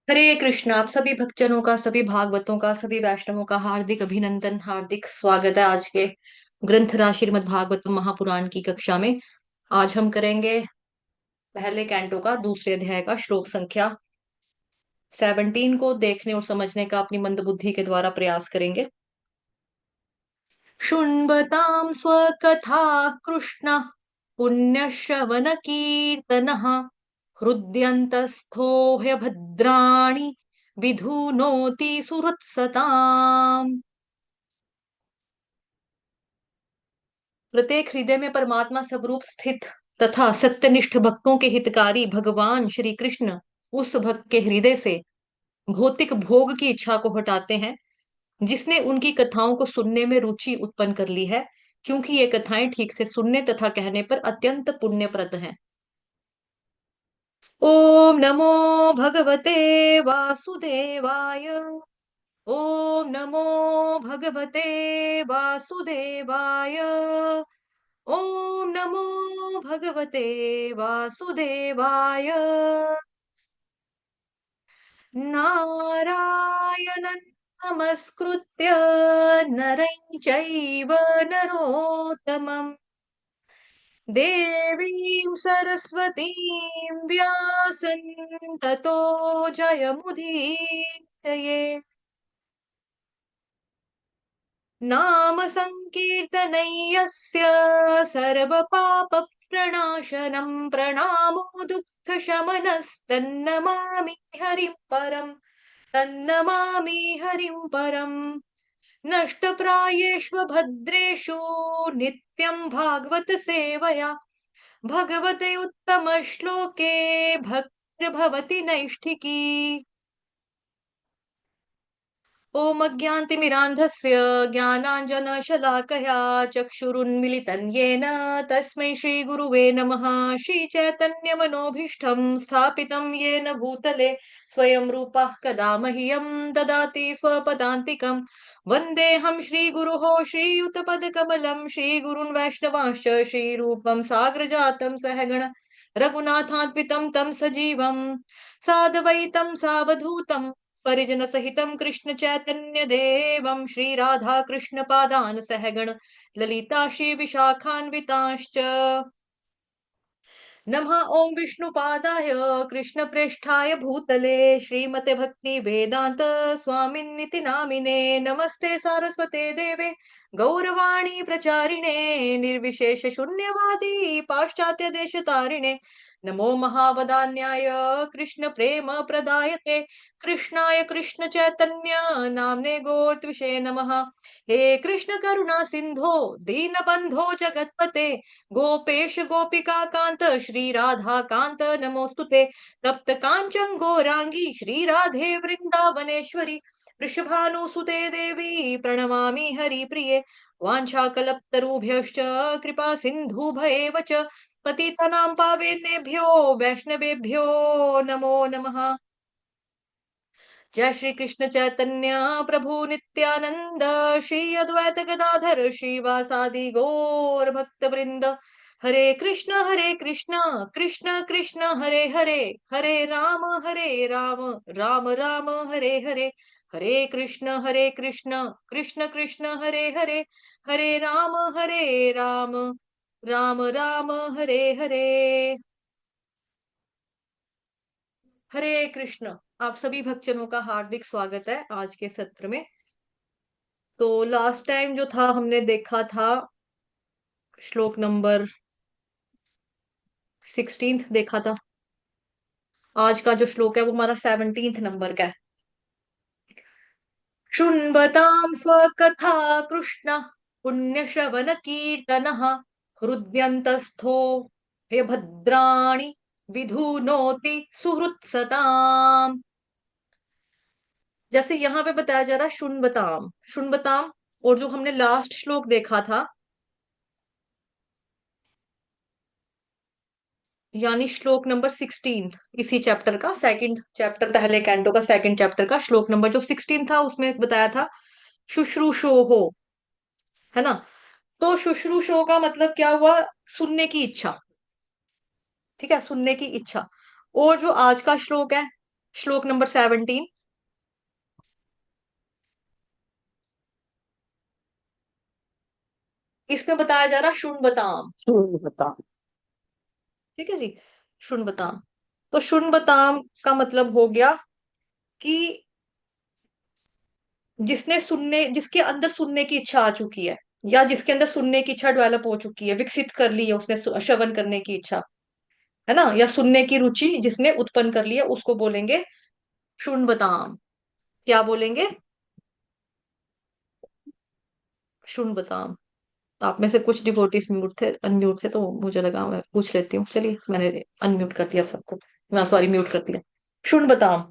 हरे कृष्ण। आप सभी भक्तजनों का, सभी भागवतों का, सभी वैष्णवों का हार्दिक अभिनंदन, हार्दिक स्वागत है आज के ग्रंथ राज श्रीमद् भागवतम महापुराण की कक्षा में। आज हम करेंगे पहले कैंटो का दूसरे अध्याय का श्लोक संख्या 17 को देखने और समझने का अपनी मंद बुद्धि के द्वारा प्रयास करेंगे। शृण्वतां स्वकथा कृष्ण पुण्यश्रवण कीर्तनः हृद्यन्तस्थो ह्यभद्राणि विधुनोति सुहृत्सताम्। प्रत्येक हृदय में परमात्मा स्वरूप स्थित तथा सत्यनिष्ठ भक्तों के हितकारी भगवान श्री कृष्ण उस भक्त के हृदय से भौतिक भोग की इच्छा को हटाते हैं जिसने उनकी कथाओं को सुनने में रुचि उत्पन्न कर ली है, क्योंकि ये कथाएं ठीक से सुनने तथा कहने पर अत्यंत पुण्यप्रद हैं। ओम नमो भगवते वासुदेवाय। ओम नमो भगवते वासुदेवाय। ओम नमो भगवते वासुदेवाय। नारायणं नमस्कृत्य नरं चैव नरोत्तमम् देवीं सरस्वतीं व्यासं ततो जयमुदीरये। नाम संकीर्तनय्यस्य सर्वपापप्रणाशनं प्रणामो दुःखशमनस्तन्नमामि हरिं परम्। तन्नमामि हरिं परम्। नष्टप्रायेष्वभद्रेषु नित्यं भागवत सेवया भगवते उत्तमश्लोके भक्तिर्भवति नैष्ठिकी। ॐ अज्ञानतिमिरान्धस्य ज्ञानाञ्जनशलाकया चक्षुरुन्मिलितं येन तस्मै श्रीगुरुवे नमः। श्रीचैतन्यमनोभीष्टं स्थापितं येन भूतले स्वयं रूपः कदा मह्यं ददाति स्वपदान्तिकं। वन्देऽहं श्रीगुरुः श्रीयुतपदकमलं श्रीगुरुन् वैष्णवांश्च श्रीरूपं साग्रजातं सहगण रघुनाथान्वितं तं सजीवं साद्वैतं सावधूतं परिजन सहितं कृष्ण चैतन्य देवं श्री राधा कृष्ण पादान सहगण ललिता श्री विशाखान्वितांश्च। नमः ओं विष्णुपादाय कृष्णप्रेष्ठाय भूतले श्रीमते भक्ति वेदांत स्वामिन्निति नामिने नमस्ते सारस्वते देवे गौरवाणी प्रचारिणे निर्विशेष शून्यवादी पाश्चात्य देश तारिणे नमो महावदान्याय कृष्ण प्रेम प्रदायते कृष्णाय कृष्ण चैतन्य नाम्ने गोर्त्विषे नमः। हे कृष्ण करुणा सिंधो दीनबंधो जगतपते गोपेश गोपिका कांत श्री राधा कांत नमोस्तुते। तप्त कांचन गौरांगी श्री राधे वृंदावनेश्वरी वृषभानुसुते देवी प्रणमामि हरिप्रिये। वाञ्छाकल्पतरुभ्यश्च कृपा सिन्धुभ्येव च पतितानां पावनेभ्यो वैष्णवेभ्यो नमो नमः। जय श्री कृष्ण चैतन्य प्रभु नित्यानंद श्री अद्वैत गदाधर श्रीवासादि गौर भक्त वृंद। हरे कृष्ण कृष्ण कृष्ण हरे हरे हरे राम राम राम हरे हरे। हरे कृष्ण कृष्ण कृष्ण हरे हरे हरे राम राम राम हरे हरे। हरे कृष्ण। आप सभी भक्तजनों का हार्दिक स्वागत है आज के सत्र में। तो लास्ट टाइम जो था हमने देखा था श्लोक नंबर 16 देखा था। आज का जो श्लोक है वो हमारा 17 नंबर का है। शृण्वतां स्वकथा कृष्ण पुण्यश्रवण कीर्तनः हृद्यन्तस्थो हे भद्राणि विधुनोति सुहृत्सताम्। जैसे यहाँ पे बताया जा रहा है शृण्वताम शृण्वताम। और जो हमने लास्ट श्लोक देखा था यानी श्लोक नंबर 16 इसी चैप्टर का सेकंड चैप्टर, पहले कैंटो का सेकंड चैप्टर का श्लोक नंबर जो 16 था उसमें बताया था शुश्रूषो हो, है ना। तो शुश्रूषो का मतलब क्या हुआ? सुनने की इच्छा। ठीक है, सुनने की इच्छा। और जो आज का श्लोक है श्लोक नंबर 17। इसमें बताया जा रहा शुण्बताम। बता। ठीक है जी। शुण्बताम। तो शुण्बताम का मतलब हो गया कि जिसके अंदर सुनने की इच्छा आ चुकी है, या जिसके अंदर सुनने की इच्छा डेवलप हो चुकी है, विकसित कर ली है उसने श्रवण करने की इच्छा, है ना, या सुनने की रुचि जिसने उत्पन्न कर लिया, उसको बोलेंगे शुण्बताम। क्या बोलेंगे? शुण्बताम। आप में से कुछ डिवोटीज म्यूट थे, अनम्यूट थे, तो मुझे लगा मैं पूछ लेती हूँ। चलिए, मैंने अनम्यूट कर दिया सबको, ना सॉरी, म्यूट कर दिया। शुण्बताम।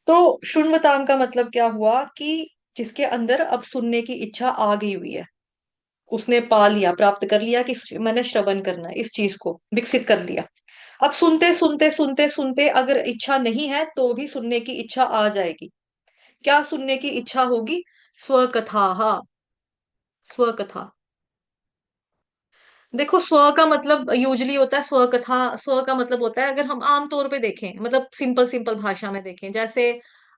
तो शुण्बताम का मतलब क्या हुआ कि जिसके अंदर अब सुनने की इच्छा आ गई हुई है, उसने पा लिया, प्राप्त कर लिया कि मैंने श्रवण करना है, इस चीज को विकसित कर लिया। अब सुनते सुनते सुनते सुनते अगर इच्छा नहीं है तो भी सुनने की इच्छा आ जाएगी। क्या सुनने की इच्छा होगी? स्वकथा। स्वकथा। देखो, स्व का मतलब यूजली होता है स्व कथा। स्व का मतलब होता है, अगर हम आम तौर पे देखें, मतलब सिंपल सिंपल भाषा में देखें, जैसे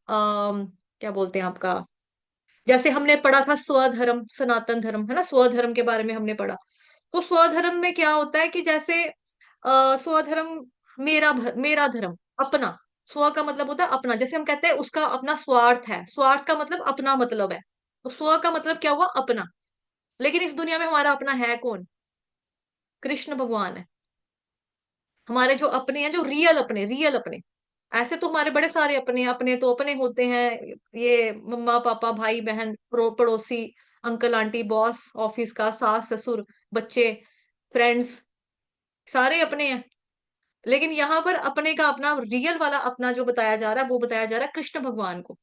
क्या बोलते हैं आपका, जैसे हमने पढ़ा था स्वधर्म सनातन धर्म, है ना, स्वधर्म के बारे में हमने पढ़ा। तो स्वधर्म में क्या होता है कि जैसे स्वधर्म, मेरा धर्म, अपना। स्व का मतलब होता है अपना, जैसे हम कहते हैं उसका अपना स्वार्थ है, स्वार्थ का मतलब अपना मतलब है। तो स्व का मतलब क्या हुआ? अपना। लेकिन इस दुनिया में हमारा अपना है कौन? कृष्ण भगवान है। हमारे जो अपने हैं, जो रियल अपने, रियल अपने। ऐसे तो हमारे बड़े सारे अपने अपने तो अपने होते हैं, ये मम्मा पापा भाई बहन पड़ोसी, अंकल आंटी, बॉस ऑफिस का, सास ससुर, बच्चे, फ्रेंड्स, सारे अपने हैं। लेकिन यहाँ पर अपने का अपना रियल वाला अपना जो बताया जा रहा है, वो बताया जा रहा है कृष्ण भगवान को,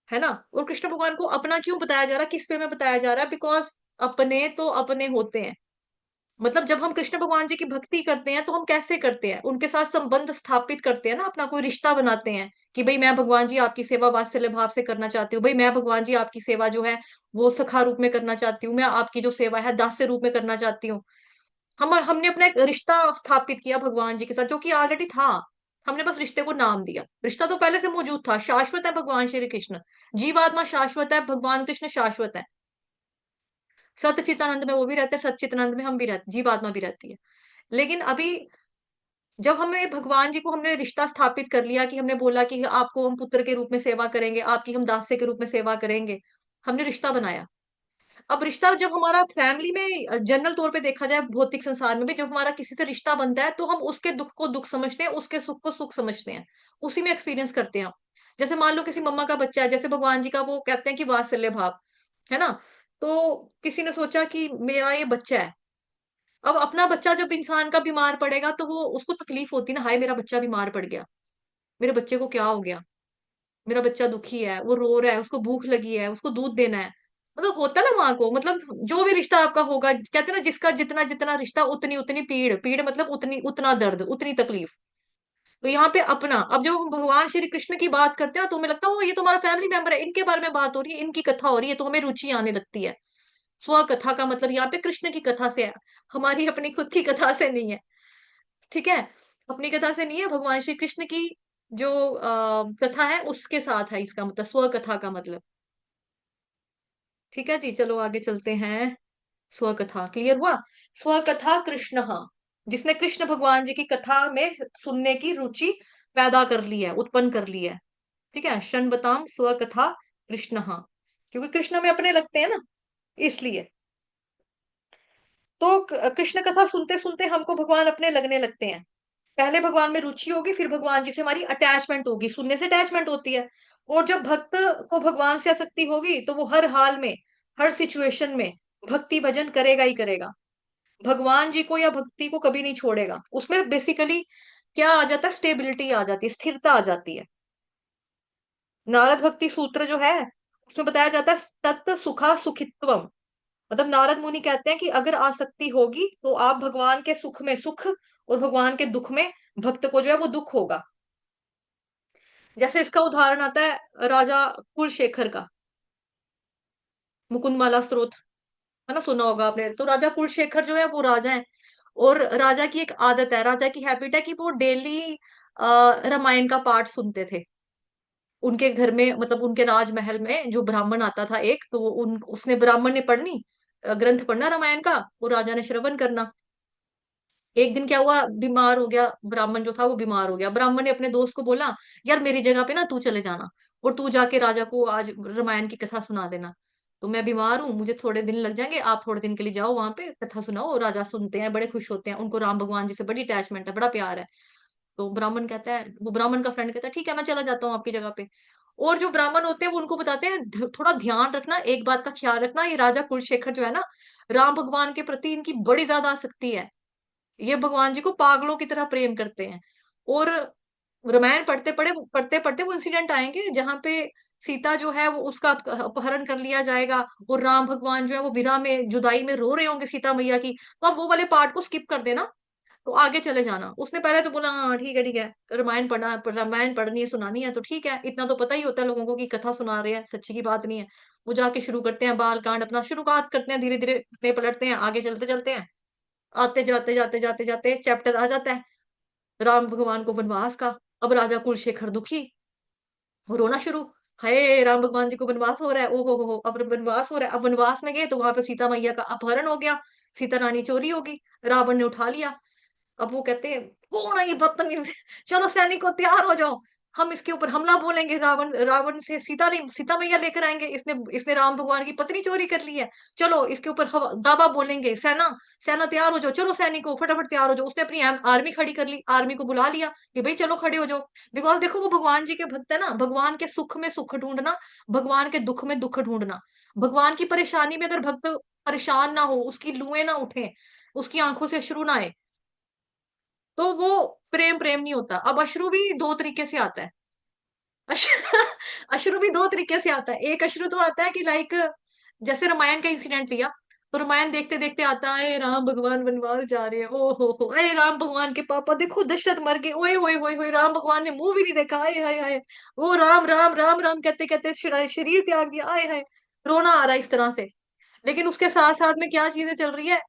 है ना। और कृष्ण भगवान को अपना क्यों बताया जा रहा है, किस वे में बताया जा रहा है? बिकॉज अपने तो अपने होते हैं। मतलब जब हम कृष्ण भगवान जी की भक्ति करते हैं तो हम कैसे करते हैं? उनके साथ संबंध स्थापित करते हैं ना, अपना कोई रिश्ता बनाते हैं कि भाई मैं भगवान जी आपकी सेवा वात्सल्य भाव से करना चाहती हूँ, भाई मैं भगवान जी आपकी सेवा जो है वो सखा रूप में करना चाहती हूँ, मैं आपकी जो सेवा है दास्य रूप में करना चाहती हूँ। हमने अपना एक रिश्ता स्थापित किया भगवान जी के साथ, जो कि ऑलरेडी था। हमने बस रिश्ते को नाम दिया, रिश्ता तो पहले से मौजूद था। शाश्वत है भगवान श्री कृष्ण। जीवात्मा शाश्वत है, भगवान कृष्ण शाश्वत है। सतचितानंद में वो भी रहते हैं, सच्चिदानंद में हम भी रहते, जीवात्मा भी रहती है। लेकिन अभी जब हमें भगवान जी को हमने रिश्ता स्थापित कर लिया, कि हमने बोला कि आपको हम पुत्र के रूप में सेवा करेंगे, आपकी हम दास्य के रूप में सेवा करेंगे, हमने रिश्ता बनाया। अब रिश्ता जब हमारा फैमिली में, जनरल तौर पे देखा जाए भौतिक संसार में भी, जब हमारा किसी से रिश्ता बनता है तो हम उसके दुख को दुख समझते हैं, उसके सुख को सुख समझते हैं, उसी में एक्सपीरियंस करते हैं हम। जैसे मान लो किसी मम्मा का बच्चा है, जैसे भगवान जी का वो कहते हैं कि वात्सल्य भाव, है ना। तो किसी ने सोचा कि मेरा ये बच्चा है। अब अपना बच्चा जब इंसान का बीमार पड़ेगा तो वो उसको तकलीफ होती है ना, हाय मेरा बच्चा बीमार पड़ गया, मेरे बच्चे को क्या हो गया, मेरा बच्चा दुखी है, वो रो रहा है, उसको भूख लगी है, उसको दूध देना है। मतलब होता है ना माँ को, मतलब जो भी रिश्ता आपका होगा, कहते हैं ना, जिसका जितना जितना रिश्ता उतनी उतनी पीड़, पीड़ मतलब उतनी उतना दर्द, उतनी तकलीफ। तो यहाँ पे अपना, अब जब हम भगवान श्री कृष्ण की बात करते हैं ना, तो हमें लगता है ओ ये तो हमारा फैमिली मेंबर है, इनके बारे में बात हो रही है, इनकी कथा हो रही है, तो हमें रुचि आने लगती है। स्व कथा का मतलब यहाँ पे कृष्ण की कथा से है, हमारी अपनी खुद की कथा से नहीं है। ठीक है। अपनी कथा से नहीं है, भगवान श्री कृष्ण की जो कथा है उसके साथ है, इसका मतलब स्व कथा का मतलब। ठीक है जी, चलो आगे चलते हैं। स्व कथा क्लियर हुआ। स्व कथा कृष्ण, जिसने कृष्ण भगवान जी की कथा में सुनने की रुचि पैदा कर ली है, उत्पन्न कर ली है। ठीक है, शन बताम स्व कथा कृष्ण, क्योंकि कृष्ण में अपने लगते हैं ना, इसलिए। तो कृष्ण कथा सुनते सुनते हमको भगवान अपने लगने लगते हैं। पहले भगवान में रुचि होगी, फिर भगवान जी से हमारी अटैचमेंट होगी, सुनने से अटैचमेंट होती है। और जब भक्त को भगवान से आसक्ति होगी तो वो हर हाल में, हर सिचुएशन में भक्ति भजन करेगा ही करेगा। भगवान जी को या भक्ति को कभी नहीं छोड़ेगा। उसमें बेसिकली क्या आ जाता है? स्टेबिलिटी आ जाती है, स्थिरता आ जाती है। नारद भक्ति सूत्र जो है उसमें बताया जाता है तत् सुखा सुखित्वम। मतलब नारद मुनि कहते हैं कि अगर आसक्ति होगी तो आप भगवान के सुख में सुख, और भगवान के दुख में भक्त को जो है वो दुख होगा। जैसे इसका उदाहरण आता है राजा कुलशेखर का, मुकुंदमाला स्तोत्र, है ना, सुना होगा आपने। तो राजा कुलशेखर जो है वो राजा है। और राजा की एक आदत है, राजा की हैबिट है कि वो डेली रामायण का पाठ सुनते थे। उनके घर में मतलब उनके राजमहल में जो ब्राह्मण आता था एक, तो उन उसने ब्राह्मण ने पढ़नी, ग्रंथ पढ़ना रामायण का, वो राजा ने श्रवण करना। एक दिन क्या हुआ, बीमार हो गया ब्राह्मण जो था, वो बीमार हो गया। ब्राह्मण ने अपने दोस्त को बोला, यार मेरी जगह पे ना तू चले जाना, और तू जाके राजा को आज रामायण की कथा सुना देना। तो मैं बीमार हूँ, मुझे थोड़े दिन लग जाएंगे, आप थोड़े दिन के लिए जाओ वहां पे कथा सुनाओ। राजा सुनते हैं, बड़े खुश होते हैं, उनको राम भगवान जी से बड़ी अटैचमेंट है, बड़ा प्यार है। तो ब्राह्मण कहता है, वो ब्राह्मण का फ्रेंड कहता है, ठीक है मैं चला जाता हूँ आपकी जगह पे। और जो ब्राह्मण होते हैं वो उनको बताते हैं, थोड़ा ध्यान रखना, एक बात का ख्याल रखना, ये राजा कुलशेखर जो है ना, राम भगवान के प्रति इनकी बड़ी ज्यादा आसक्ति है, ये भगवान जी को पागलों की तरह प्रेम करते हैं। और रामायण पढ़ते पढ़ते वो इंसिडेंट आएंगे जहां पे सीता जो है वो उसका अपहरण कर लिया जाएगा, और राम भगवान जो है वो विरह में जुदाई में रो रहे होंगे सीता मैया की। तो आप वो वाले पार्ट को स्किप कर देना, तो आगे चले जाना। उसने पहले तो बोला हाँ ठीक है ठीक है, रामायण पढ़नी है सुनानी है तो ठीक है, इतना तो पता ही होता है लोगों को कि कथा सुना रहे हैं, सच्ची की बात नहीं है। वो जाके शुरू करते हैं बाल कांड, अपना शुरुआत करते हैं, धीरे धीरे अपने पलटते हैं, आगे चलते चलते हैं, आते जाते जाते जाते जाते चैप्टर आ जाता है राम भगवान को वनवास का। अब राजा कुलशेखर दुखी, वो रोना शुरू, हाय राम भगवान जी को वनवास हो रहा है, ओ हो, अब वनवास हो रहा है। अब वनवास में गए तो वहां पे सीता मैया का अपहरण हो गया, सीता रानी चोरी होगी, रावण ने उठा लिया। अब वो कहते हैं, कौन है ये बदतमीज, चलो सैनिकों तैयार हो जाओ, हम इसके ऊपर हमला बोलेंगे, रावण रावण से सीता मैया लेकर आएंगे, इसने इसने राम भगवान की पत्नी चोरी कर ली है, चलो इसके ऊपर दावा बोलेंगे। सेना सेना तैयार हो जाओ, चलो सैनिकों फटाफट तैयार हो जाओ। उसने अपनी आर्मी खड़ी कर ली, आर्मी को बुला लिया कि भाई चलो खड़े हो जाओ। बिकॉज देखो वो भगवान जी के भक्त है ना, भगवान के सुख में सुख ढूंढना, भगवान के दुख में दुख ढूंढना। भगवान की परेशानी में अगर भक्त परेशान ना हो, उसकी लुएं ना उठे, उसकी आंखों से अश्रु ना आए, तो वो प्रेम प्रेम नहीं होता। अब अश्रु भी दो तरीके से आता है। अश, अश्रु भी दो तरीके से आता है। एक अश्रु तो आता है कि लाइक जैसे रामायण का इंसिडेंट लिया, तो रामायण देखते देखते आता है राम भगवान वनवास जा रहे हैं, ओ हो अरे राम भगवान के पापा देखो दशरथ मर गए, ओए होए होए होए, राम भगवान ने मुंह भी नहीं देखा, आए हाय हाय, वो राम राम राम राम कहते कहते शरीर त्याग दिया, आए हाय। रोना आ रहा है इस तरह से। लेकिन उसके साथ साथ में क्या चीजें चल रही है,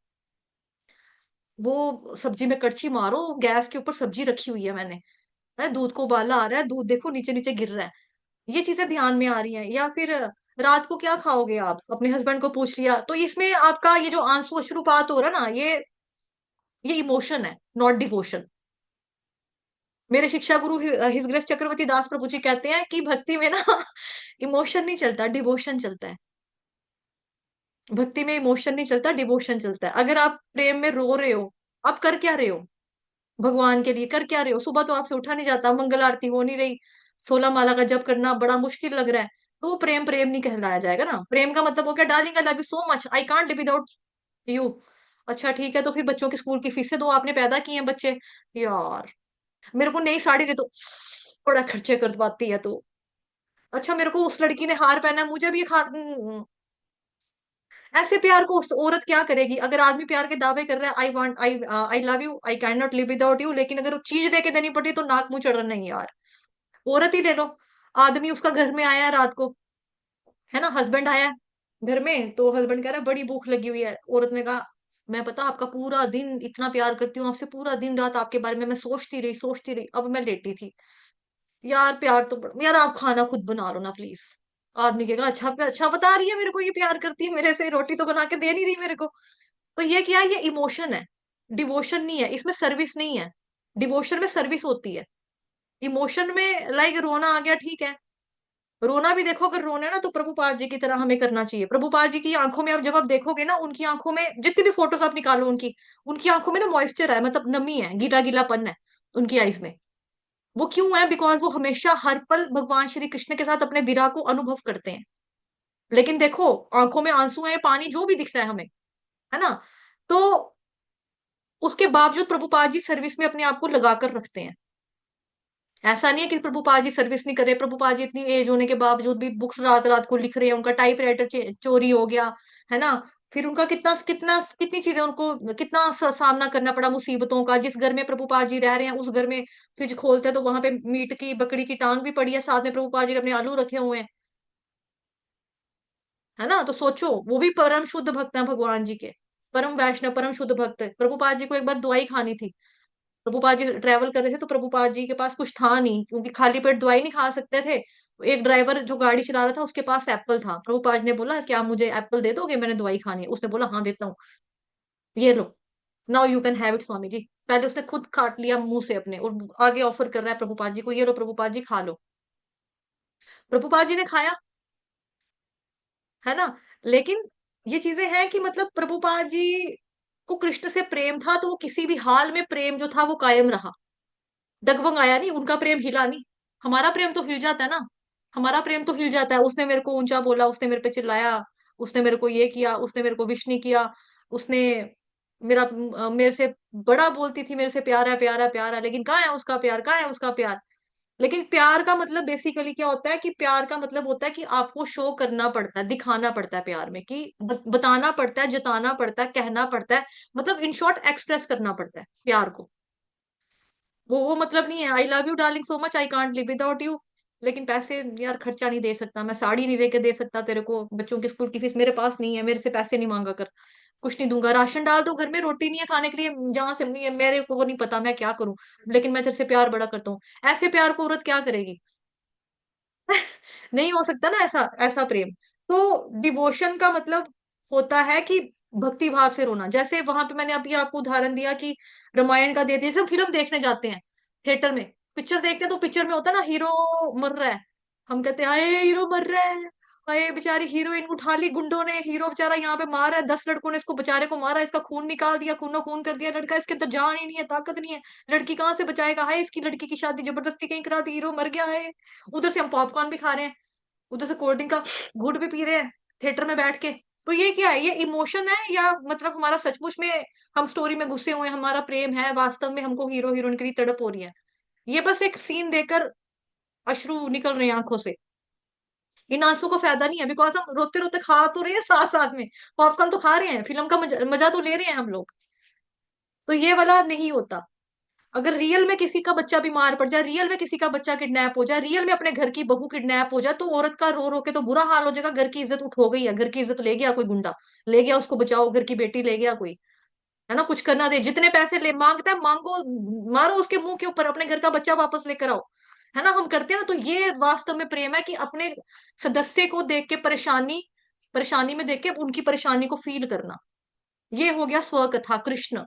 वो सब्जी में कड़छी मारो, गैस के ऊपर सब्जी रखी हुई है मैंने, दूध को उबाला आ रहा है, दूध देखो नीचे नीचे गिर रहा है, ये चीजें ध्यान में आ रही हैं। या फिर रात को क्या खाओगे आप, अपने हस्बैंड को पूछ लिया, तो इसमें आपका ये जो आंसू अश्रुपात हो रहा है ना, ये इमोशन है, नॉट डिवोशन। मेरे शिक्षा गुरु हिज ग्रेस चक्रवर्ती दास प्रभु जी कहते हैं कि भक्ति में ना इमोशन नहीं चलता, डिवोशन चलता है। भक्ति में इमोशन नहीं चलता, डिवोशन चलता है। अगर आप प्रेम में रो रहे हो, आप कर क्या रहे हो, भगवान के लिए कर क्या रहे हो? सुबह तो आपसे उठा नहीं जाता, मंगल आरती हो नहीं रही, 16 माला का जप करना बड़ा मुश्किल लग रहा है, तो वो प्रेम प्रेम नहीं कहलाया जाएगा ना। प्रेम का मतलब हो गया, darling I love you so much, I can't live without you. अच्छा ठीक है, तो फिर बच्चों की स्कूल की फीसें दो, आपने पैदा किए हैं बच्चे, यार मेरे को नई साड़ी दे दो, बड़ा खर्चे करवाती है तो। अच्छा मेरे को उस लड़की ने हार पहना, मुझे भी एक हार। ऐसे प्यार को उस औरत क्या करेगी? अगर आदमी प्यार के दावे कर रहा है, I love you, I can not live without you, लेकिन अगर वो चीज लेके देनी पड़ी तो नाक मुंह चढ़ नहीं यार। औरत ही ले लो, आदमी उसका घर में आया है रात को, है ना, हस्बैंड आया है घर में, तो हस्बैंड कह रहा है बड़ी भूख लगी हुई है, औरत ने कहा मैं पता आपका पूरा दिन इतना प्यार करती हूँ आपसे, पूरा दिन रात आपके बारे में मैं सोचती रही, अब मैं लेटी थी। यार प्यार तो यार आप खाना खुद बना लो ना प्लीज। आदमी कहेगा अच्छा अच्छा बता रही है मेरे को, ये प्यार करती है मेरे से, रोटी तो बना के दे नहीं रही मेरे को। तो ये क्या है, ये इमोशन है, डिवोशन नहीं है, इसमें सर्विस नहीं है। डिवोशन में सर्विस होती है, इमोशन में लाइक रोना आ गया ठीक है। रोना भी देखो, अगर रोना है ना तो प्रभुपाद जी की तरह हमें करना चाहिए। प्रभुपाद जी की आंखों में, अब जब आप देखोगे ना, उनकी आंखों में जितनी भी फोटोज आप निकालो उनकी, उनकी आंखों में ना मॉइस्चर है, मतलब नमी है, गीला गीलापन है उनकी आईज में। वो क्यों है? बिकॉज वो हमेशा हर पल भगवान श्री कृष्ण के साथ अपने विरह को अनुभव करते हैं। लेकिन देखो, आंखों में आंसू है, पानी जो भी दिख रहा है हमें, है ना, तो उसके बावजूद प्रभुपाद जी सर्विस में अपने आप को लगा कर रखते हैं। ऐसा नहीं है कि प्रभुपाद जी सर्विस नहीं कर रहे, प्रभुपाद जी इतनी एज होने के बावजूद भी बुक्स रात रात को लिख रहे हैं, उनका टाइपराइटर चोरी हो गया, है ना। फिर उनका कितना कितना कितनी चीजें उनको, कितना सामना करना पड़ा मुसीबतों का। जिस घर में प्रभुपाद जी रह रहे हैं, उस घर में फ्रिज खोलते हैं तो वहां पे मीट की बकरी की टांग भी पड़ी है, साथ में प्रभुपाद जी ने अपने आलू रखे हुए हैं, है ना। तो सोचो, वो भी परम शुद्ध भक्त हैं भगवान जी के। परम वैष्णव, परम शुद्ध भक्त। प्रभुपाद जी को एक बार दवाई खानी थी। प्रभुपाद जी ट्रैवल कर रहे थे, तो प्रभुपाद जी के पास कुछ था नहीं, क्योंकि खाली पेट दवाई नहीं खा सकते थे। एक ड्राइवर जो गाड़ी चला रहा था, उसके पास एप्पल था। प्रभुपाद जी ने बोला, क्या मुझे एप्पल दे दोगे, मैंने दवाई खानी है। उसने बोला, हाँ देता हूँ, ये लो, now you can have it Swami ji. पहले उसने खुद काट लिया मुंह से अपने, और आगे ऑफर कर रहा है प्रभुपाद जी को, ये लो प्रभुपाद जी खा लो। प्रभुपाद जी ने खाया, है ना। लेकिन ये चीजें हैं कि मतलब प्रभुपाद जी को कृष्ण से प्रेम था, तो वो किसी भी हाल में प्रेम जो था वो कायम रहा, डगमग आया नहीं, उनका प्रेम हिला नहीं। हमारा प्रेम तो हिल जाता है ना, हमारा प्रेम तो हिल जाता है। उसने मेरे को ऊंचा बोला, उसने मेरे पे चिल्लाया, उसने मेरे को ये किया, उसने मेरे को विश नहीं किया, उसने मेरे से बड़ा बोलती थी, मेरे से प्यार है प्यार है प्यार है, लेकिन कहाँ है उसका प्यार, कहाँ है उसका प्यार। लेकिन प्यार का मतलब बेसिकली क्या होता है, कि प्यार का मतलब होता है कि आपको शो करना पड़ता है, दिखाना पड़ता है प्यार में, कि बताना पड़ता है, जताना पड़ता है, कहना पड़ता है, मतलब इन शॉर्ट एक्सप्रेस करना पड़ता है प्यार को। वो मतलब नहीं है, I love you darling so much, I can't live without you. लेकिन पैसे यार खर्चा नहीं दे सकता, मैं साड़ी नहीं लेके दे सकता तेरे को, बच्चों की स्कूल की फीस मेरे पास नहीं है, मेरे से पैसे नहीं मांगा कर, कुछ नहीं दूंगा, राशन डाल दो घर में, रोटी नहीं है खाने के लिए, जहां से मेरे को वो नहीं पता मैं क्या करूं, लेकिन मैं तेरे से प्यार बड़ा करता हूँ। ऐसे प्यार को औरत क्या करेगी। नहीं हो सकता ना ऐसा ऐसा प्रेम। तो डिवोशन का मतलब होता है कि भक्ति भाव से रोना। जैसे वहां पे मैंने अभी आपको उदाहरण दिया कि रामायण का दे दिया, सब फिल्म देखने जाते हैं थिएटर में, पिक्चर देखते हैं, तो पिक्चर में होता है ना, हीरो मर रहा है, हम कहते हैं हाय हीरो मर रहा है, हाय बेचारी हीरोइन उठा ली गुंडों ने, हीरो बेचारा यहाँ पे मार रहा है, 10 लड़कों ने इसको बेचारे को मारा, इसका खून निकाल दिया, खूनो खून कर दिया, लड़का इसके अंदर जान ही नहीं है, ताकत नहीं है, लड़की कहाँ से बचाएगा, हाय इसकी लड़की की शादी जबरदस्ती कहीं करा दी, हीरो मर गया है। उधर से हम पॉपकॉर्न भी खा रहे हैं, उधर से कोल्ड ड्रिंक का घूंट भी पी रहे हैं थिएटर में बैठ के। तो ये क्या है, ये इमोशन है, या मतलब हमारा सचमुच में हम स्टोरी में घुसे हुए हैं, हमारा प्रेम है, वास्तव में हमको हीरो हीरोइन के लिए तड़प हो रही है। ये बस एक सीन देकर अश्रु निकल रहे हैं आंखों से, इन आंसू को फायदा नहीं है, बिकॉज हम रोते रोते खा तो रहे हैं, साथ साथ में पॉपकॉर्न तो खा रहे हैं, फिल्म का मजा तो ले रहे हैं हम लोग। तो ये वाला नहीं होता। अगर रियल में किसी का बच्चा बीमार पड़ जाए, रियल में किसी का बच्चा किडनैप हो जाए, रियल में अपने घर की बहू किडनैप हो जाए, तो औरत का रो रो के तो बुरा हाल हो जाएगा, घर की इज्जत उठ हो गई है, घर की इज्जत ले गया कोई गुंडा, ले गया उसको बचाओ, घर की बेटी ले गया कोई, है ना, कुछ करना दे, जितने पैसे ले मांगता है मांगो, मारो उसके मुंह के ऊपर, अपने घर का बच्चा वापस लेकर आओ, है ना, हम करते हैं ना। तो ये वास्तव में प्रेम है, कि अपने सदस्य को देख के परेशानी, परेशानी में देख के उनकी परेशानी को फील करना। ये हो गया स्वकथा कृष्ण।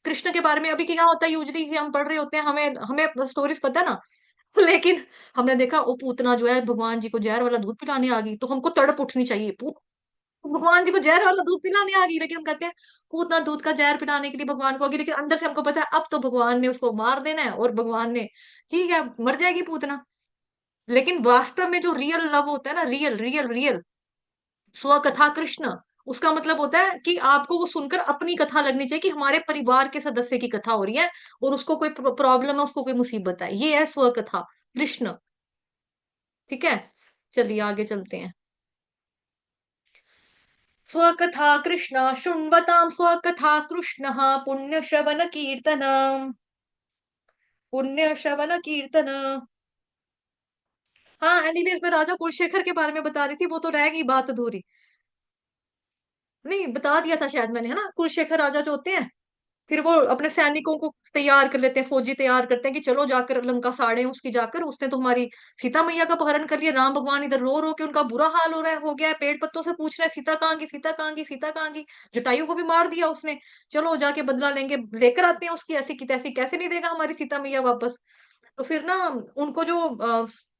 कृष्ण के बारे में अभी क्या होता है, यूजली हम पढ़ रहे होते हैं, हमें हमें स्टोरीज पता है ना, लेकिन हमने देखा वो पूतना जो है भगवान जी को जहर वाला दूध पिलाने आ गई, तो हमको तड़प उठनी चाहिए, भगवान जी को जहर वाला दूध पिलाने आ गई, लेकिन हम कहते हैं पूतना दूध का जहर पिलाने के लिए भगवान को आ गई, लेकिन अंदर से हमको पता है अब तो भगवान ने उसको मार देना है, और भगवान ने ठीक है मर जाएगी पूतना। लेकिन वास्तव में जो रियल लव होता है ना, रियल रियल रियल स्वकथा कृष्ण, उसका मतलब होता है कि आपको वो सुनकर अपनी कथा लगनी चाहिए, कि हमारे परिवार के सदस्य की कथा हो रही है, और उसको कोई प्रॉब्लम है, उसको कोई मुसीबत है, ये है स्वकथा कृष्ण। ठीक है, चलिए आगे चलते हैं। स्वकथा कृष्ण शृण्वतां स्वकथा कृष्ण पुण्यश्रवण कीर्तन, पुण्यश्रवण कीर्तन। हाँ एनीवेज, मैं राजा कुलशेखर के बारे में बता रही थी, वो तो रह गई बात अधूरी। नहीं बता दिया था शायद मैंने, है ना, कुलशेखर राजा जो होते हैं, फिर वो अपने सैनिकों को तैयार कर लेते हैं, फौजी तैयार करते हैं कि चलो जाकर लंका साड़े उसकी, जाकर उसने तो हमारी सीता मैया का अपहरण कर लिया, राम भगवान इधर रो रो के उनका बुरा हाल हो रहा है, हो गया है, पेड़ पत्तों से पूछ रहे हैं सीता कहाँ की, सीता कहाँ की, सीता कहाँ की, जटायु को भी मार दिया उसने, चलो जाके बदला लेंगे, लेकर आते हैं उसकी, ऐसी की तैसी, कैसे नहीं देगा हमारी सीता मैया वापस। तो फिर ना उनको जो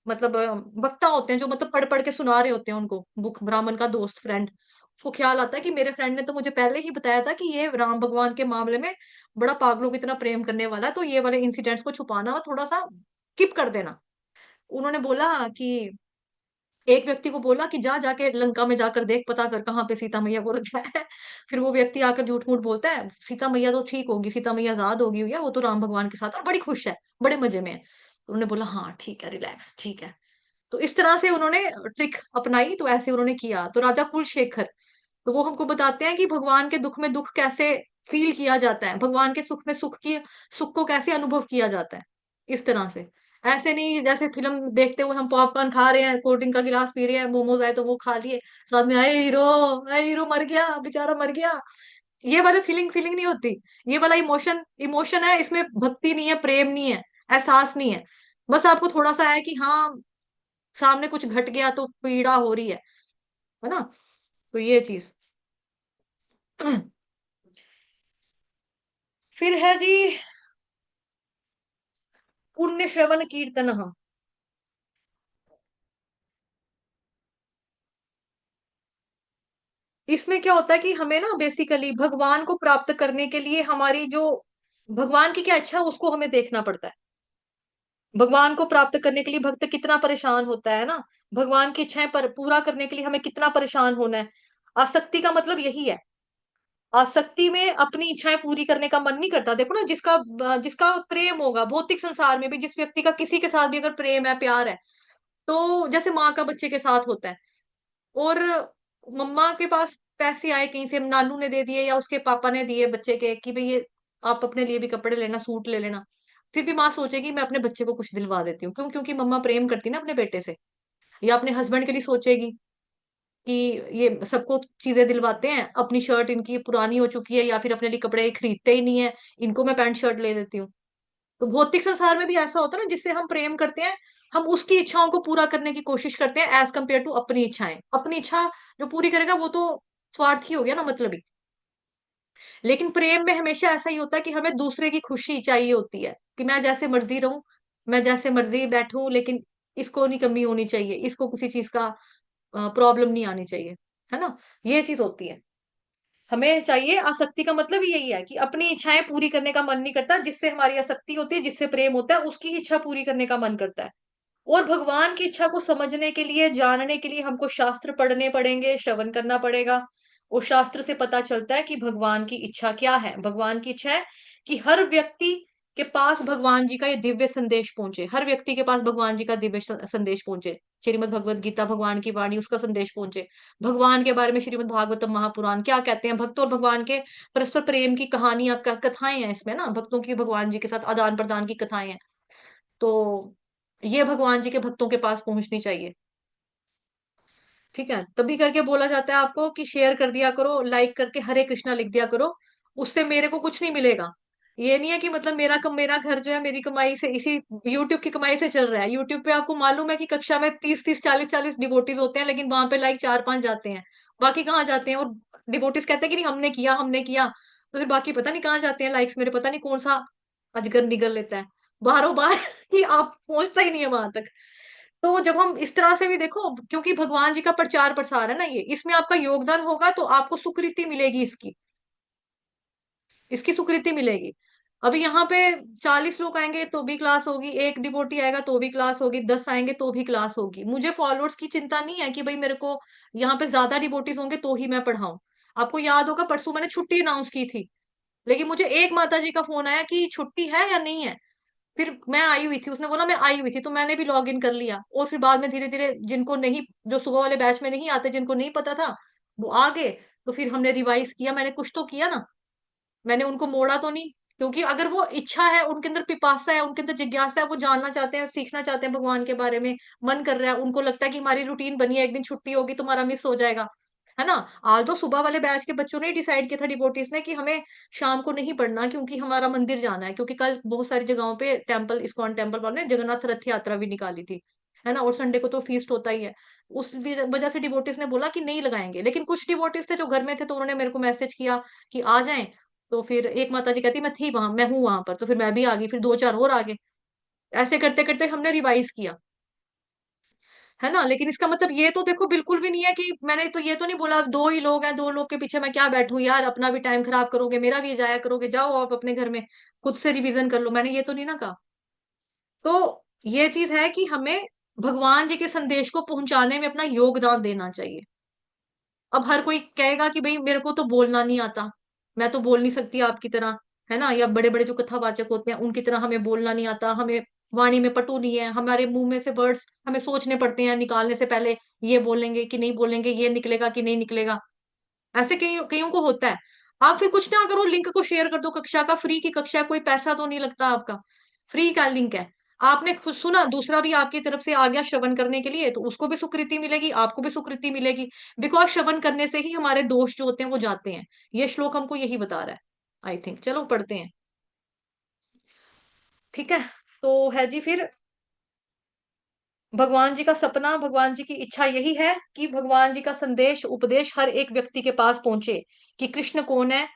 मतलब वक्ता होते हैं, जो मतलब पढ़ पढ़ के सुना रहे होते हैं उनको, बुक ब्राह्मण का दोस्त फ्रेंड, उसको ख्याल आता है कि मेरे फ्रेंड ने तो मुझे पहले ही बताया था कि ये राम भगवान के मामले में बड़ा पागलों की तरह प्रेम करने वाला है, तो ये वाले इंसिडेंट्स को छुपाना और थोड़ा सा स्किप कर देना। उन्होंने बोला कि एक व्यक्ति को बोला कि जा जाके लंका में जाकर देख, पता कर कहाँ पे सीता मैया को रखा है। फिर वो व्यक्ति आकर झूठ मूठ बोलता है, सीता मैया तो ठीक होगी, सीता मैया आजाद होगी हुई है, वो तो राम भगवान के साथ और बड़ी खुश है, बड़े मजे में है। तो उन्होंने बोला हाँ ठीक है, रिलैक्स, ठीक है। तो इस तरह से उन्होंने ट्रिक अपनाई, तो ऐसे उन्होंने किया। तो राजा कुलशेखर, तो वो हमको बताते हैं कि भगवान के दुख में दुख कैसे फील किया जाता है, भगवान के सुख में सुख की, सुख को कैसे अनुभव किया जाता है, इस तरह से। ऐसे नहीं जैसे फिल्म देखते हुए हम पॉपकॉर्न खा रहे हैं, कोल्ड ड्रिंक का गिलास पी रहे हैं, मोमोज आए तो वो खा लिए, साथ में आए हीरो मर गया बेचारा मर गया, ये वाला फीलिंग फीलिंग नहीं होती। ये वाला इमोशन इमोशन है, इसमें भक्ति नहीं है, प्रेम नहीं है, एहसास नहीं है। बस आपको थोड़ा सा है कि हाँ, सामने कुछ घट गया तो पीड़ा हो रही है ना? तो ये चीज। फिर है जी पुण्य श्रवण कीर्तन। इसमें क्या होता है कि हमें ना बेसिकली भगवान को प्राप्त करने के लिए हमारी जो भगवान की क्या इच्छा है उसको हमें देखना पड़ता है। भगवान को प्राप्त करने के लिए भक्त कितना परेशान होता है ना। भगवान की इच्छाएं पर पूरा करने के लिए हमें कितना परेशान होना है। आसक्ति का मतलब यही है। आसक्ति में अपनी इच्छाएं पूरी करने का मन नहीं करता। देखो ना, जिसका जिसका प्रेम होगा भौतिक संसार में भी, जिस व्यक्ति का किसी के साथ भी अगर प्रेम है, प्यार है, तो जैसे माँ का बच्चे के साथ होता है, और मम्मा के पास पैसे आए कहीं से, नानू ने दे दिए या उसके पापा ने दिए बच्चे के कि भाई ये आप अपने लिए भी कपड़े लेना, सूट ले लेना, फिर भी माँ सोचेगी मैं अपने बच्चे को कुछ दिलवा देती हूँ। क्यों? क्योंकि मम्मा प्रेम करती है ना अपने बेटे से। या अपने हस्बैंड के लिए सोचेगी कि ये सबको चीजें दिलवाते हैं, अपनी शर्ट इनकी पुरानी हो चुकी है या फिर अपने लिए कपड़े खरीदते ही नहीं है, इनको मैं पैंट शर्ट ले देती हूँ। तो भौतिक संसार में भी ऐसा होता है ना, जिससे हम प्रेम करते हैं, हम उसकी इच्छाओं को पूरा करने की कोशिश करते हैं एज कम्पेयर टू अपनी इच्छाएं। अपनी इच्छा जो पूरी करेगा वो तो स्वार्थी हो गया ना, मतलब ही। लेकिन प्रेम में हमेशा ऐसा ही होता है कि हमें दूसरे की खुशी चाहिए होती है, कि मैं जैसे मर्जी रहूं, मैं जैसे मर्जी बैठूं, लेकिन इसको नहीं कमी होनी चाहिए, इसको किसी चीज का प्रॉब्लम नहीं आनी चाहिए, है ना? ये चीज होती है। हमें चाहिए, आसक्ति का मतलब ही यही है कि अपनी इच्छाएं पूरी करने का मन नहीं करता। जिससे हमारी आसक्ति होती है, जिससे प्रेम होता है, उसकी इच्छा पूरी करने का मन करता है। और भगवान की इच्छा को समझने के लिए, जानने के लिए हमको शास्त्र पढ़ने पड़ेंगे, श्रवण करना पड़ेगा। और शास्त्र से पता चलता है कि भगवान की इच्छा क्या है। भगवान की इच्छा है कि हर व्यक्ति के पास भगवान जी का ये दिव्य संदेश पहुंचे, हर व्यक्ति के पास भगवान जी का दिव्य संदेश पहुंचे। श्रीमद् भगवत गीता भगवान की वाणी, उसका संदेश पहुंचे। भगवान के बारे में श्रीमद् भागवतम महापुराण क्या कहते हैं, भक्त और भगवान के परस्पर प्रेम की कहानियां, कथाएं हैं इसमें ना, भक्तों की भगवान जी के साथ आदान प्रदान की कथाएं हैं। तो ये भगवान जी के भक्तों के पास पहुंचनी चाहिए। ठीक है, तभी करके बोला जाता है आपको कि शेयर कर दिया करो, लाइक करके हरे कृष्णा लिख दिया करो। उससे मेरे को कुछ नहीं मिलेगा। ये नहीं है कि मतलब मेरा घर जो है मेरी कमाई से, इसी यूट्यूब की कमाई से चल रहा है। यूट्यूब पे आपको मालूम है कि कक्षा में 30-30, 40-40 डिवोटीज होते हैं, लेकिन वहां पे लाइक 4-5 जाते हैं। बाकी कहाँ जाते हैं? और डिवोटीज कहते हैं कि नहीं हमने किया, हमने किया। तो फिर बाकी पता नहीं कहाँ जाते हैं लाइक्स मेरे, पता नहीं कौन सा अजगर निगल लेता है बाहरों बाहर कि आप पहुंचता ही नहीं है वहां तक। तो जब हम इस तरह से भी देखो, क्योंकि भगवान जी का प्रचार प्रसार है ना, ये इसमें आपका योगदान होगा तो आपको सुकृति मिलेगी, इसकी इसकी सुकृति मिलेगी। अभी यहाँ पे 40 लोग आएंगे तो भी क्लास होगी, एक डिवोटी आएगा तो भी क्लास होगी, 10 आएंगे तो भी क्लास होगी। मुझे फॉलोअर्स की चिंता नहीं है कि भाई मेरे को यहाँ पे ज्यादा डिवोटीज होंगे तो ही मैं पढ़ाऊं। आपको याद होगा परसों मैंने छुट्टी अनाउंस की थी, लेकिन मुझे एक माता जी का फोन आया कि छुट्टी है या नहीं है। फिर मैं आई हुई थी, उसने बोला मैं आई हुई थी, तो मैंने भी लॉग इन कर लिया। और फिर बाद में धीरे धीरे जिनको नहीं, जो सुबह वाले बैच में नहीं आते, जिनको नहीं पता था, वो आ गए। तो फिर हमने रिवाइज किया, मैंने कुछ तो किया ना, मैंने उनको मोड़ा तो नहीं। क्योंकि अगर वो इच्छा है, उनके अंदर पिपासा है, उनके अंदर जिज्ञासा है, वो जानना चाहते हैं, सीखना चाहते हैं भगवान के बारे में, मन कर रहा है, उनको लगता है कि हमारी रूटीन बनी है, एक दिन छुट्टी होगी तो हमारा मिस हो जाएगा, है ना? आज तो सुबह वाले बैच के बच्चों ने डिसाइड किया था, डिवोटीज ने, कि हमें शाम को नहीं पढ़ना, क्योंकि हमारा मंदिर जाना है। क्योंकि कल बहुत सारी जगहों पे टेम्पल, इस्कॉन टेम्पल वालों ने जगन्नाथ रथ यात्रा भी निकाली थी, है ना? और संडे को तो फीस्ट होता ही है। उस वजह से डिवोटीज ने बोला कि नहीं लगाएंगे। लेकिन कुछ डिवोटीज थे जो घर में थे, तो उन्होंने मेरे को मैसेज किया कि आ जाएं। तो फिर एक माता जी कहती मैं थी वहां, मैं हूँ वहां पर, तो फिर मैं भी आ गई, फिर दो चार और आ गए। ऐसे करते करते हमने रिवाइज किया, है ना? लेकिन इसका मतलब ये तो देखो बिल्कुल भी नहीं है कि मैंने तो ये तो नहीं बोला दो ही लोग हैं, दो लोग के पीछे मैं क्या बैठूं यार, अपना भी टाइम खराब करोगे, मेरा भी जाया करोगे, जाओ आप अपने घर में खुद से रिवीजन कर लो, मैंने ये तो नहीं ना कहा। तो ये चीज है कि हमें भगवान जी के संदेश को पहुंचाने में अपना योगदान देना चाहिए। अब हर कोई कहेगा कि भाई मेरे को तो बोलना नहीं आता, मैं तो बोल नहीं सकती आपकी तरह, है ना? या बड़े बड़े जो कथावाचक होते हैं उनकी तरह हमें बोलना नहीं आता, हमें वाणी में पटु नहीं है, हमारे मुंह में से वर्ड्स हमें सोचने पड़ते हैं निकालने से पहले, ये बोलेंगे कि नहीं बोलेंगे, ये निकलेगा कि नहीं निकलेगा। ऐसे कई कईयों को होता है। आप फिर कुछ ना करो, लिंक को शेयर कर दो कक्षा का, फ्री की कक्षा है, कोई पैसा तो नहीं लगता आपका, फ्री का लिंक है। आपने खुद सुना, दूसरा भी आपकी तरफ से आ गया श्रवण करने के लिए, तो उसको भी सुकृति मिलेगी, आपको भी सुकृति मिलेगी। बिकॉज श्रवण करने से ही हमारे दोष जो होते हैं वो जाते हैं। ये श्लोक हमको यही बता रहा है, आई थिंक। चलो पढ़ते हैं। ठीक है, तो है जी फिर, भगवान जी का सपना, भगवान जी की इच्छा यही है कि भगवान जी का संदेश उपदेश हर एक व्यक्ति के पास पहुंचे, कि कृष्ण कौन है।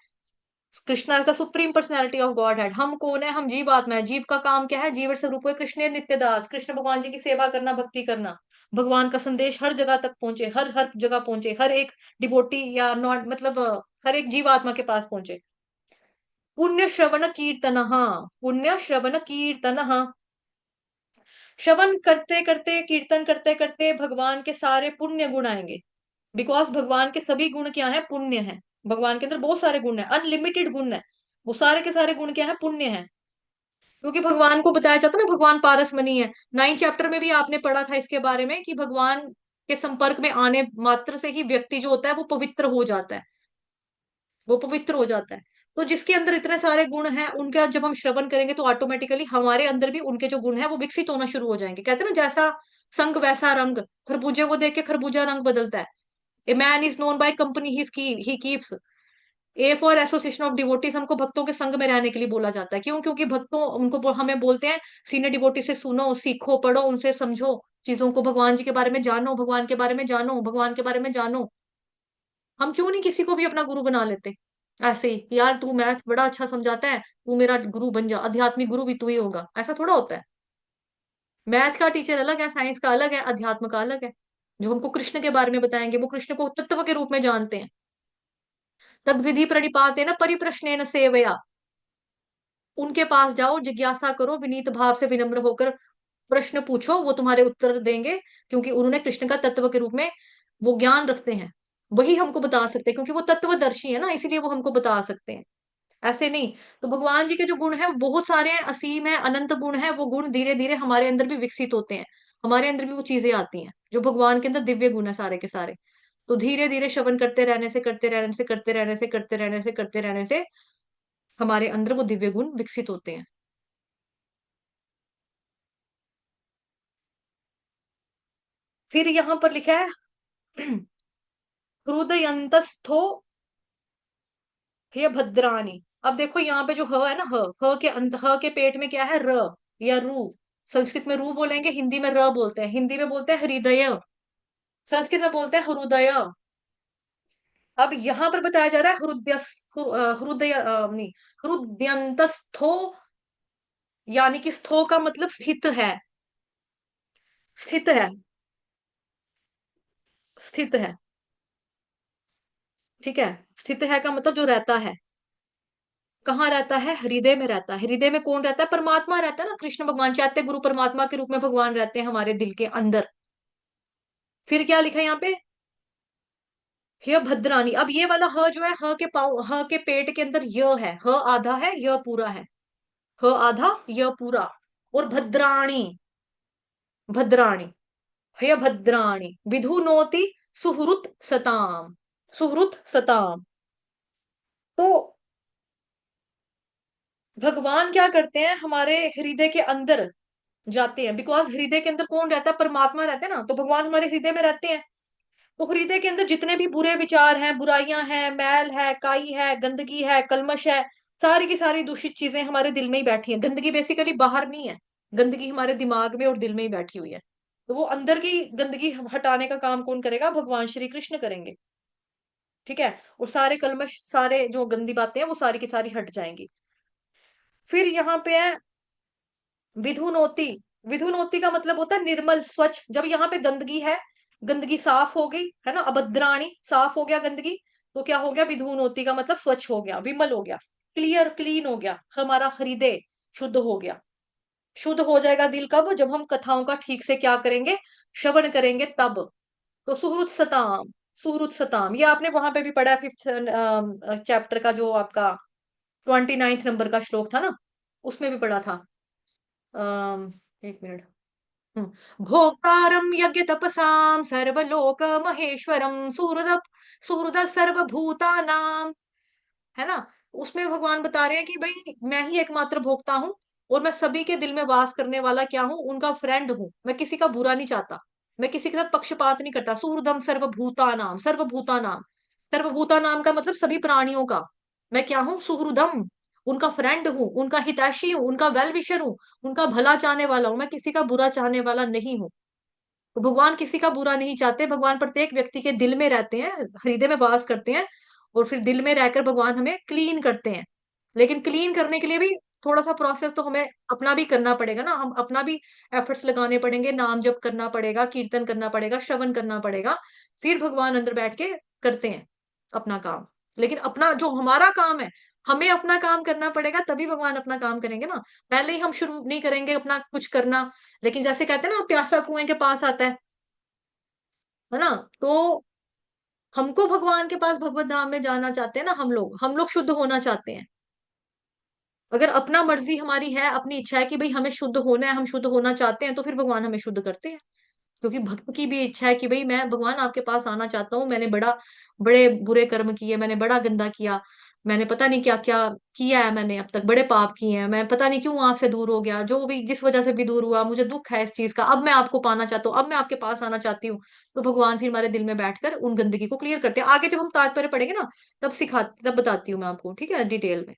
Krishna is the supreme personality of God head. हम कौन है? हम जीव आत्मा है। जीव का काम क्या है? जीव स्वरूप है कृष्ण नित्यदास। कृष्ण भगवान जी की सेवा करना, भक्ति करना। भगवान का संदेश हर जगह तक पहुंचे, हर हर जगह पहुंचे, हर एक डिवोटी या नॉट मतलब हर एक जीव आत्मा के पास पहुंचे। पुण्य श्रवण कीर्तन, पुण्य श्रवण कीर्तन। श्रवण करते करते, कीर्तन करते करते भगवान के सारे पुण्य गुण आएंगे। बिकॉज भगवान के सभी गुण क्या है? पुण्य है। भगवान के अंदर बहुत सारे गुण है, अनलिमिटेड गुण है। वो सारे के सारे गुण क्या है? पुण्य है। क्योंकि भगवान को बताया जाता है ना, भगवान पारसमणि है। 9 चैप्टर में भी आपने पढ़ा था इसके बारे में, कि भगवान के संपर्क में आने मात्र से ही व्यक्ति जो होता है वो पवित्र हो जाता है। वो पवित्र हो जाता है। तो जिसके अंदर इतने सारे गुण हैं, उनका जब हम श्रवण करेंगे तो ऑटोमेटिकली हमारे अंदर भी उनके जो गुण है वो विकसित होना शुरू हो जाएंगे। कहते हैं ना, जैसा संग वैसा रंग। खरबूजे को देख के खरबूजा रंग बदलता है। A man is known by company he keeps. A for association of devotees, हमको भक्तों के संग में रहने के लिए बोला जाता है। क्यों? क्योंकि भक्तों हमें बोलते हैं, सीनियर डिवोटी से सुनो, सीखो, पढ़ो, उनसे समझो चीजों को, भगवान जी के बारे में जानो, भगवान के बारे में जानो, भगवान के बारे में जानो। हम क्यों नहीं किसी को भी अपना गुरु बना लेते? ऐसे ही, यार तू मैथ्स बड़ा अच्छा समझाता है, तू मेरा गुरु बन जा, आध्यात्मिक गुरु भी तू ही होगा। ऐसा थोड़ा होता है। मैथ का टीचर अलग है, साइंस का अलग है, अध्यात्म का अलग है। जो हमको कृष्ण के बारे में बताएंगे, वो कृष्ण को तत्व के रूप में जानते हैं। तद विधि प्रणिपातेन परिप्रश्नेन सेवया। उनके पास जाओ, जिज्ञासा करो, विनीत भाव से विनम्र होकर प्रश्न पूछो, वो तुम्हारे उत्तर देंगे। क्योंकि उन्होंने कृष्ण का तत्व के रूप में वो ज्ञान रखते हैं। वही हमको बता सकते हैं, क्योंकि वो तत्वदर्शी है ना, इसीलिए वो हमको बता सकते हैं। ऐसे नहीं। तो भगवान जी के जो गुण है बहुत सारे हैं, असीम है, अनंत गुण है। वो गुण धीरे धीरे हमारे अंदर भी विकसित होते हैं। हमारे अंदर भी वो चीजें आती हैं जो भगवान के अंदर दिव्य गुण है सारे के सारे। तो धीरे धीरे श्रवण करते रहने से, करते रहने से, करते रहने से, करते रहने से, करते रहने से हमारे अंदर वो दिव्य गुण विकसित होते हैं। फिर यहाँ पर लिखा है हृदयंतस्थो हे भद्राणी। अब देखो यहाँ पे जो ह है ना, ह के अंत, ह के पेट में क्या है? र या रू। संस्कृत में रू बोलेंगे, हिंदी में र बोलते हैं। हिंदी में बोलते हैं हृदय, संस्कृत में बोलते हैं हृदय। अब यहाँ पर बताया जा रहा है हृदय नहीं, हृदयंतस्थो, यानी कि स्थो का मतलब स्थित है। स्थित है, स्थित है। ठीक है। स्थित है का मतलब जो रहता है। कहाँ रहता है? हृदय में रहता है। हृदय में कौन रहता है? परमात्मा रहता है ना, कृष्ण भगवान, चैत्य गुरु परमात्मा के रूप में भगवान रहते हैं हमारे दिल के अंदर। फिर क्या लिखा है यहाँ पे? हे भद्रानी। अब ये वाला ह जो है, ह के पाँव, ह के पेट के अंदर य है। ह आधा है, य पूरा है। ह आधा, य पूरा। और भद्राणी, भद्राणी, हे भद्राणी विधुनोति सुहृत सताम। सुहृत सताम। तो भगवान क्या करते हैं? हमारे हृदय के अंदर जाते हैं। बिकॉज हृदय के अंदर कौन रहता है? परमात्मा रहते हैं ना, तो भगवान हमारे हृदय में रहते हैं। तो हृदय के अंदर जितने भी बुरे विचार हैं, बुराइयां हैं, मैल है, काई है, गंदगी है, कलमश है, सारी की सारी दूषित चीजें हमारे दिल में ही बैठी हैं। गंदगी बेसिकली बाहर नहीं है, गंदगी हमारे दिमाग में और दिल में ही बैठी हुई है। तो वो अंदर की गंदगी हटाने का काम कौन करेगा? भगवान श्री कृष्ण करेंगे। ठीक है। और सारे कलमश, सारे जो गंदी बातें हैं, वो सारी की सारी हट जाएंगी। फिर यहाँ पे है विधुनोति। विधुनोति का मतलब होता है निर्मल, स्वच्छ। जब यहाँ पे गंदगी है, गंदगी साफ हो गई है ना, अभद्राणी, साफ हो गया गंदगी, तो क्या हो गया? विधुनोति का मतलब स्वच्छ हो गया, विमल हो गया, क्लियर, क्लीन हो गया। हमारा हृदय शुद्ध हो गया। शुद्ध हो जाएगा दिल कब? जब हम कथाओं का ठीक से क्या करेंगे? श्रवण करेंगे तब। तो सुहृत सताम, सुहृत सताम, ये आपने वहां पे भी पढ़ा है, 5th चैप्टर का जो आपका 29th नंबर का श्लोक था ना, उसमें भी पढ़ा था। एक मिनट। भोक्तारं यज्ञ तपसां सर्वलोक महेश्वरम सुहृद, सुहृद सर्वभूतानाम। है ना? उसमें भगवान बता रहे हैं कि भाई मैं ही एकमात्र भोक्ता हूँ, और मैं सभी के दिल में वास करने वाला क्या हूँ, उनका फ्रेंड हूँ। मैं किसी का बुरा नहीं चाहता, मैं किसी के साथ पक्षपात नहीं करता। सुहृदम सर्वभूतानाम, सर्वभूतानाम, सर्वभूतानाम का मतलब सभी प्राणियों का। मैं क्या हूँ, सुहृदम, उनका फ्रेंड हूँ, उनका हितैषी हूँ, उनका वेल विशर हूँ, उनका भला चाहने वाला हूँ। मैं किसी का बुरा चाहने वाला नहीं हूँ। तो भगवान किसी का बुरा नहीं चाहते, भगवान प्रत्येक व्यक्ति के दिल में रहते हैं, हृदय में वास करते हैं। और फिर दिल में रहकर भगवान हमें क्लीन करते हैं। लेकिन क्लीन करने के लिए भी थोड़ा सा प्रोसेस तो हमें अपना भी करना पड़ेगा ना, हम अपना भी एफर्ट्स लगाने पड़ेंगे, नाम जप करना पड़ेगा, कीर्तन करना पड़ेगा, श्रवण करना पड़ेगा। फिर भगवान अंदर बैठ के करते हैं अपना काम। लेकिन अपना जो हमारा काम है, हमें अपना काम करना पड़ेगा, तभी भगवान अपना काम करेंगे ना। पहले ही हम शुरू नहीं करेंगे अपना कुछ करना। लेकिन जैसे कहते हैं ना, प्यासा कुएं के पास आता है ना। तो हमको भगवान के पास, भगवत धाम में जाना चाहते हैं ना, हम लोग शुद्ध होना चाहते हैं। अगर अपना मर्जी हमारी है, अपनी इच्छा है कि भाई हमें शुद्ध होना है, हम शुद्ध होना चाहते हैं, तो फिर भगवान हमें शुद्ध करते हैं। क्योंकि भक्त की भी इच्छा है कि भाई मैं भगवान आपके पास आना चाहता हूँ, मैंने बड़े बुरे कर्म किए, मैंने बड़ा गंदा किया, मैंने पता नहीं क्या क्या किया है, मैंने अब तक बड़े पाप किए हैं, मैं पता नहीं क्यों आपसे दूर हो गया, जो भी जिस वजह से भी दूर हुआ, मुझे दुख है इस चीज का, अब मैं आपको पाना चाहता हूँ, अब मैं आपके पास आना चाहती हूँ। तो भगवान फिर हमारे दिल में बैठकर उन गंदगी को क्लियर करते हैं। आगे जब हम तात्पर्य पढ़ेंगे ना, तब बताती हूँ मैं आपको, ठीक है, डिटेल में।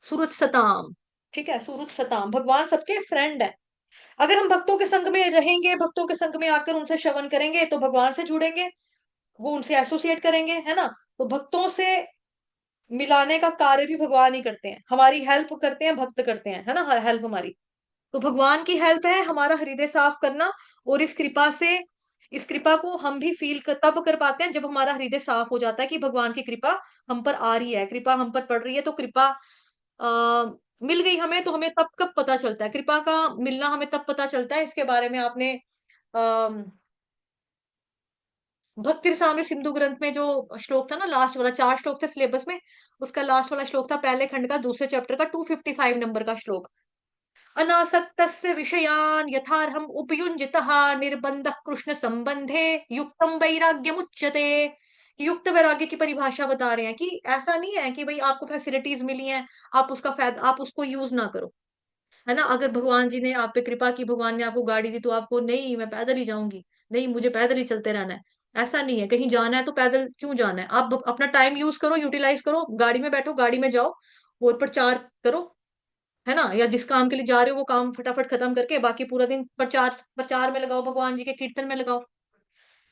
सूरज सताम, ठीक है, सूरज सताम, भगवान सबके फ्रेंड है। अगर हम भक्तों के संग में रहेंगे, भक्तों के संग में आकर उनसे श्रवण करेंगे, तो भगवान से जुड़ेंगे, वो उनसे एसोसिएट करेंगे, है ना। तो भक्तों से मिलाने का कार्य भी भगवान ही करते हैं, हमारी हेल्प करते हैं, भक्त करते हैं, है ना, हेल्प हमारी। तो भगवान की हेल्प है हमारा हृदय साफ करना। और इस कृपा को हम भी तब कर पाते हैं जब हमारा हृदय साफ हो जाता है कि भगवान की कृपा हम पर आ रही है, कृपा हम पर पड़ रही है। तो कृपा आ, मिल गई हमें, तो हमें तब कब पता चलता है कृपा का मिलना, हमें तब पता चलता है। इसके बारे में आपने भक्ति रसामृत सिंधु ग्रंथ में जो श्लोक था ना, लास्ट वाला, 4 श्लोक थे सिलेबस में, उसका लास्ट वाला श्लोक था पहले खंड का, दूसरे चैप्टर का, 255 नंबर का श्लोक। अनासक्तस्य विषयान् यथार्हम् उपयुञ्जितः निर्बन्धः कृष्ण संबंधे युक्तम वैराग्यमुच्यते। युक्त वैराग्य की परिभाषा बता रहे हैं कि ऐसा नहीं है कि भाई आपको फैसिलिटीज मिली हैं, आप उसका फायदा, आप उसको यूज ना करो, है ना। अगर भगवान जी ने आप पे कृपा की, भगवान ने आपको गाड़ी दी, तो आपको नहीं मैं पैदल ही जाऊंगी, नहीं मुझे पैदल ही चलते रहना है, ऐसा नहीं है। कहीं जाना है तो पैदल क्यों जाना है, आप अपना टाइम यूज करो, यूटिलाइज करो, गाड़ी में बैठो, गाड़ी में जाओ और प्रचार करो, है ना। या जिस काम के लिए जा रहे हो वो काम फटाफट खत्म करके बाकी पूरा दिन प्रचार प्रचार में लगाओ, भगवान जी के कीर्तन में लगाओ,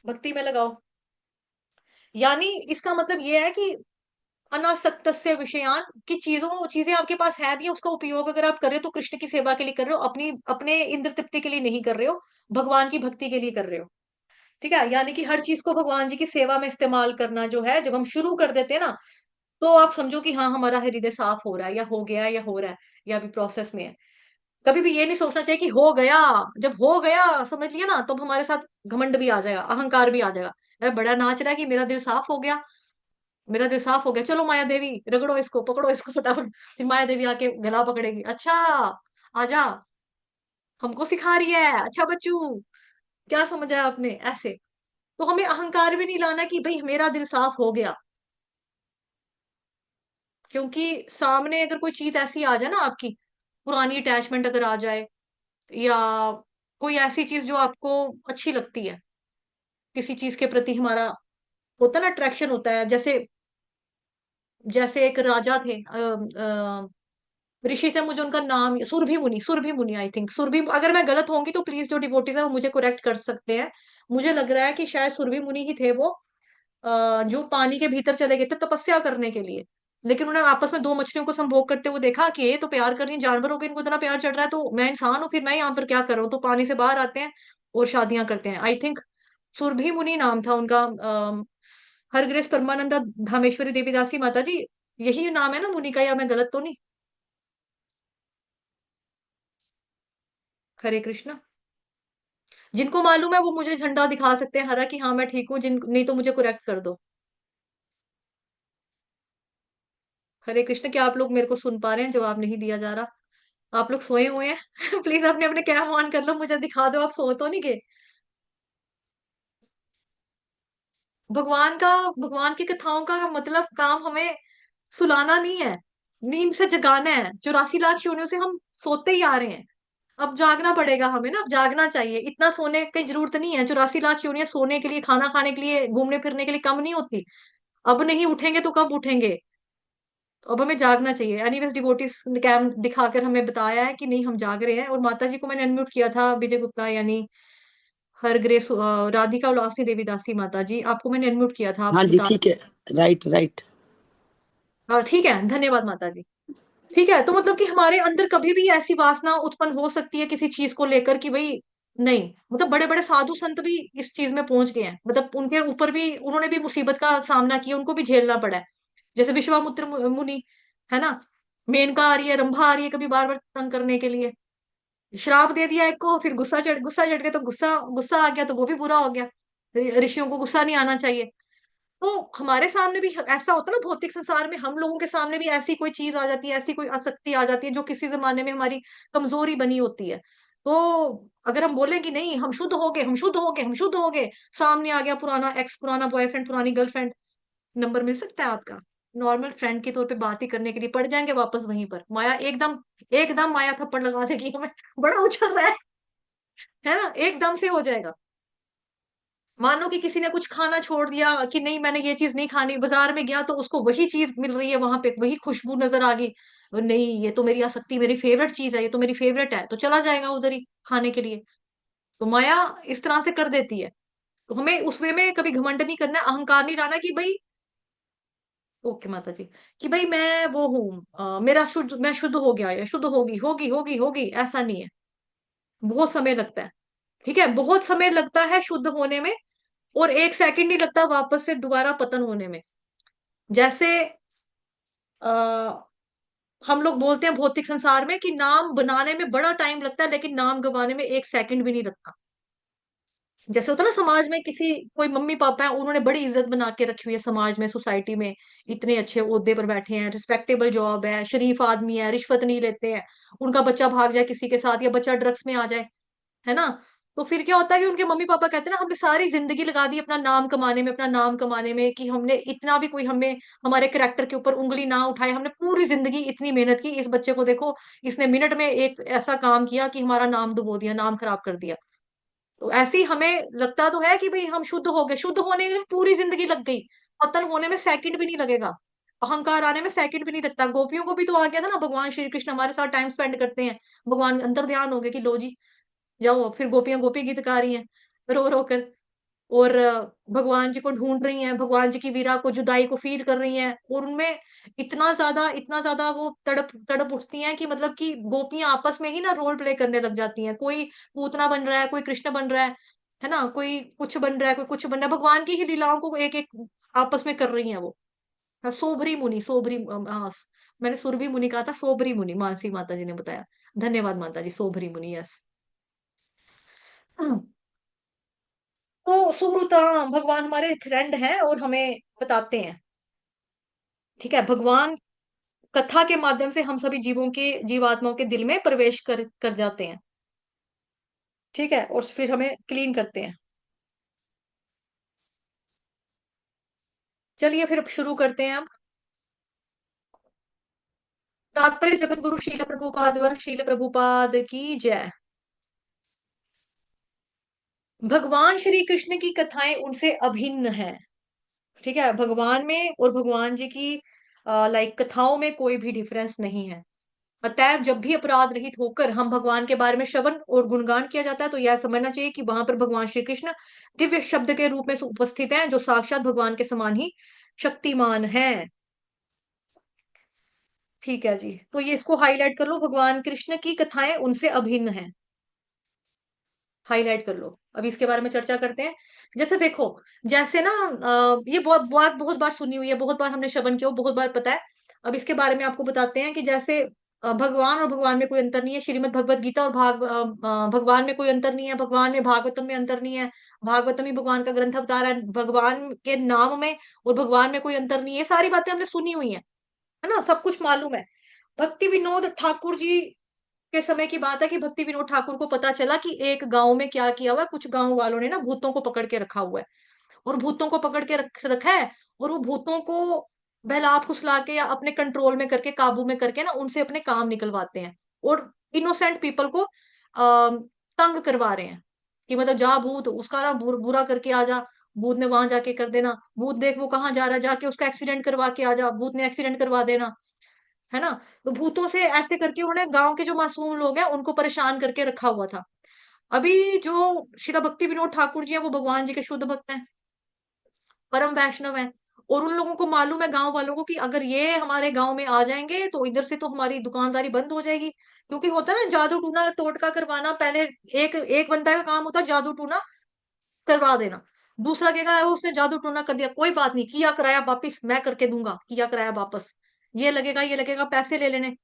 भक्ति में लगाओ। यानी इसका मतलब ये है कि अनासक्तस्य विषयान, की चीजें आपके पास है भी, उसका उपयोग अगर आप कर रहे हो तो कृष्ण की सेवा के लिए कर रहे हो, अपनी अपने इंद्र तृप्ति के लिए नहीं कर रहे हो, भगवान की भक्ति के लिए कर रहे हो। ठीक है, यानी कि हर चीज को भगवान जी की सेवा में इस्तेमाल करना जो है, जब हम शुरू कर देते हैं ना, तो आप समझो कि हाँ हमारा हृदय साफ हो रहा है, या हो गया है, या हो रहा है, या अभी प्रोसेस में है। कभी भी ये नहीं सोचना चाहिए कि हो गया। जब हो गया समझ लिया ना, तब हमारे साथ घमंड भी आ जाएगा, अहंकार भी आ जाएगा। अरे बड़ा नाच रहा है कि मेरा दिल साफ हो गया, मेरा दिल साफ हो गया, चलो माया देवी रगड़ो इसको, पकड़ो इसको फटाफट। फिर माया देवी आके गला पकड़ेगी, अच्छा आजा, हमको सिखा रही है, अच्छा बच्चू, क्या समझा आपने, ऐसे। तो हमें अहंकार भी नहीं लाना कि भाई मेरा दिल साफ हो गया। क्योंकि सामने अगर कोई चीज ऐसी आ जाए ना आपकी, पुरानी अटैचमेंट अगर आ जाए, या कोई ऐसी चीज जो आपको अच्छी लगती है, किसी चीज के प्रति हमारा होता है ना अट्रैक्शन होता है, जैसे जैसे एक राजा थे, ऋषि थे, मुझे उनका नाम, सुरभि मुनि आई थिंक, सुरभि, अगर मैं गलत होंगी तो प्लीज जो डिवोटीज है वो मुझे करेक्ट कर सकते हैं। मुझे लग रहा है कि शायद सुरभि मुनि ही थे वो, जो पानी के भीतर चले गए थे तपस्या करने के लिए। लेकिन उन्होंने आपस में दो मछलियों को संभोग करते हुए देखा कि ये तो प्यार कर रही हैं, जानवरों को इनको इतना प्यार चढ़ रहा है, तो मैं इंसान हूँ, फिर मैं यहाँ पर क्या कर रहा हूँ, तो पानी से बाहर आते हैं और शादियां करते हैं। आई थिंक सुरभि मुनि नाम था उनका। हरग्रेस परमानंदा धामेश्वरी देवीदासी माता जी, यही नाम है ना मुनि का, या मैं गलत तो नहीं। हरे कृष्णा। जिनको मालूम है वो मुझे झंडा दिखा सकते हैं हरा, कि हाँ मैं ठीक हूँ, जिन नहीं तो मुझे करेक्ट कर दो। हरे कृष्ण, क्या आप लोग मेरे को सुन पा रहे हैं, जवाब नहीं दिया जा रहा, आप लोग सोए हुए हैं। प्लीज अपने अपने कैम ऑन कर लो, मुझे दिखा दो आप सो तो नहीं गए। भगवान की कथाओं का मतलब काम हमें सुलाना नहीं है, नींद से जगाना है, 84 लाख योनियों से हम सोते ही आ रहे हैं। अब जागना पड़ेगा हमें ना, अब जागना चाहिए, इतना सोने की जरूरत नहीं है। 84 लाख योनियां सोने के लिए, खाना खाने के लिए, घूमने फिरने के लिए कम नहीं होती। अब नहीं उठेंगे तो कब उठेंगे? तो अब हमें जागना चाहिए। एनीवेज डिवोटीज कैम दिखाकर हमें बताया है कि नहीं, हम जाग रहे हैं। और माता जी को मैंने अनम्यूट किया था, विजय गुप्ता यानी हर ग्रेस, राधिका उल्लासी देवी दासी माता जी, आपको मैंने अनम्यूट किया था, आप हाँ जी, बता। ठीक है। Right right. हाँ ठीक है, धन्यवाद माता जी। ठीक है, तो मतलब कि हमारे अंदर कभी भी ऐसी वासना उत्पन्न हो सकती है किसी चीज को लेकर कि भाई नहीं, मतलब बड़े बड़े साधु संत भी इस चीज में पहुंच गए हैं, मतलब उनके ऊपर भी, उन्होंने भी मुसीबत का सामना किया, उनको भी झेलना पड़ा है। जैसे विश्वामित्र मुनि, है ना, मेनका आ रही है, रंभा आ रही है कभी बार बार तंग करने के लिए, श्राप दे दिया एक को, फिर गुस्सा चढ़ गया, तो गुस्सा गुस्सा आ गया तो वो भी बुरा हो गया। ऋषियों को गुस्सा नहीं आना चाहिए। तो हमारे सामने भी ऐसा होता है ना, भौतिक संसार में हम लोगों के सामने भी ऐसी कोई चीज आ जाती है, ऐसी कोई आसक्ति आ जाती है जो किसी जमाने में हमारी कमजोरी बनी होती है। तो अगर हम बोले कि नहीं, हम शुद्ध हो गए, हम शुद्ध हो गए, हम शुद्ध हो गए, सामने आ गया पुराना एक्स, पुराना बॉयफ्रेंड, पुरानी गर्लफ्रेंड, नंबर मिल सकता है आपका, नॉर्मल फ्रेंड के तौर पे बात ही करने के लिए पड़ जाएंगे वापस वहीं पर। माया एकदम, एकदम माया थप्पड़ लगा देगी हमें, बड़ा उछल रहा है ना, एकदम से हो जाएगा। मानो कि किसी ने कुछ खाना छोड़ दिया कि नहीं, मैंने ये चीज नहीं खानी, बाजार में गया तो उसको वही चीज मिल रही है, वहां पे वही खुशबू नजर आ गई, और नहीं ये तो मेरी आसक्ति, मेरी फेवरेट चीज है, ये तो मेरी फेवरेट है, तो चला जाएगा उधर ही खाने के लिए। तो माया इस तरह से कर देती है। तो हमें उस वे में कभी घमंड नहीं करना, अहंकार नहीं लाना कि भाई, ओके माता जी, कि भाई मैं वो हूँ, मेरा शुद्ध, मैं शुद्ध हो गया, या शुद्ध होगी होगी होगी होगी, ऐसा नहीं है। बहुत समय लगता है। ठीक है, बहुत समय लगता है शुद्ध होने में, और 1 सेकंड नहीं लगता वापस से दोबारा पतन होने में। जैसे आ, हम लोग बोलते हैं भौतिक संसार में कि नाम बनाने में बड़ा टाइम लगता है, लेकिन नाम गंवाने में 1 सेकंड भी नहीं लगता। जैसे होता है ना, समाज में किसी, कोई मम्मी पापा है, उन्होंने बड़ी इज्जत बना के रखी हुई है समाज में, सोसाइटी में, इतने अच्छे ओहदे पर बैठे हैं, रिस्पेक्टेबल जॉब है, शरीफ आदमी है, रिश्वत नहीं लेते हैं, उनका बच्चा भाग जाए किसी के साथ, या बच्चा ड्रग्स में आ जाए, है ना, तो फिर क्या होता है कि उनके मम्मी पापा कहते हैं ना, हमने सारी जिंदगी लगा दी अपना नाम कमाने में, अपना नाम कमाने में, कि हमने इतना भी कोई हमें, हमारे करेक्टर के ऊपर उंगली ना उठाए, हमने पूरी जिंदगी इतनी मेहनत की, इस बच्चे को देखो, इसने मिनट में एक ऐसा काम किया कि हमारा नाम डुबो दिया, नाम खराब कर दिया। तो ऐसे ही हमें लगता तो है कि भाई हम शुद्ध हो गए, शुद्ध होने में पूरी जिंदगी लग गई, पतन होने में सेकंड भी नहीं लगेगा, अहंकार आने में सेकंड भी नहीं लगता। गोपियों को भी तो आ गया था ना, भगवान श्री कृष्ण हमारे साथ टाइम स्पेंड करते हैं, भगवान अंतर ध्यान हो गए कि लो जी, जाओ। फिर गोपियां गोपी गीत गा रही हैं रो रो कर, और भगवान जी को ढूंढ रही हैं, भगवान जी की वीरा को, जुदाई को फील कर रही हैं, और उनमें इतना ज्यादा वो तड़प तड़प उठती हैं कि मतलब कि गोपियां आपस में ही ना रोल प्ले करने लग जाती हैं, कोई पूतना बन रहा है, कोई कृष्ण बन रहा है ना, कोई कुछ बन रहा है, कोई कुछ बन रहा है, भगवान की ही लीलाओं को एक एक आपस में कर रही हैं वो। हाँ, सोभरी मुनि, हाँ, मैंने सुरभि मुनि कहा था, सोभरी मुनि मानसी माता जी ने बताया। धन्यवाद माता जी, सोभरी मुनि, यस। तो सुहृत, हाँ, भगवान हमारे फ्रेंड हैं और हमें बताते हैं। ठीक है, भगवान कथा के माध्यम से हम सभी जीवों के, जीवात्माओं के दिल में प्रवेश कर कर जाते हैं। ठीक है, और फिर हमें क्लीन करते हैं। चलिए फिर अब शुरू करते हैं। अब तात्पर्य जगत गुरु शील प्रभुपाद व शील प्रभुपाद की जय। भगवान श्री कृष्ण की कथाएं उनसे अभिन्न है। ठीक है, भगवान में और भगवान जी की लाइक कथाओं में कोई भी डिफरेंस नहीं है। अतएव जब भी अपराध रहित होकर हम भगवान के बारे में श्रवण और गुणगान किया जाता है, तो यह समझना चाहिए कि वहां पर भगवान श्री कृष्ण दिव्य शब्द के रूप में उपस्थित हैं, जो साक्षात भगवान के समान ही शक्तिमान है। ठीक है जी, तो ये इसको हाईलाइट कर लो, भगवान कृष्ण की कथाएं उनसे अभिन्न है, हाईलाइट कर लो। अभी इसके बारे में चर्चा करते हैं। जैसे देखो, जैसे ना, ये बहुत बार सुनी हुई है, बहुत बार हमने श्रवण किया, बहुत बार पता है। अब इसके बारे में आपको बताते हैं कि जैसे भगवान और भगवान में कोई अंतर नहीं है, श्रीमद् भगवत गीता और भगवान में कोई अंतर नहीं है, भगवान में भागवतम में अंतर नहीं है, भागवतम ही भगवान का ग्रंथ अवतार है, भगवान के नाम में और भगवान में कोई अंतर नहीं है, ये सारी बातें हमने सुनी हुई है ना, सब कुछ मालूम है। भक्ति विनोद ठाकुर जी के समय की बात है कि भक्ति विनोद ठाकुर को पता चला कि एक गांव में क्या किया हुआ है, कुछ गांव वालों ने ना भूतों को पकड़ के रखा हुआ है, और भूतों को पकड़ के रखा है, और वो भूतों को बहला फुसला के या अपने कंट्रोल में करके, काबू में करके ना उनसे अपने काम निकलवाते हैं, और इनोसेंट पीपल को तंग करवा रहे हैं कि मतलब जा भूत, उसका ना बुरा करके आ जा, भूत ने वहां जाके कर देना, भूत देख वो कहाँ जा रहा है, जाके उसका एक्सीडेंट करवा के आ जा, भूत ने एक्सीडेंट करवा देना, है ना। तो भूतों से ऐसे करके उन्होंने गांव के जो मासूम लोग हैं उनको परेशान करके रखा हुआ था। अभी जो शिला भक्ति विनोद ठाकुर जी हैं वो भगवान जी के शुद्ध भक्त हैं, परम वैष्णव हैं, और उन लोगों को मालूम है, गांव वालों को, कि अगर ये हमारे गांव में आ जाएंगे तो इधर से तो हमारी दुकानदारी बंद हो जाएगी। क्योंकि होता है ना जादू टूना टोटका करवाना, पहले एक एक बंदा का काम होता है जादू टूना करवा देना, दूसरा कहेगा उसने जादू टोना कर दिया, कोई बात नहीं, किया कराया वापिस मैं करके दूंगा, किया कराया वापस, ये लगेगा पैसे ले लेने।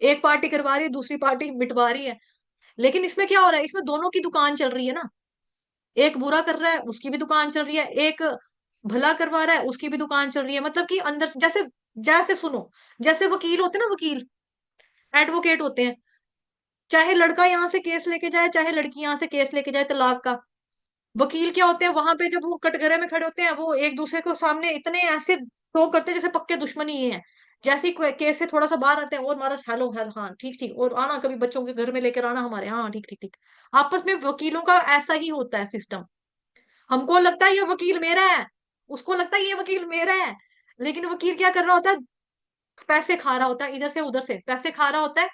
एक पार्टी करवा रही है, दूसरी पार्टी मिटवा रही है। लेकिन इसमें क्या हो रहा है, इसमें दोनों की दुकान चल रही है ना, एक बुरा कर रहा है उसकी भी दुकान चल रही है, एक भला करवा रहा है उसकी भी दुकान चल रही है। मतलब कि अंदर से जैसे, जैसे सुनो, जैसे वकील होते हैं ना, वकील एडवोकेट होते हैं, चाहे लड़का यहाँ से केस लेके जाए, चाहे लड़की यहाँ से केस लेके जाए तलाक का, वकील क्या होते हैं वहां पे, जब वो कटघरे में खड़े होते हैं, वो एक दूसरे को सामने इतने ऐसे शो करते हैं जैसे पक्के दुश्मनी ही है। जैसे ही केस से थोड़ा सा बाहर आते हैं, और महाराज हेलो हेलो, हाँ ठीक ठीक, और आना कभी बच्चों के घर में लेकर आना हमारे, हाँ ठीक ठीक ठीक। आपस में वकीलों का ऐसा ही होता है सिस्टम। हमको लगता है ये वकील मेरा है, उसको लगता है ये वकील मेरा है, लेकिन वकील क्या कर रहा होता है, पैसे खा रहा होता है, इधर से उधर से पैसे खा रहा होता है,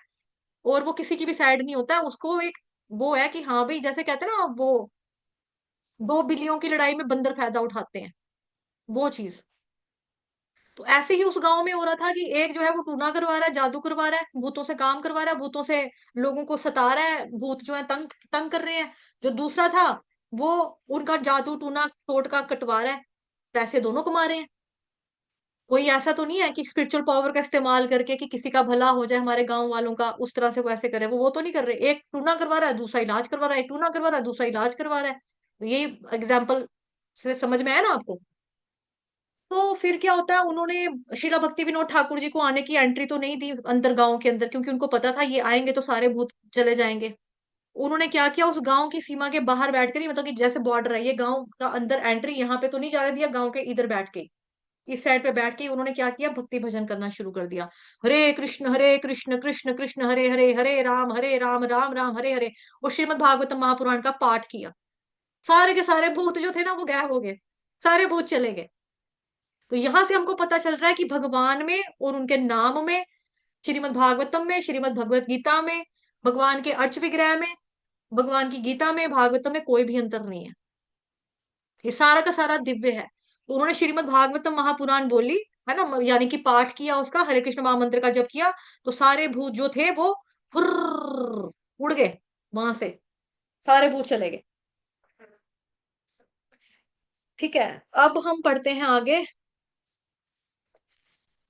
और वो किसी की भी साइड नहीं होता है, उसको एक वो है कि हाँ भाई, जैसे कहते हैं ना वो, दो बिल्लियों की लड़ाई में बंदर फायदा उठाते हैं, वो चीज। तो ऐसे ही उस गांव में हो रहा था कि एक जो है वो टूना करवा रहा है, जादू करवा रहा है, भूतों से काम करवा रहा है, भूतों से लोगों को सता रहा है, भूत जो है तंग तंग कर रहे हैं। जो दूसरा था वो उनका जादू टूना टोटका कटवा रहा है, पैसे दोनों कमा रहे हैं। कोई ऐसा तो नहीं है कि स्पिरिचुअल पावर का इस्तेमाल करके कि किसी का भला हो जाए हमारे गांव वालों का, उस तरह से वो ऐसे करे, वो तो नहीं कर रहे। एक टूना करवा रहा है, दूसरा इलाज करवा रहा है, एक टूना करवा रहा है, दूसरा इलाज करवा रहा है। तो यही एग्जाम्पल से समझ में आया ना आपको। तो फिर क्या होता है, उन्होंने शीला भक्ति विनोद ठाकुर जी को आने की एंट्री तो नहीं दी अंदर गांव के अंदर, क्योंकि उनको पता था ये आएंगे तो सारे भूत चले जाएंगे। उन्होंने क्या किया, उस गांव की सीमा के बाहर बैठ कर ही, मतलब कि जैसे बॉर्डर है ये गांव का, अंदर एंट्री यहाँ पे तो नहीं जाने दिया, गांव के इधर बैठ के, इस साइड पे बैठ के उन्होंने क्या किया, भक्ति भजन करना शुरू कर दिया। हरे कृष्ण कृष्ण कृष्ण हरे हरे, हरे राम राम राम हरे हरे, और श्रीमद् भागवतम महापुराण का पाठ किया। सारे के सारे भूत जो थे ना वो गायब हो गए, सारे भूत चले गए। तो यहां से हमको पता चल रहा है कि भगवान में और उनके नाम में, श्रीमद् भागवतम में, श्रीमद् भगवत गीता में, भगवान के अर्च विग्रह में, भगवान की गीता में, भागवतम में कोई भी अंतर नहीं है, ये सारा का सारा दिव्य है। तो उन्होंने श्रीमद् भागवतम महापुराण बोली, है ना, यानी कि पाठ किया उसका, हरे कृष्ण महामंत्र का जप किया, तो सारे भूत जो थे वो फुर्र उड़ गए वहां से, सारे भूत चले गए। ठीक है, अब हम पढ़ते हैं आगे।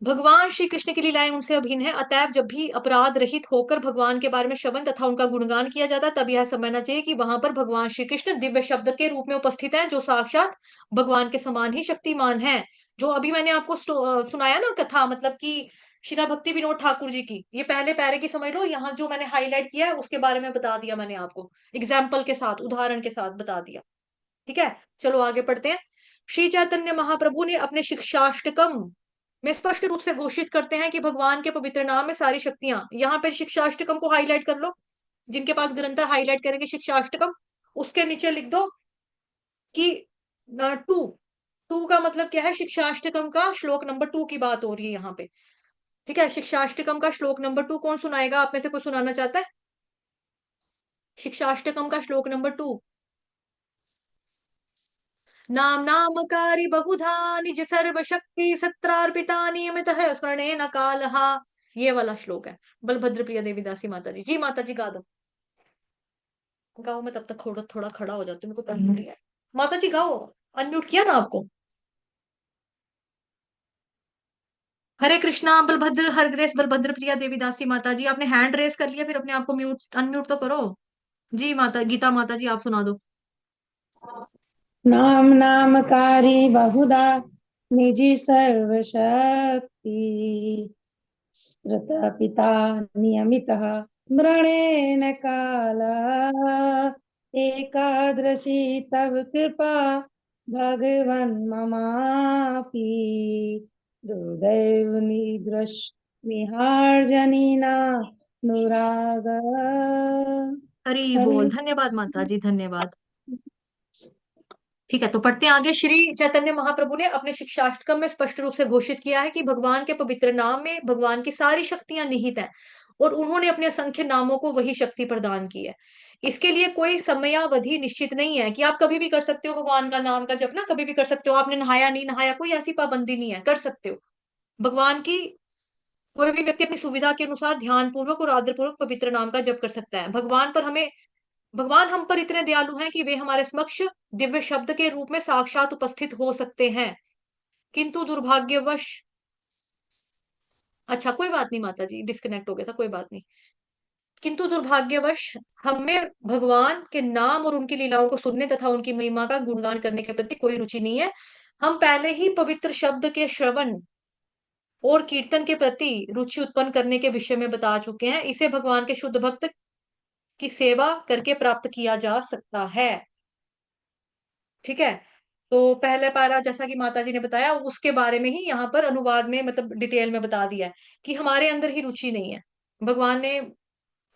भगवान श्री कृष्ण की लीलाएं उनसे अभिन्न है, अतएव जब भी अपराध रहित होकर भगवान के बारे में श्रवण तथा उनका गुणगान किया जाता है, तब यह समझना चाहिए कि वहां पर भगवान श्री कृष्ण दिव्य शब्द के रूप में उपस्थित हैं, जो साक्षात भगवान के समान ही शक्तिमान है। जो अभी मैंने आपको सुनाया ना कथा, मतलब कि शिला भक्ति विनोद ठाकुर जी की, ये पहले पैरे की समझ लो, यहाँ जो मैंने हाईलाइट किया है उसके बारे में बता दिया मैंने आपको, एग्जाम्पल के साथ, उदाहरण के साथ बता दिया। ठीक है, चलो आगे पढ़ते हैं। श्री चैतन्य महाप्रभु ने अपने शिक्षाष्टकम में स्पष्ट रूप से घोषित करते हैं कि भगवान के पवित्र नाम में सारी शक्तियां, यहाँ पे शिक्षाष्टकम को हाईलाइट कर लो, जिनके पास ग्रंथ है हाईलाइट करेंगे शिक्षाष्टकम, उसके नीचे लिख दो कि टू, टू का मतलब क्या है, शिक्षाष्टकम का श्लोक नंबर 2 की बात हो रही है यहाँ पे। ठीक है, शिक्षाष्टकम का श्लोक नंबर 2 कौन सुनाएगा, आप में से कोई सुनाना चाहता है शिक्षाष्टकम का श्लोक नंबर 2? नाम नामकारी बहुधा निज सर्व शक्ति सत्रार्पिता नियमित है स्मरणे न कालहा, ये वाला श्लोक है। बलभद्र प्रिय देवीदासी माता जी, जी माता जी गा दो, गाओ, मैं तब तक थोड़ा थोड़ा खड़ा हो जाती हूँ, मेरे को पता नहीं है। माता जी गाओ, अनम्यूट किया ना आपको। हरे कृष्णा बलभद्र, हर ग्रेस बलभद्र प्रिया देवीदासी माता जी, आपने हैंड रेस कर लिया, फिर अपने आप को म्यूट अनम्यूट तो करो। जी माता गीता माता जी आप सुना दो। नाम नामकारी बहुधा निजी सर्वशक्ति पिता नियमितः स्मरणेन कालः एकादशी तव कृपा भगवन् ममापि दुर्दैवनिदृश मिहार्जनिना नुराग हरि बोल। हरि। धन्यवाद माता जी, धन्यवाद। ठीक है, तो पढ़ते हैं आगे। श्री चैतन्य महाप्रभु ने अपने शिक्षाष्टकम में स्पष्ट रूप से घोषित किया है कि भगवान के पवित्र नाम में भगवान की सारी शक्तियां निहित हैं, और उन्होंने अपने असंख्य नामों को वही शक्ति प्रदान की है। इसके लिए कोई समयावधि निश्चित नहीं है कि आप कभी भी कर सकते हो भगवान का नाम का जप ना, कभी भी कर सकते हो। आपने नहाया नहीं नहाया, कोई ऐसी पाबंदी नहीं है, कर सकते हो। भगवान की कोई भी व्यक्ति अपनी सुविधा के अनुसार ध्यान पूर्वक और आदर पूर्वक पवित्र नाम का जप कर सकता है। भगवान हम पर इतने दयालु हैं कि वे हमारे समक्ष दिव्य शब्द के रूप में साक्षात उपस्थित हो सकते हैं। किंतु दुर्भाग्यवश, अच्छा कोई बात नहीं माता जी, डिस्कनेक्ट हो गया था, कोई बात नहीं। किंतु दुर्भाग्यवश हमें भगवान के नाम और उनकी लीलाओं को सुनने तथा उनकी महिमा का गुणगान करने के प्रति कोई रुचि नहीं है। हम पहले ही पवित्र शब्द के श्रवण और कीर्तन के प्रति रुचि उत्पन्न करने के विषय में बता चुके हैं। इसे भगवान के शुद्ध भक्त की सेवा करके प्राप्त किया जा सकता है। ठीक है, तो पहले पारा जैसा कि माता जी ने बताया उसके बारे में ही यहाँ पर अनुवाद में मतलब डिटेल में बता दिया है कि हमारे अंदर ही रुचि नहीं है। भगवान ने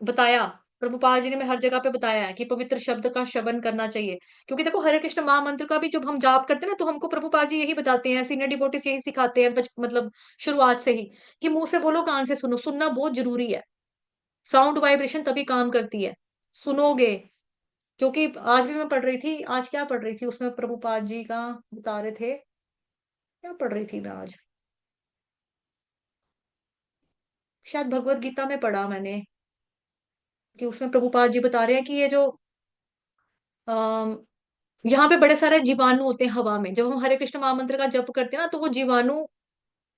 बताया, प्रभुपाद जी ने हर जगह पे बताया है कि पवित्र शब्द का श्रवण करना चाहिए। क्योंकि देखो हरे कृष्ण महामंत्र का भी जब हम जाप करते हैं ना, तो हमको प्रभुपाद जी यही बताते हैं, सीनियर डिवोटीज यही सिखाते हैं मतलब शुरुआत से ही, कि मुंह से बोलो कान से सुनो। सुनना बहुत जरूरी है। साउंड वाइब्रेशन तभी काम करती है, सुनोगे। क्योंकि आज भी मैं पढ़ रही थी, आज क्या पढ़ रही थी, उसमें प्रभुपाद जी का बता रहे थे, क्या पढ़ रही थी मैं आज, शायद भगवत गीता में पढ़ा मैंने, कि उसमें प्रभुपाद जी बता रहे हैं कि ये जो अः यहाँ पे बड़े सारे जीवाणु होते हैं हवा में। जब हम हरे कृष्ण महामंत्र का जप करते हैं ना, तो वो जीवाणु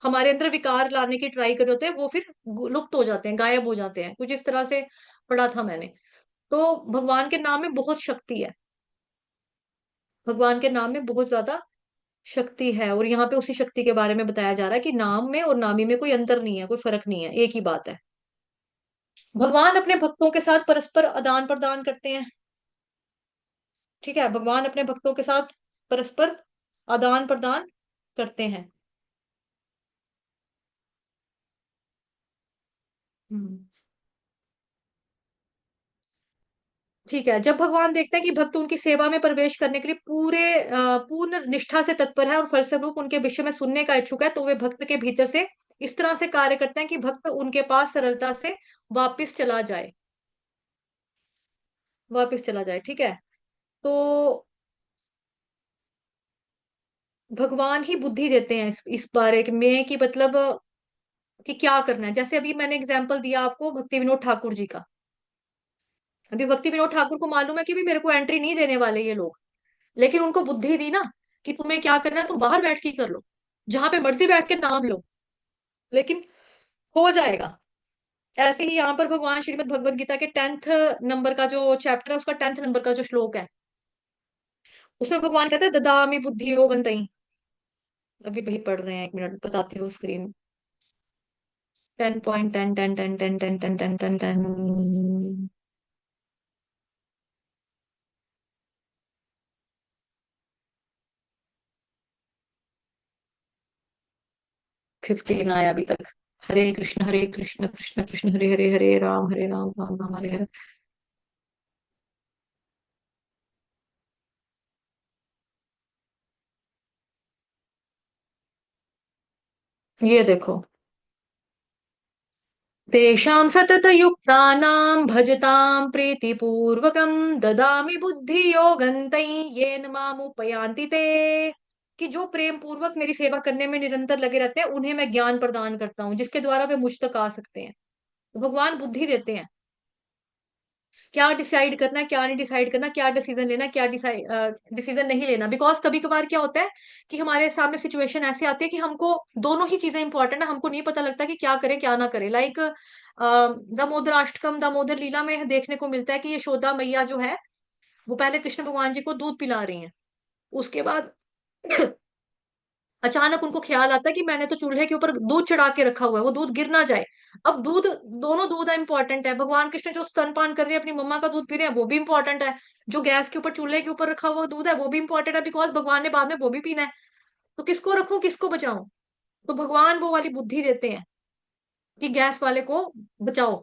हमारे अंदर विकार लाने की ट्राई कर रहे होते हैं, वो फिर लुप्त हो जाते हैं, गायब हो जाते हैं, कुछ इस तरह से पढ़ा था मैंने। तो भगवान के नाम में बहुत शक्ति है, भगवान के नाम में बहुत ज्यादा शक्ति है। और यहाँ पे उसी शक्ति के बारे में बताया जा रहा है कि नाम में और नामी में कोई अंतर नहीं है, कोई फर्क नहीं है, एक ही बात है। भगवान अपने भक्तों के साथ परस्पर आदान प्रदान करते हैं। ठीक है, भगवान अपने भक्तों के साथ परस्पर आदान प्रदान करते हैं। हम्म। ठीक है, जब भगवान देखते हैं कि भक्त उनकी सेवा में प्रवेश करने के लिए पूर्ण निष्ठा से तत्पर है और फलस्वरूप उनके विषय में सुनने का इच्छुक है, तो वे भक्त के भीतर से इस तरह से कार्य करते हैं कि भक्त उनके पास सरलता से वापस चला जाए, वापस चला जाए। ठीक है, तो भगवान ही बुद्धि देते हैं इस बारे में कि मतलब कि क्या करना है। जैसे अभी मैंने एग्जाम्पल दिया आपको भक्ति विनोद ठाकुर जी का। अभी भक्ति विनोद ठाकुर को मालूम है कि भी मेरे को एंट्री नहीं देने वाले ये लोग, लेकिन उनको बुद्धि दी ना कि तुम्हें क्या करना है, तुम बाहर बैठ के ही कर लो, जहां पे मर्जी बैठ के नाम लो, लेकिन हो जाएगा। ऐसे ही यहाँ पर भगवान श्रीमद् भगवत गीता के 10th नंबर का जो चैप्टर है, उसका 10th नंबर का जो श्लोक है, उसमें भगवान कहते हैं ददामि बुद्धियो बंतई। अभी वही पढ़ रहे हैं, एक मिनट बताती हूँ स्क्रीन। 10.10 10 10 10 10 10 10 10 15 आया अभी तक। हरे कृष्ण कृष्ण कृष्ण हरे हरे, हरे राम राम राम हरे हरे। ये देखो, तेषां सततयुक्तानां भजतां प्रीतिपूर्वकं ददामि बुद्धियोगं तै येन मामुपयान्ति ते। कि जो प्रेम पूर्वक मेरी सेवा करने में निरंतर लगे रहते हैं, उन्हें मैं ज्ञान प्रदान करता हूँ, जिसके द्वारा वे मुझ तक आ सकते हैं। तो भगवान बुद्धि देते हैं, क्या डिसाइड करना है क्या नहीं डिसाइड करना, क्या डिसीजन लेना क्या डिसीजन नहीं लेना। बिकॉज कभी कभार क्या होता है कि हमारे सामने सिचुएशन ऐसे आती है कि हमको दोनों ही चीजें इंपॉर्टेंट है, हमको नहीं पता लगता कि क्या करें क्या ना करें। लाइक दामोदर अष्टकम दामोदर लीला में देखने को मिलता है कि यशोदा मैया जो है, वो पहले कृष्ण भगवान जी को दूध पिला रही हैं। उसके बाद अचानक उनको ख्याल आता है कि मैंने तो चूल्हे के ऊपर दूध चढ़ा के रखा हुआ है, वो दूध गिर ना जाए। अब दूध, दोनों दूध इंपॉर्टेंट है। भगवान कृष्ण जो स्तनपान कर रहे हैं, अपनी मम्मा का दूध पी रहे हैं, वो भी इंपॉर्टेंट है। जो गैस के ऊपर चूल्हे के ऊपर रखा हुआ दूध है, वो भी इंपॉर्टेंट है, बिकॉज भगवान ने बाद में वो भी पीना है। तो किसको रखूं किसको बचाऊं? तो भगवान वो वाली बुद्धि देते हैं कि गैस वाले को बचाओ,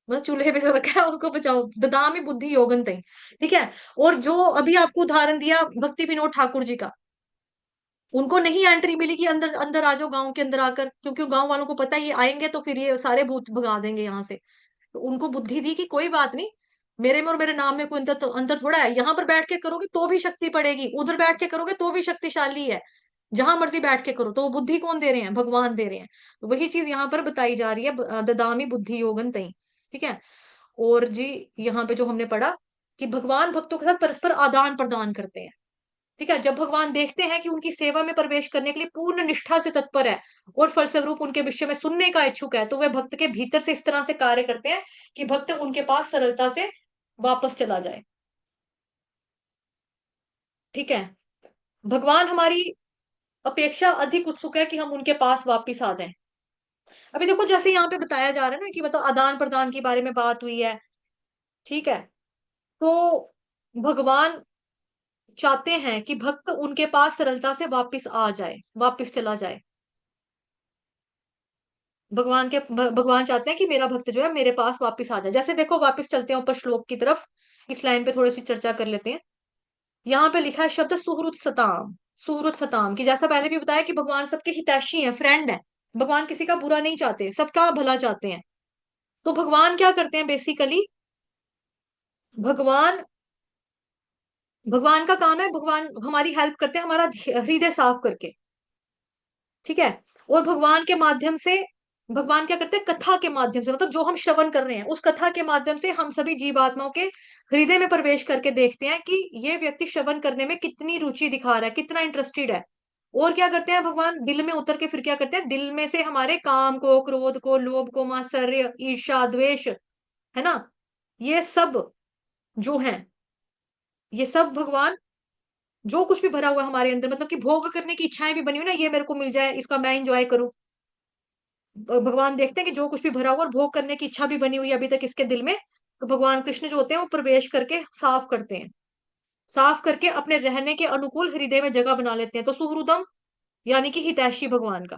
मतलब चूल्हे पे जो रखा है उसको बचाओ, ददामी बुद्धि योगन तई। ठीक है। और जो अभी आपको उदाहरण दिया भक्ति विनोद ठाकुर जी का, उनको नहीं एंट्री मिली कि अंदर अंदर आ जाओ गांव के अंदर आकर, क्योंकि गांव वालों को पता है ये आएंगे तो फिर ये सारे भूत भगा देंगे यहाँ से। तो उनको बुद्धि दी कि कोई बात नहीं, मेरे में और मेरे नाम में कोई अंतर, तो अंतर थोड़ा है, यहाँ पर बैठ के करोगे तो भी शक्ति पड़ेगी, उधर बैठ के करोगे तो भी शक्तिशाली है, जहां मर्जी बैठ के करो। तो वो बुद्धि कौन दे रहे हैं? भगवान दे रहे हैं। तो वही चीज यहाँ पर बताई जा रही है, ददामी बुद्धि योगन तई। ठीक है। और जी, यहाँ पे जो हमने पढ़ा कि भगवान भक्तों के साथ परस्पर आदान प्रदान करते हैं। ठीक है। जब भगवान देखते हैं कि उनकी सेवा में प्रवेश करने के लिए पूर्ण निष्ठा से तत्पर है और फलस्वरूप उनके विषय में सुनने का इच्छुक है, तो वे भक्त के भीतर से इस तरह से कार्य करते हैं कि भक्त उनके पास सरलता से वापस चला जाए। ठीक है। भगवान हमारी अपेक्षा अधिक उत्सुक है कि हम उनके पास वापिस आ जाएं। अभी देखो, जैसे यहाँ पे बताया जा रहा है ना कि मतलब आदान प्रदान के बारे में बात हुई है। ठीक है। तो भगवान चाहते हैं कि भक्त उनके पास सरलता से वापिस आ जाए, वापिस चला जाए। भगवान चाहते हैं कि मेरा भक्त जो है मेरे पास वापिस आ जाए। जैसे देखो, वापिस चलते हैं ऊपर श्लोक की तरफ, इस लाइन पे थोड़ी सी चर्चा कर लेते हैं। यहाँ पे लिखा है शब्द सुहृद सताम। सुहृद सताम की जैसा पहले भी बताया कि भगवान सबके हितैषी हैं, फ्रेंड है। भगवान किसी का बुरा नहीं चाहते, सबका भला चाहते हैं। तो भगवान क्या करते हैं बेसिकली? भगवान भगवान का काम है, भगवान हमारी हेल्प करते हैं हमारा हृदय साफ करके। ठीक है। और भगवान के माध्यम से, भगवान क्या करते हैं? कथा के माध्यम से, मतलब जो हम श्रवण कर रहे हैं उस कथा के माध्यम से हम सभी जीवात्माओं के हृदय में प्रवेश करके देखते हैं कि ये व्यक्ति श्रवण करने में कितनी रुचि दिखा रहा है, कितना इंटरेस्टेड है। और क्या करते हैं भगवान? दिल में उतर के फिर क्या करते हैं? दिल में से हमारे काम को, क्रोध को, लोभ को, मात्सर्य, ईर्ष्या, द्वेष, है ना, ये सब जो है, ये सब भगवान, जो कुछ भी भरा हुआ है हमारे अंदर, मतलब कि भोग करने की इच्छाएं भी बनी हुई ना, ये मेरे को मिल जाए, इसका मैं इंजॉय करूं। भगवान देखते हैं कि जो कुछ भी भरा हुआ और भोग करने की इच्छा भी बनी हुई है अभी तक इसके दिल में, तो भगवान कृष्ण जो होते हैं वो प्रवेश करके साफ करते हैं। साफ करके अपने रहने के अनुकूल हृदय में जगह बना लेते हैं। तो सुहृदम यानी कि हितैषी भगवान का।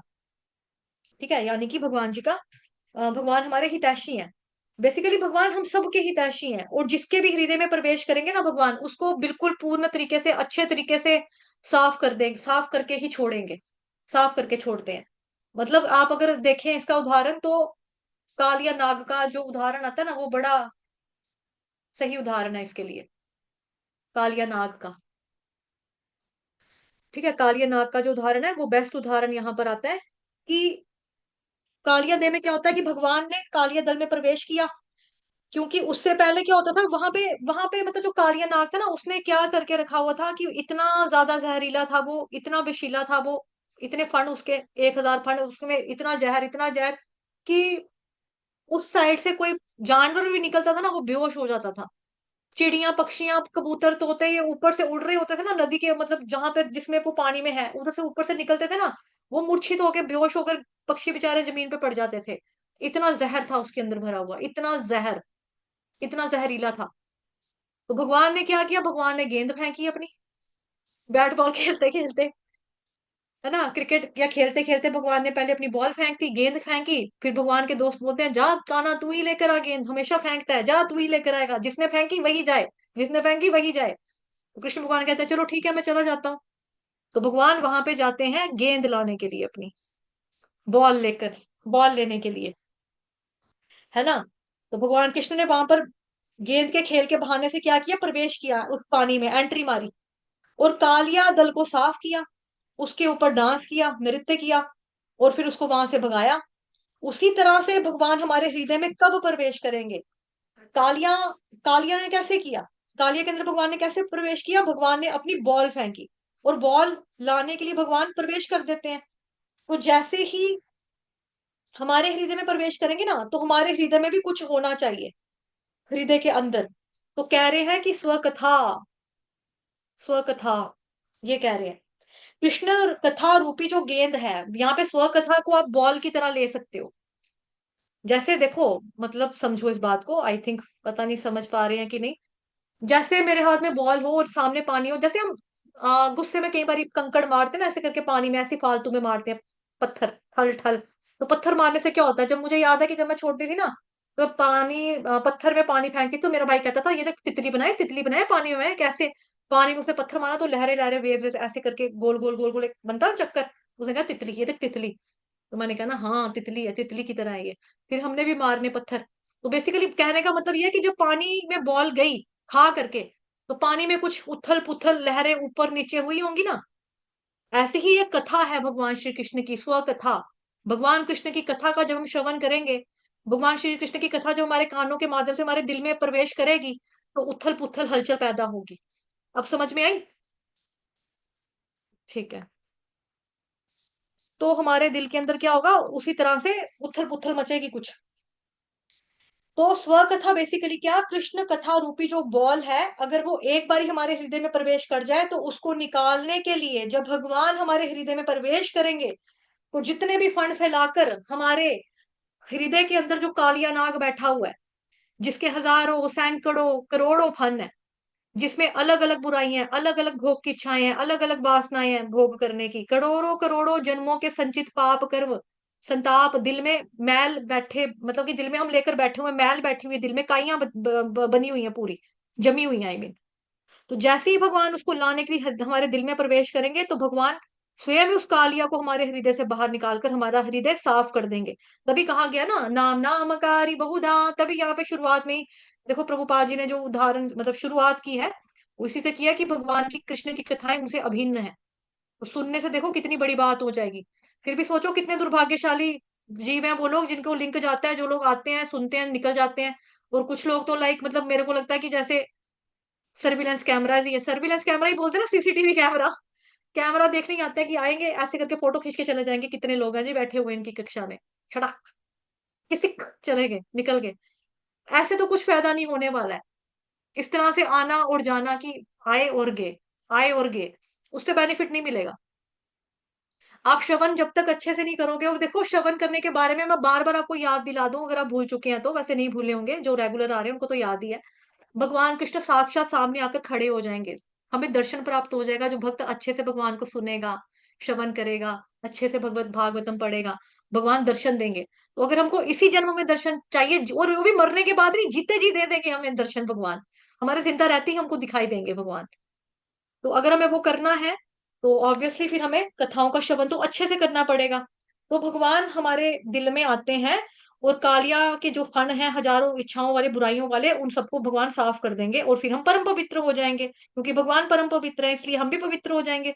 ठीक है। यानी कि भगवान जी का, भगवान हमारे हितैषी हैं। बेसिकली भगवान हम सबके हितैषी हैं, और जिसके भी हृदय में प्रवेश करेंगे ना भगवान, उसको बिल्कुल पूर्ण तरीके से, अच्छे तरीके से साफ कर देंगे, साफ करके ही छोड़ेंगे, साफ करके छोड़ते हैं। मतलब आप अगर देखें इसका उदाहरण, तो काल या नाग का जो उदाहरण आता है ना, वो बड़ा सही उदाहरण है इसके लिए, काल या नाग का। ठीक है। कालिया नाग का जो उदाहरण है वो बेस्ट उदाहरण यहाँ पर आता है कि कालिया दल में क्या होता है कि भगवान ने कालिया दल में प्रवेश किया, क्योंकि उससे पहले क्या होता था वहां पे मतलब जो कालिया नाग था ना, उसने क्या करके रखा हुआ था कि इतना ज्यादा जहरीला था वो, इतना विषीला था वो, इतने फण उसके, 1,000 फण उसमें, इतना जहर कि उस साइड से कोई जानवर भी निकलता था ना, वो बेहोश हो जाता था। चिड़िया, पक्षियां, कबूतर, तोते, ये ऊपर से उड़ रहे होते थे ना नदी के, मतलब जहां पे जिसमें वो पानी में है, उधर से ऊपर से निकलते थे ना, वो मूर्छित होकर बेहोश होकर पक्षी बेचारे जमीन पे पड़ जाते थे। इतना जहर था उसके अंदर भरा हुआ, इतना जहर, इतना जहरीला था। तो भगवान ने क्या किया? भगवान ने गेंद फेंकी अपनी, बैट बॉल खेलते खेलते, है ना, क्रिकेट या खेलते खेलते भगवान ने पहले अपनी बॉल फेंक दी, गेंद फेंकी। फिर भगवान के दोस्त बोलते हैं, जा काना तू ही लेकर आ गेंद, हमेशा फेंकता है, जा तू ही लेकर आएगा, जिसने फेंकी वही जाए, जिसने फेंकी वही जाए। तो कृष्ण भगवान कहते हैं चलो ठीक है, मैं चला जाता हूँ। तो भगवान वहां पे जाते हैं गेंद लाने के लिए, अपनी बॉल लेकर, बॉल लेने के लिए, है ना। तो भगवान कृष्ण ने वहां पर गेंद के खेल के बहाने से क्या किया? प्रवेश किया उस पानी में, एंट्री मारी, और कालिया दल को साफ किया, उसके ऊपर डांस किया, नृत्य किया, और फिर उसको वहां से भगाया। उसी तरह से भगवान हमारे हृदय में कब प्रवेश करेंगे? कालिया कालिया ने कैसे किया? कालिया के अंदर भगवान ने कैसे प्रवेश किया? भगवान ने अपनी बॉल फेंकी, और बॉल लाने के लिए भगवान प्रवेश कर देते हैं। तो जैसे ही हमारे हृदय में प्रवेश करेंगे ना, तो हमारे हृदय में भी कुछ होना चाहिए, हृदय के अंदर। तो कह रहे हैं कि स्वकथा, स्वकथा, ये कह रहे हैं। कृष्ण कथा रूपी जो गेंद है, यहाँ पे स्वकथा को आप बॉल की तरह ले सकते हो। जैसे देखो, मतलब समझो इस बात को, आई थिंक पता नहीं समझ पा रहे हैं कि नहीं। जैसे मेरे हाथ में बॉल हो और सामने पानी हो, जैसे हम गुस्से में कई बार कंकड़ मारते हैं ना, ऐसे करके पानी में ऐसे फालतू में मारते हैं, पत्थर, ठल ठल। तो पत्थर मारने से क्या होता है, जब मुझे याद है कि जब मैं छोटी थी ना, तो पत्थर में पानी फेंकी तो मेरा भाई कहता था ये देख तितली बनाए पानी में, कैसे पानी में उसे पत्थर मारा तो लहरे लहरे वेव ऐसे करके गोल गोल गोल गोल एक बनता है चक्कर। उसने कहा तितली, ये देख तितली। तो मैंने कहा ना हाँ तितली है, तितली की तरह है ये। फिर हमने भी मारने पत्थर। तो बेसिकली कहने का मतलब ये है कि जब पानी में बॉल गई खा करके, तो पानी में कुछ उथल पुथल लहरें ऊपर नीचे हुई होंगी ना। ऐसे ही एक कथा है भगवान श्री कृष्ण की, स्व कथा। भगवान कृष्ण की कथा का जब हम श्रवण करेंगे, भगवान श्री कृष्ण की कथा जब हमारे कानों के माध्यम से हमारे दिल में प्रवेश करेगी, तो उथल पुथल हलचल पैदा होगी। अब समझ में आई? ठीक है। तो हमारे दिल के अंदर क्या होगा, उसी तरह से उथल पुथल मचेगी कुछ। तो स्व कथा बेसिकली क्या, कृष्ण कथा रूपी जो बॉल है, अगर वो एक बार हमारे हृदय में प्रवेश कर जाए, तो उसको निकालने के लिए जब भगवान हमारे हृदय में प्रवेश करेंगे, तो जितने भी फंड फैलाकर हमारे हृदय के अंदर जो कालिया नाग बैठा हुआ है, जिसके हजारों सैकड़ों करोड़ों फन है, जिसमें अलग अलग बुराइयां, अलग अलग भोग की इच्छाएं हैं, अलग अलग वासनाएं हैं भोग करने की, करोड़ों करोड़ों जन्मों के संचित पाप कर्म संताप, दिल में मैल बैठे, मतलब कि दिल में हम लेकर बैठे हुए मैल बैठी हुई, दिल में काइयां बनी हुई हैं पूरी, जमी हुई हैं आई मीन। तो जैसे ही भगवान उसको लाने के लिए हमारे दिल में प्रवेश करेंगे, तो भगवान स्वयं उस कालिया को हमारे हृदय से बाहर निकालकर हमारा हृदय साफ कर देंगे। तभी कहा गया ना, नाम नामकारी बहुधा। तभी यहाँ पे शुरुआत में ही देखो प्रभुपाद जी ने जो उदाहरण मतलब शुरुआत की है, उसी से किया कि भगवान की कृष्ण की कथाएं उनसे अभिन्न है। तो सुनने से देखो कितनी बड़ी बात हो जाएगी। फिर भी सोचो कितने दुर्भाग्यशाली जीव हैं वो लोग जिनको लिंक जाता है, जो लोग आते हैं सुनते हैं निकल जाते हैं। और कुछ लोग तो लाइक मतलब मेरे को लगता है कि जैसे सर्विलेंस कैमराज ही है, सर्विलेंस कैमरा ही बोलते हैं ना, सीसीटीवी कैमरा। कैमरा देखने ही आते हैं कि आएंगे ऐसे करके फोटो खींच के चले जाएंगे, कितने लोग हैं जी बैठे हुए इनकी कक्षा में, छड़ाक किसिक चले गए निकल गए। ऐसे तो कुछ फायदा नहीं होने वाला है। इस तरह से आना और जाना की आए और गए, आए और गए, उससे बेनिफिट नहीं मिलेगा। आप श्रवण जब तक अच्छे से नहीं करोगे, और देखो श्रवण करने के बारे में मैं बार बार आपको याद दिला दूं, अगर आप भूल चुके हैं तो, वैसे नहीं भूले होंगे जो रेगुलर आ रहे हैं उनको तो याद ही है। भगवान कृष्ण साक्षात सामने आकर खड़े हो जाएंगे। हमें दर्शन प्राप्त हो जाएगा, जो भक्त अच्छे से भगवान को सुनेगा, श्रवण करेगा, अच्छे से भगवत भागवतम पढ़ेगा, भगवान दर्शन देंगे। तो अगर हमको इसी जन्म में दर्शन चाहिए, और वो भी मरने के बाद नहीं, जीते जी दे देंगे हमें दर्शन भगवान। हमारे जिंदा रहते ही हमको दिखाई देंगे भगवान। तो अगर हमें वो करना है, तो ऑब्वियसली फिर हमें कथाओं का श्रवण तो अच्छे से करना पड़ेगा। तो भगवान हमारे दिल में आते हैं, और कालिया के जो फण हैं हजारों इच्छाओं वाले बुराइयों वाले, उन सबको भगवान साफ कर देंगे, और फिर हम परम पवित्र हो जाएंगे, क्योंकि भगवान परम पवित्र है इसलिए हम भी पवित्र हो जाएंगे।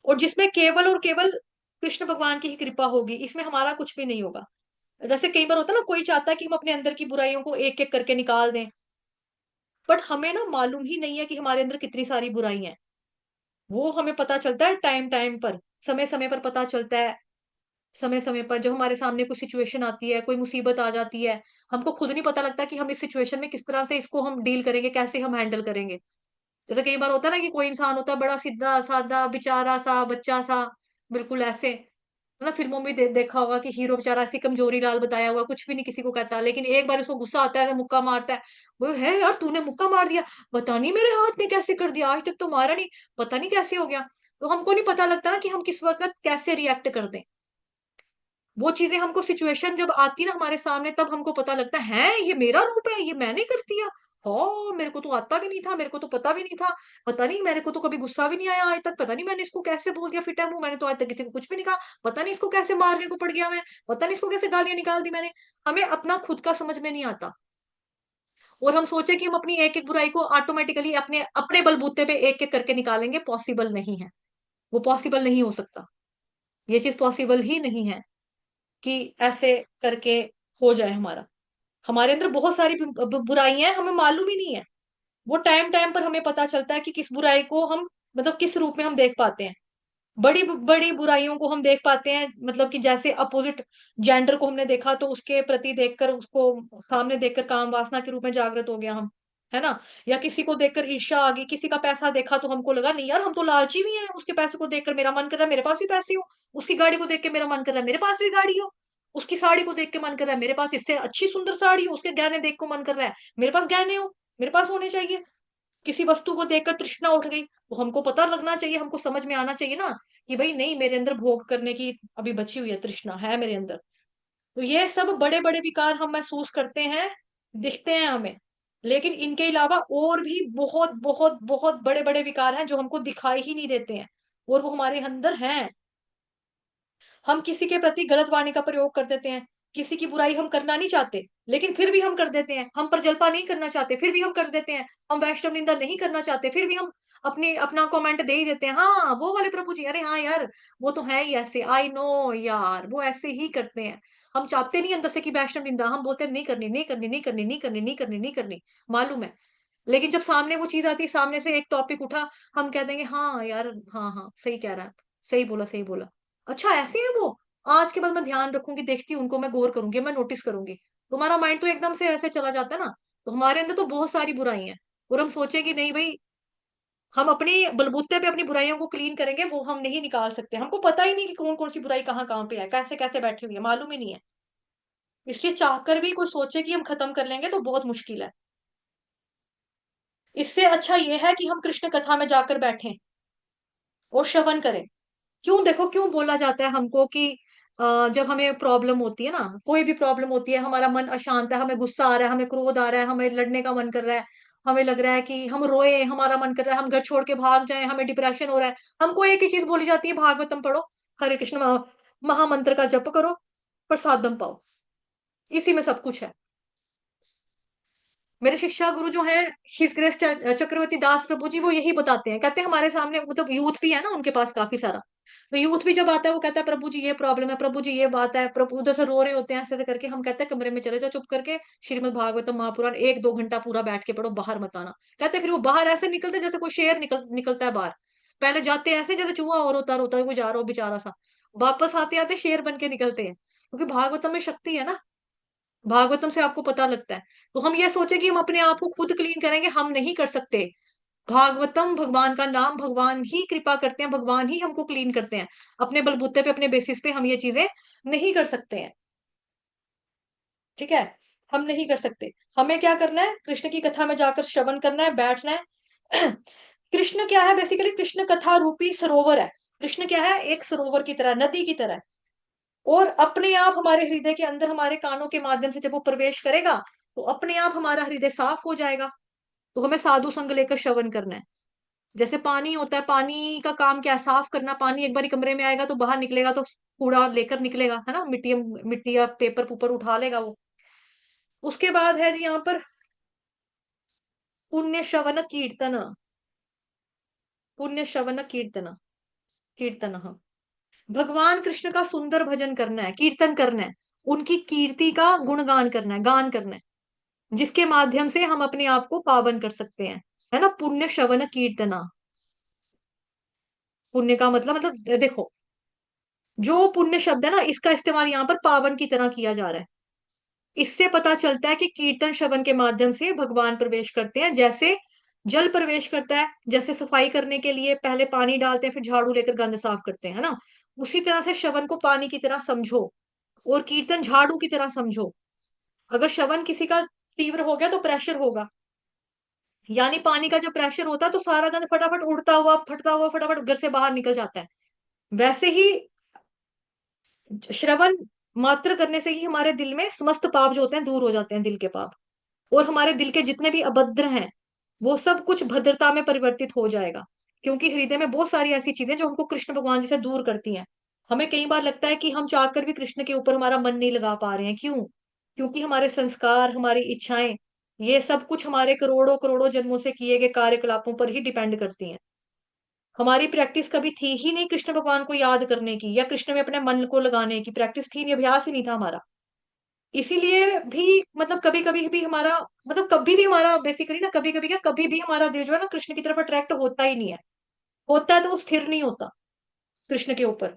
और जिसमें केवल और केवल कृष्ण भगवान की ही कृपा होगी, इसमें हमारा कुछ भी नहीं होगा। जैसे कई बार होता है ना, कोई चाहता है कि हम अपने अंदर की बुराइयों को एक एक करके निकाल दें, बट हमें ना मालूम ही नहीं है कि हमारे अंदर कितनी सारी बुराई हैं। वो हमें पता चलता है टाइम टाइम पर, समय समय पर पता चलता है। समय समय पर जब हमारे सामने कोई सिचुएशन आती है, कोई मुसीबत आ जाती है, हमको खुद नहीं पता लगता कि हम इस सिचुएशन में किस तरह से इसको हम डील करेंगे, कैसे हम हैंडल करेंगे। जैसे कई बार होता है ना कि कोई इंसान होता है बड़ा सीधा साधा बेचारा सा बच्चा सा, बिल्कुल ऐसे, है ना, फिल्मों में देखा होगा कि हीरो बेचारा ऐसी कमजोरी लाल बताया हुआ, कुछ भी नहीं किसी को कहता, लेकिन एक बार उसको गुस्सा आता है तो मुक्का मारता है। वो है यार तूने मुक्का मार दिया, पता नहीं मेरे हाथ ने कैसे कर दिया, आज तक तो मारा नहीं, पता नहीं कैसे हो गया। तो हमको नहीं पता लगता ना कि हम किस वक्त कैसे रिएक्ट कर दें। वो चीजें हमको सिचुएशन जब आती ना हमारे सामने, तब हमको पता लगता है ये मेरा रूप है, ये मैंने कर दिया। हाँ मेरे को तो आता भी नहीं था, मेरे को तो पता भी नहीं था, पता नहीं मेरे को तो कभी गुस्सा भी नहीं आया आज तक, पता नहीं मैंने इसको कैसे बोल दिया फिटा मुंह, मैंने तो आज तक किसी को कुछ भी नहीं कहा, पता नहीं इसको कैसे मारने को पड़ गया मैं, पता नहीं इसको कैसे गालियां निकाल दी मैंने। हमें अपना खुद का समझ में नहीं आता, और हम सोचे कि हम अपनी एक एक बुराई को ऑटोमेटिकली अपने अपने बलबूते पे एक एक करके निकालेंगे, पॉसिबल नहीं है। वो पॉसिबल नहीं हो सकता, ये चीज पॉसिबल ही नहीं है कि ऐसे करके हो जाए हमारा। हमारे अंदर बहुत सारी बुराइयां हैं, हमें मालूम ही नहीं है। वो टाइम टाइम पर हमें पता चलता है कि किस बुराई को हम मतलब किस रूप में हम देख पाते हैं। बड़ी बड़ी बुराइयों को हम देख पाते हैं, मतलब कि जैसे अपोजिट जेंडर को हमने देखा तो उसके प्रति देखकर उसको सामने देखकर काम वासना के रूप में जागृत हो गया हम, है ना। या किसी को देखकर ईर्ष्या आ गई, किसी का पैसा देखा तो हमको लगा नहीं यार हम तो लालची भी हैं, उसके पैसे को देखकर मेरा मन कर रहा है मेरे पास भी पैसे हो, उसकी गाड़ी को देख के मेरा मन कर रहा है मेरे पास भी गाड़ी हो, उसकी साड़ी को देख के मन कर रहा है मेरे पास इससे अच्छी सुंदर साड़ी हो, उसके गहने देख को मन कर रहा है मेरे पास गहने हो, मेरे पास होने चाहिए। किसी वस्तु को देखकर तृष्णा उठ गई, तो हमको पता लगना चाहिए, हमको समझ में आना चाहिए ना कि भाई नहीं, मेरे अंदर भोग करने की अभी बची हुई है, तृष्णा है मेरे अंदर। तो ये सब बड़े बड़े विकार हम महसूस करते हैं, दिखते हैं हमें। लेकिन इनके अलावा और भी बहुत बहुत बहुत बड़े बड़े विकार हैं जो हमको दिखाई ही नहीं देते हैं, और वो हमारे अंदर हैं। हम किसी के प्रति गलत वाणी का प्रयोग कर देते हैं, किसी की बुराई हम करना नहीं चाहते, लेकिन फिर भी हम कर देते हैं। हम पर जलपा नहीं करना चाहते, फिर भी हम कर देते हैं। हम वैष्णव निंदा नहीं करना चाहते, फिर भी हम अपनी अपना कमेंट दे ही देते हैं, हाँ वो वाले प्रभु जी, अरे हाँ यार, वो तो है ही ऐसे, आई नो यार, वो ऐसे ही करते हैं। हम चाहते नहीं अंदर से कि वैष्णव निंदा, हम बोलते हैं नहीं करनी, नहीं करनी, नहीं करनी, नहीं करनी, नहीं करनी, नहीं करनी, मालूम है। लेकिन जब सामने वो चीज आती है, सामने से एक टॉपिक उठा, हम कह देंगे हाँ यार, हाँ हाँ सही कह रहा है, सही बोला, सही बोला। अच्छा ऐसी है वो, आज के बाद मैं ध्यान रखूंगी, देखती हूँ उनको, मैं गौर करूंगी, मैं नोटिस करूंगी। तुम्हारा माइंड तो एकदम से ऐसे चला जाता है ना। तो हमारे अंदर तो बहुत सारी बुराई है, और हम सोचे कि नहीं भाई, हम अपनी बलबूते पे अपनी बुराइयों को क्लीन करेंगे, वो हम नहीं निकाल सकते। हमको पता ही नहीं कि कौन कौन सी बुराई कहाँ कहाँ पे है, कैसे कैसे बैठी हुई है, मालूम ही नहीं है। इसलिए चाहकर भी कोई सोचे कि हम खत्म कर लेंगे तो बहुत मुश्किल है। इससे अच्छा ये है कि हम कृष्ण कथा में जाकर बैठें और श्रवण करें। क्यों, देखो क्यों बोला जाता है हमको कि जब हमें प्रॉब्लम होती है ना, कोई भी प्रॉब्लम होती है, हमारा मन अशांत है, हमें गुस्सा आ रहा है, हमें क्रोध आ रहा है, हमें लड़ने का मन कर रहा है, हमें लग रहा है कि हम रोए, हमारा मन कर रहा है हम घर छोड़ के भाग जाएं, हमें डिप्रेशन हो रहा है, हमको एक ही चीज बोली जाती है, भागवतम पढ़ो, हरे कृष्ण महामंत्र का जप करो, प्रसादम पाओ, इसी में सब कुछ है। मेरे शिक्षा गुरु जो है हिज ग्रेस चक्रवर्ती दास प्रभु जी, वो यही बताते हैं, कहते हैं हमारे सामने, मतलब यूथ भी है ना उनके पास काफी सारा, तो यूथ भी जब आता है वो कहता है प्रभु जी ये प्रॉब्लम है, प्रभु जी ये बात है, प्रभु उधर से रो रहे होते हैं, ऐसे ऐसे करके हम कहते हैं कमरे में चले जाओ चुप करके, श्रीमद् भागवतम महापुराण 1-2 घंटा पूरा बैठ के पढ़ो, बाहर मत आना। कहते हैं फिर वो बाहर ऐसे निकलते हैं जैसे कोई शेर निकलता है बाहर। पहले जाते हैं ऐसे जैसे चूहा और होता रोता है, वो जा रहा हो बेचारा सा, वापस आते आते शेर बन के निकलते हैं, क्योंकि भागवतम में शक्ति है ना, भागवतम से आपको पता लगता है। तो हम ये सोचे कि हम अपने आप को खुद क्लीन करेंगे, हम नहीं कर सकते। भागवतम भगवान का नाम, भगवान ही कृपा करते हैं, भगवान ही हमको क्लीन करते हैं। अपने बलबूते पे, अपने बेसिस पे हम ये चीजें नहीं कर सकते हैं। ठीक है, हम नहीं कर सकते। हमें क्या करना है, कृष्ण की कथा में जाकर श्रवण करना है, बैठना है। कृष्ण क्या है, बेसिकली कृष्ण कथा रूपी सरोवर है। कृष्ण क्या है, एक सरोवर की तरह, नदी की तरह। और अपने आप हमारे हृदय के अंदर, हमारे कानों के माध्यम से जब वो प्रवेश करेगा, तो अपने आप हमारा हृदय साफ हो जाएगा। तो हमें साधु संग लेकर श्रवण करना है। जैसे पानी होता है, पानी का काम क्या है, साफ करना। पानी एक बार कमरे में आएगा तो बाहर निकलेगा तो कूड़ा लेकर निकलेगा, है ना, मिट्टी मिट्टी या पेपर पुपर उठा लेगा वो। उसके बाद है जी यहाँ पर पुण्य श्रवण कीर्तन, पुण्य श्रवण कीर्तन, कीर्तन, हाँ। भगवान कृष्ण का सुंदर भजन करना है, कीर्तन करना है, उनकी कीर्ति का गुणगान करना है, गान करना है, जिसके माध्यम से हम अपने आप को पावन कर सकते हैं, है ना। पुण्य श्रवण कीर्तना, पुण्य का मतलब देखो, जो पुण्य शब्द है ना, इसका इस्तेमाल यहाँ पर पावन की तरह किया जा रहा है। इससे पता चलता है कि कीर्तन श्रवण के माध्यम से भगवान प्रवेश करते हैं, जैसे जल प्रवेश करता है, जैसे सफाई करने के लिए पहले पानी डालते हैं, फिर झाड़ू लेकर गंद साफ करते हैं, है ना। उसी तरह से श्रवण को पानी की तरह समझो, और कीर्तन झाड़ू की तरह समझो। अगर श्रवण किसी का तीव्र हो गया तो प्रेशर होगा, यानी पानी का जब प्रेशर होता है तो सारा गंद फटाफट उड़ता हुआ, फटता हुआ, फटाफट घर से बाहर निकल जाता है। वैसे ही श्रवण मात्र करने से ही हमारे दिल में समस्त पाप जो होते हैं दूर हो जाते हैं, दिल के पाप। और हमारे दिल के जितने भी अभद्र हैं, वो सब कुछ भद्रता में परिवर्तित हो जाएगा। क्योंकि हृदय में बहुत सारी ऐसी चीजें जो हमको कृष्ण भगवान जी से दूर करती हैं। हमें कई बार लगता है कि हम चाहकर भी कृष्ण के ऊपर हमारा मन नहीं लगा पा रहे हैं, क्यों? क्योंकि हमारे संस्कार, हमारी इच्छाएं, ये सब कुछ हमारे करोड़ों करोड़ों जन्मों से किए गए कार्यकलापों पर ही डिपेंड करती हैं। हमारी प्रैक्टिस कभी थी ही नहीं कृष्ण भगवान को याद करने की, या कृष्ण में अपने मन को लगाने की प्रैक्टिस थी नहीं, अभ्यास ही नहीं था हमारा। इसीलिए भी मतलब कभी कभी भी हमारा, मतलब कभी भी हमारा बेसिकली ना, कभी कभी क्या, कभी भी हमारा दिल जो है ना कृष्ण की तरफ अट्रैक्ट होता ही नहीं है। होता है तो वो स्थिर नहीं होता कृष्ण के ऊपर,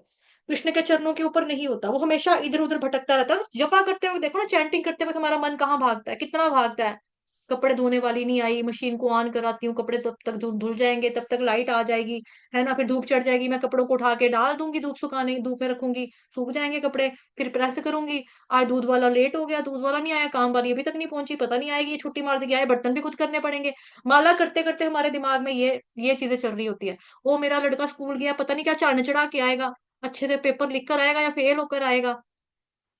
कृष्ण के चरणों के ऊपर नहीं होता, वो हमेशा इधर उधर भटकता रहता है। जपा करते हुए देखो ना, चैंटिंग करते हुए हमारा मन कहाँ भागता है, कितना भागता है। कपड़े धोने वाली नहीं आई, मशीन को ऑन कराती हूँ, कपड़े तब तक धुल जाएंगे, तब तक लाइट आ जाएगी, है ना, फिर धूप चढ़ जाएगी, मैं कपड़ों को उठा के डाल दूंगी धूप सुखाने, धूप में रखूंगी, सूख जाएंगे कपड़े, फिर प्रेस करूंगी। आज दूध वाला लेट हो गया, दूध वाला नहीं आया, काम वाली अभी तक नहीं पहुंची, पता नहीं आएगी, ये छुट्टी मार देगी, आए बर्तन भी खुद करने पड़ेंगे। माला करते करते हमारे दिमाग में ये चीजें चल रही होती है। वो मेरा लड़का स्कूल गया, पता नहीं क्या चढ़ चढ़ा के आएगा, अच्छे से पेपर लिख कर आएगा या फेल होकर आएगा,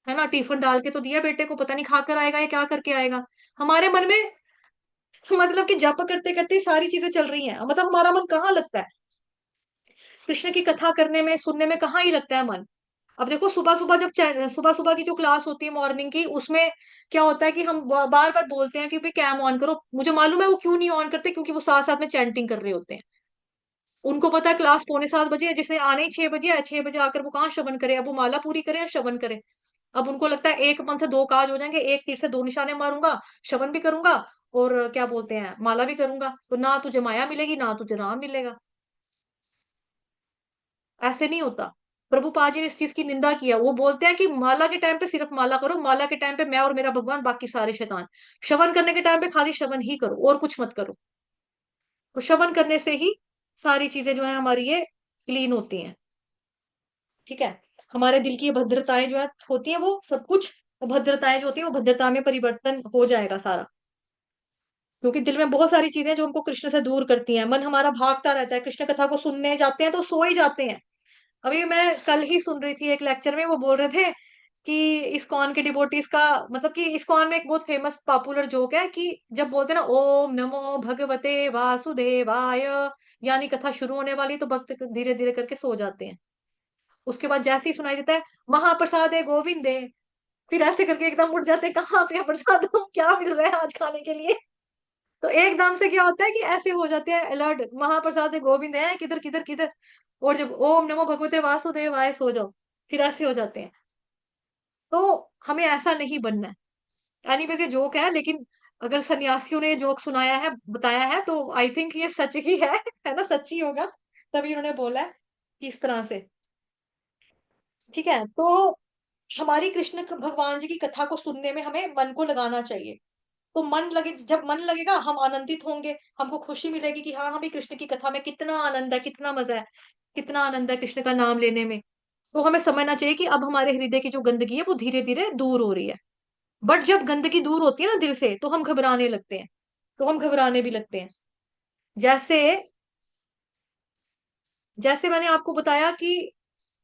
है ना, टिफिन डाल के तो दिया बेटे को, पता नहीं खा कर आएगा या क्या करके आएगा। हमारे मन में मतलब कि जप करते करते सारी चीजें चल रही हैं, मतलब हमारा मन कहाँ लगता है कृष्ण की कथा करने में, सुनने में, कहाँ ही लगता है मन। अब देखो सुबह सुबह जब सुबह सुबह की जो क्लास होती है मॉर्निंग की, उसमें क्या होता है कि हम बार बार बोलते हैं कि भाई कैम ऑन करो, मुझे मालूम है वो क्यों नहीं ऑन करते, क्योंकि वो साथ साथ में चैंटिंग कर रहे होते हैं। उनको पता है क्लास पौने 7 बजे है, जिसने आने ही 6 बजे है, 6 बजे आकर वो कहाँ श्रवण करे, अब वो माला पूरी करे या श्रवण करे। अब उनको लगता है एक पंथ दो काज हो जाएंगे, एक तीर से दो निशाने मारूंगा, श्रवण भी करूंगा और क्या बोलते हैं माला भी करूंगा, तो ना तुझे माया मिलेगी ना तुझे राम मिलेगा। ऐसे नहीं होता। प्रभुपाद जी ने इस चीज की निंदा किया, वो बोलते हैं कि माला के टाइम पे सिर्फ माला करो, माला के टाइम पे मैं और मेरा भगवान, बाकी सारे शैतान। श्रवण करने के टाइम पे खाली श्रवण ही करो और कुछ मत करो। तो श्रवण करने से ही सारी चीजें जो है हमारी ये क्लीन होती हैं। ठीक है। हमारे दिल की ये भद्रताएं जो है होती है, वो सब कुछ, वो भद्रताएं जो होती है वो भद्रता में परिवर्तन हो जाएगा सारा। क्योंकि दिल में बहुत सारी चीजें जो हमको कृष्ण से दूर करती हैं, मन हमारा भागता रहता है, कृष्ण कथा को सुनने जाते हैं तो सो ही जाते हैं। अभी मैं कल ही सुन रही थी एक लेक्चर में, वो बोल रहे थे कि इस्कॉन के डिवोटीज का, मतलब कि इस्कॉन में एक बहुत फेमस पॉपुलर जोक है कि जब बोलते हैं ना ओम नमो भगवते वासुदेवाय, यानी कथा शुरू होने वाली तो भक्त धीरे धीरे करके सो जाते हैं। उसके बाद जैसे ही सुनाई देता है महाप्रसाद है गोविंदे, फिर ऐसे करके एकदम उठ जाते हैं, कहाँ पे है प्रसाद, क्या मिल रहा है आज खाने के लिए। तो एकदम से क्या होता है कि ऐसे हो जाते हैं अलर्ट, महाप्रसाद है गोविंद है, किधर किधर किधर। और जब ओम नमो भगवते वासुदेवाय सो जाओ, फिर ऐसे हो जाते हैं। तो हमें ऐसा नहीं बनना है। एनीवेज ये जोक है, लेकिन अगर सन्यासियों ने जोक सुनाया है, बताया है, तो आई थिंक ये सच ही है ना, सच ही होगा, तभी उन्होंने बोला है कि इस तरह से। ठीक है। तो हमारी कृष्ण भगवान जी की कथा को सुनने में हमें मन को लगाना चाहिए। तो मन लगे, जब मन लगेगा हम आनंदित होंगे, हमको खुशी मिलेगी कि हाँ हमें कृष्ण की कथा में कितना आनंद है, कितना मजा है, कितना आनंद है कृष्ण का नाम लेने में। तो हमें समझना चाहिए कि अब हमारे हृदय की जो गंदगी है वो धीरे धीरे दूर हो रही है। बट जब गंदगी दूर होती है ना दिल से, तो हम घबराने लगते हैं, तो हम घबराने भी लगते हैं। जैसे जैसे मैंने आपको बताया कि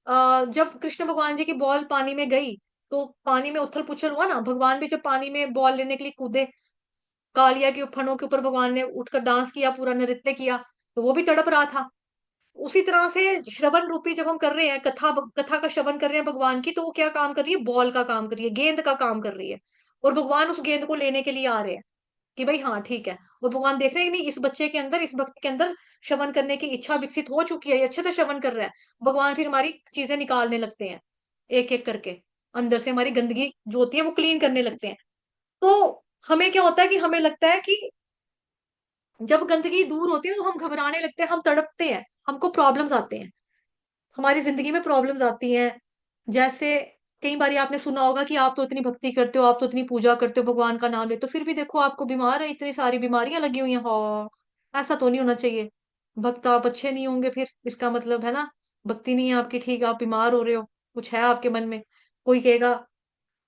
जब कृष्ण भगवान जी की बॉल पानी में गई, तो पानी में उथल पुथल हुआ ना, भगवान भी जब पानी में बॉल लेने के लिए कूदे, कालिया के फनों के ऊपर भगवान ने उठकर डांस किया, पूरा नृत्य किया, तो वो भी तड़प रहा था। उसी तरह से श्रवण रूपी जब हम कर रहे हैं, कथा का श्रवण कर रहे हैं भगवान की, तो वो क्या काम कर रही है, बॉल का काम कर रही है, गेंद का काम कर रही है। और भगवान उस गेंद को लेने के लिए आ रहे हैं कि भाई हाँ ठीक है। और भगवान देख रहे हैं कि नहीं, इस बच्चे के अंदर, इस भक्त के अंदर श्रवण करने की इच्छा विकसित हो चुकी है, ये अच्छे से श्रवण कर रहा है। भगवान फिर हमारी चीजें निकालने लगते हैं, एक एक करके अंदर से हमारी गंदगी जो होती है वो क्लीन करने लगते हैं। तो हमें क्या होता है कि हमें लगता है कि जब गंदगी दूर होती है तो हम घबराने लगते हैं, हम तड़पते हैं, हमको प्रॉब्लम्स आते हैं, हमारी जिंदगी में प्रॉब्लम्स आती हैं। जैसे कई बार आपने सुना होगा कि आप तो इतनी भक्ति करते हो, आप तो इतनी पूजा करते हो, भगवान का नाम लेते हो, फिर भी देखो आपको बीमार है, इतनी सारी बीमारियां लगी हुई हैं। हाँ, ऐसा तो नहीं होना चाहिए। भक्त आप अच्छे नहीं होंगे, फिर इसका मतलब है ना भक्ति नहीं है आपकी ठीक, आप बीमार हो रहे हो, कुछ है आपके मन में। कोई कहेगा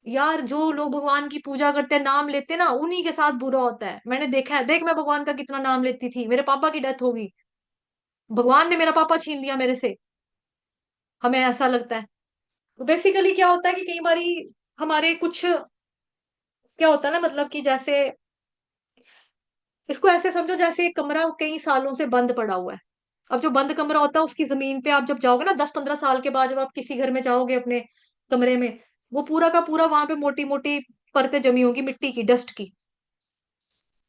यार जो लोग भगवान की पूजा करते हैं, नाम लेते हैं ना, उन्हीं के साथ बुरा होता है, मैंने देखा है, देख मैं भगवान का कितना नाम लेती थी, मेरे पापा की डेथ होगी, भगवान ने मेरा पापा छीन लिया मेरे से, हमें ऐसा लगता है। तो बेसिकली क्या होता है कि कई बारी हमारे कुछ, क्या होता है ना, मतलब कि जैसे इसको ऐसे समझो जैसे एक कमरा कई सालों से बंद पड़ा हुआ है। अब जो बंद कमरा होता है उसकी जमीन पे आप जब जाओगे ना 10-15 साल के बाद, जब आप किसी घर में जाओगे अपने कमरे में, वो पूरा का पूरा वहां पे मोटी मोटी परतें जमी होगी मिट्टी की, डस्ट की।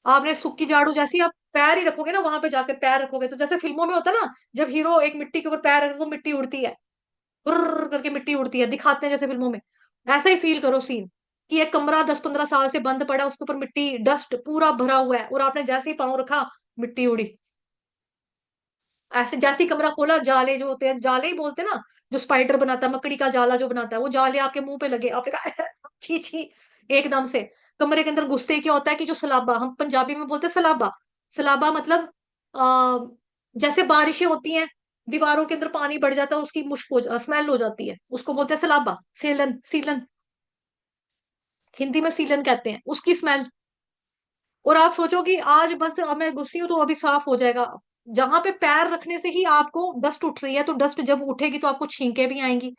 आपने सुक्की झाड़ू जैसी आप पैर ही रखोगे ना, वहां पे जाकर पैर रखोगे, तो जैसे फिल्मों में होता है ना, जब हीरो एक मिट्टी के ऊपर पैर रखता है तो मिट्टी उड़ती है, बुर्र करके मिट्टी उड़ती है, दिखाते हैं जैसे फिल्मों में। ऐसा ही फील करो सीन, कि एक कमरा 10-15 साल से बंद पड़ा है, उसके ऊपर मिट्टी डस्ट पूरा भरा हुआ है, और आपने जैसे ही पाँव रखा मिट्टी उड़ी। ऐसे जैसे ही कमरा खोला, जाले जो होते हैं, जाले ही बोलते हैं ना, जो स्पाइडर बनाता है, मकड़ी का जाला जो बनाता है, वो जाले आपके मुंह पे लगे, आपने कहा छी छी, एकदम से कमरे के अंदर घुसते ही क्या होता है कि जो सलाबा, हम पंजाबी में बोलते हैं सलाबा, सलाबा मतलब आ, जैसे बारिशें होती हैं, दीवारों के अंदर पानी बढ़ जाता है, उसकी मुश्क हो स्मेल हो जाती है, उसको बोलते हैं सलाबा, सेलन, सीलन, हिंदी में सीलन कहते हैं उसकी स्मेल। और आप सोचो कि आज बस अब मैं घुसी हूं तो अभी साफ हो जाएगा। जहां पे पैर रखने से ही आपको डस्ट उठ रही है, तो डस्ट जब उठेगी तो आपको छींके भी आएंगी,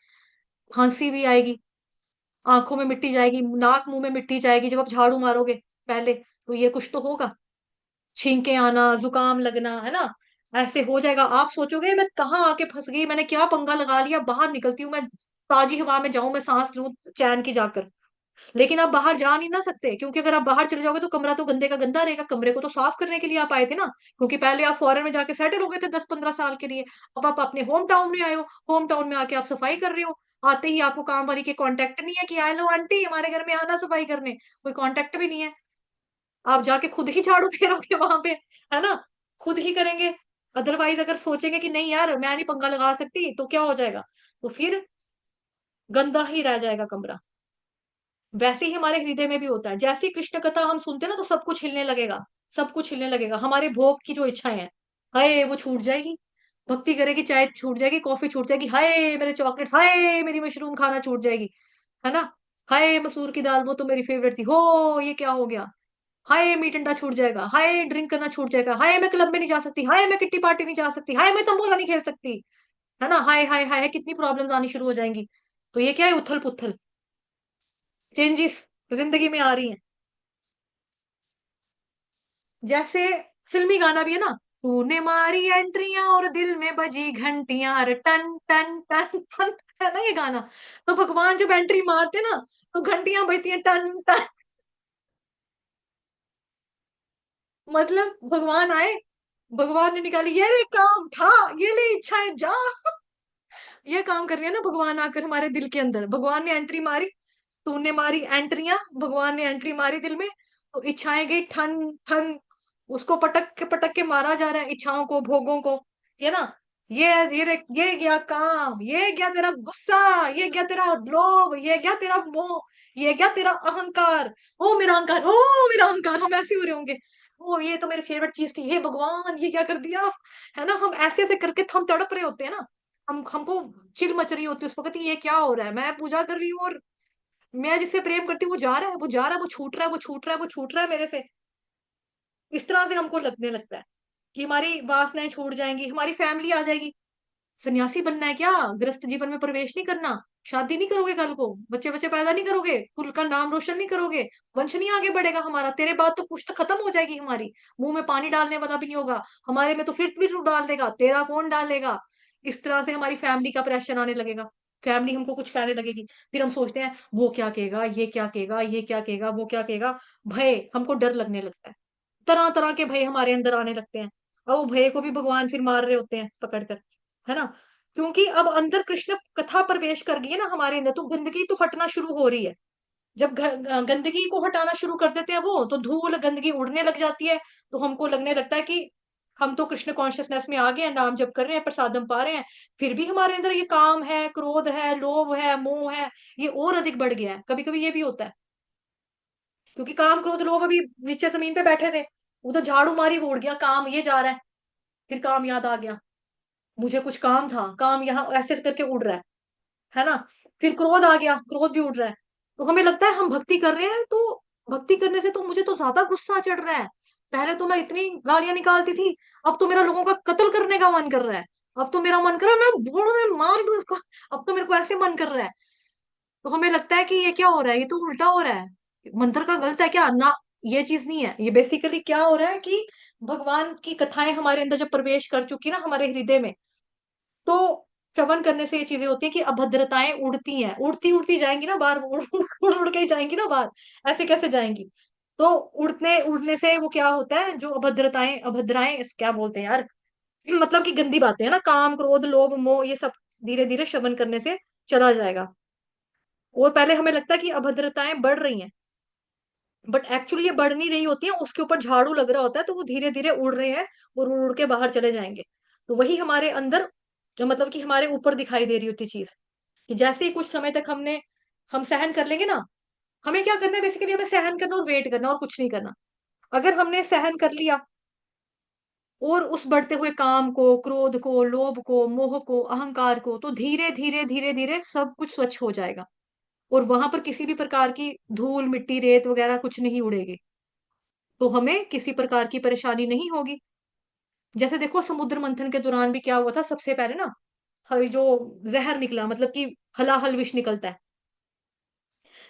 खांसी भी आएगी, आंखों में मिट्टी जाएगी, नाक मुंह में मिट्टी जाएगी जब आप झाड़ू मारोगे पहले, तो ये कुछ तो होगा। छींके आना, जुकाम लगना, है ना, ऐसे हो जाएगा। आप सोचोगे मैं कहाँ आके फंस गई, मैंने क्या पंगा लगा लिया, बाहर निकलती हूँ मैं, ताजी हवा में जाऊं, मैं सांस लूं चैन की जाकर। लेकिन आप बाहर जा नहीं ना सकते, क्योंकि अगर आप बाहर चले जाओगे तो कमरा तो गंदे का गंदा रहेगा, कमरे को तो साफ करने के लिए आप आए थे ना, क्योंकि पहले आप फॉरेन में जाके सेटल हो गए थे 10-15 साल के लिए। अब आप अपने होम टाउन में आए हो, होम टाउन में आके आप सफाई कर रहे हो। आते ही आपको काम वाली के कांटेक्ट नहीं है कि हेलो आंटी हमारे घर में आना सफाई करने, कोई कांटेक्ट भी नहीं है। आप जाके खुद ही झाड़ू फेरोगे वहां पे, है ना, खुद ही करेंगे। अदरवाइज अगर सोचेंगे कि नहीं यार मैं नहीं पंगा लगा सकती, तो क्या हो जाएगा, तो फिर गंदा ही रह जाएगा कमरा। वैसे ही हमारे हृदय में भी होता है, जैसे ही कृष्ण कथा हम सुनते हैं ना तो सब कुछ हिलने लगेगा, सब कुछ हिलने लगेगा, हमारे भोग की जो इच्छाएं हैं, हाय वो छूट जाएगी। भक्ति करेगी, चाय छूट जाएगी, कॉफी छूट जाएगी, हाय मेरे चॉकलेट्स, हाय मेरी मशरूम खाना छूट जाएगी, है ना, हाय मसूर की दाल वो तो मेरी फेवरेट थी, हो ये क्या हो गया, हाय मीट अंडा छूट जाएगा, हाय ड्रिंक करना छूट जाएगा, हाय मैं क्लब में नहीं जा सकती, हाय मैं किट्टी पार्टी नहीं जा सकती, हाय मैं तंबोला नहीं खेल सकती, है ना, हाय हाय हाय कितनी प्रॉब्लम्स आनी शुरू हो जाएंगी। तो ये क्या है, उथल पुथल, चेंजेस जिंदगी में आ रही हैं। जैसे फिल्मी गाना भी है ना, तूने मारी एंट्रियां और दिल में बजी घंटियां, अरे टन टन टन टन, है ना ये गाना। तो भगवान जब एंट्री मारते ना तो घंटियां बजती हैं टन टन, मतलब भगवान आए, भगवान ने निकाली ये काम था, ये ले इच्छाएं जा, ये काम कर रही है ना भगवान आकर हमारे दिल के अंदर, भगवान ने एंट्री मारी, तूने मारी एंट्रियां, भगवान ने एंट्री मारी दिल में, तो इच्छाएं गई ठन ठन, उसको पटक के मारा जा रहा है, इच्छाओं को, भोगों को, ये ना, ये गया काम, ये गया तेरा गुस्सा, ये गया तेरा लोभ, ये गया तेरा मोह, ये गया तेरा अहंकार, ओ मेरा अहंकार, ओ मेरा अहंकार, हम ऐसे हो रहे होंगे, ओ ये तो मेरी फेवरेट चीज थी, हे भगवान ये क्या कर दिया, है ना, हम ऐसे ऐसे करके हम तड़प रहे होते हैं ना, हम हमको चिल मच रही होती है उस वक्त, ये क्या हो रहा है, मैं पूजा कर रही हूँ और मैं जिससे प्रेम करती हूँ वो जा रहा है, वो जा रहा है, वो छूट रहा है, वो छूट रहा है, वो छूट रहा है मेरे से। इस तरह से हमको लगने लगता है कि हमारी वासनाएं छूट जाएंगी, हमारी फैमिली आ जाएगी। सन्यासी बनना है क्या, गृहस्थ जीवन में प्रवेश नहीं करना, शादी नहीं करोगे, कल को बच्चे बच्चे पैदा नहीं करोगे, कुल का नाम रोशन नहीं करोगे, वंश नहीं आगे बढ़ेगा हमारा, तेरे बाद तो पुश्त खत्म हो जाएगी हमारी, मुंह में पानी डालने वाला भी नहीं होगा, हमारे में तो फिर भी तू डाल देगा, तेरा कौन डालेगा। इस तरह से हमारी फैमिली का प्रेशर आने लगेगा, फैमिली हमको कुछ कहने लगेगी, फिर हम सोचते हैं वो क्या कहेगा, ये क्या कहेगा, ये क्या कहेगा, वो क्या कहेगा, भय, हमको डर लगने लगता है, तरह तरह के भय हमारे अंदर आने लगते हैं। और वो भय को भी भगवान फिर मार रहे होते हैं पकड़ कर, है ना, क्योंकि अब अंदर कृष्ण कथा प्रवेश कर गई है ना हमारे अंदर, तो गंदगी तो हटना शुरू हो रही है। जब गंदगी को हटाना शुरू कर देते हैं वो, तो धूल गंदगी उड़ने लग जाती है, तो हमको लगने लगता है कि हम तो कृष्ण कॉन्शियसनेस में आ गए हैं, नाम जप कर रहे हैं, प्रसादम पा रहे हैं, फिर भी हमारे अंदर ये काम है, क्रोध है, लोभ है, मोह है, ये और अधिक बढ़ गया है। कभी कभी ये भी होता है, क्योंकि काम क्रोध लोभ अभी नीचे जमीन पे बैठे थे, उधर झाड़ू मारी वो उड़ गया, काम ये जा रहा है, फिर काम याद आ गया, मुझे कुछ काम था, काम यहाँ ऐसे करके उड़ रहा है ना, फिर क्रोध आ गया, क्रोध भी उड़ रहा है, तो हमें लगता है हम भक्ति कर रहे हैं, तो भक्ति करने से तो मुझे तो ज्यादा गुस्सा चढ़ रहा है, पहले तो मैं इतनी गालियां निकालती थी, अब तो मेरा लोगों का कत्ल करने का मन कर रहा है, अब तो मेरा मन कर रहा है मैं बोल में मार दूं इसको, अब तो मेरे को ऐसे मन कर रहा है। तो हमें लगता है कि ये क्या हो रहा है, ये तो उल्टा हो रहा है, मंत्र का गलत है क्या ना, ये चीज नहीं है, ये बेसिकली क्या हो रहा है कि भगवान की कथाएं हमारे अंदर जब प्रवेश कर चुकी ना हमारे हृदय में, तो श्रवण करने से ये चीजें होती है कि अभद्रताएं उड़ती हैं, उड़ती उड़ती जाएंगी ना बाहर, उड़ के ही जाएंगी ना बाहर, ऐसे कैसे जाएंगी। तो उड़ने उड़ने से वो क्या होता है, जो अभद्रताएं, अभद्राएं क्या बोलते हैं यार, मतलब कि गंदी बातें है ना, काम क्रोध लोभ मोह, ये सब धीरे धीरे श्रवण करने से चला जाएगा। और पहले हमें लगता है कि अभद्रताएं बढ़ रही हैं, बट एक्चुअली ये बढ़ नहीं रही होती है, उसके ऊपर झाड़ू लग रहा होता है, तो वो धीरे धीरे उड़ रहे हैं और उड़ उड़ के बाहर चले जाएंगे। तो वही हमारे अंदर, जो मतलब कि हमारे ऊपर दिखाई दे रही होती चीज, कि जैसे ही कुछ समय तक हम सहन कर लेंगे ना, हमें क्या करना है बेसिकली, हमें सहन करना और वेट करना और कुछ नहीं करना। अगर हमने सहन कर लिया और उस बढ़ते हुए काम को, क्रोध को, लोभ को, मोह को, अहंकार को, तो धीरे धीरे धीरे धीरे सब कुछ स्वच्छ हो जाएगा और वहां पर किसी भी प्रकार की धूल मिट्टी रेत वगैरह कुछ नहीं उड़ेगी। तो हमें किसी प्रकार की परेशानी नहीं होगी। जैसे देखो समुद्र मंथन के दौरान भी क्या हुआ था, सबसे पहले ना जो जहर निकला, मतलब कि हलाहल विष निकलता है,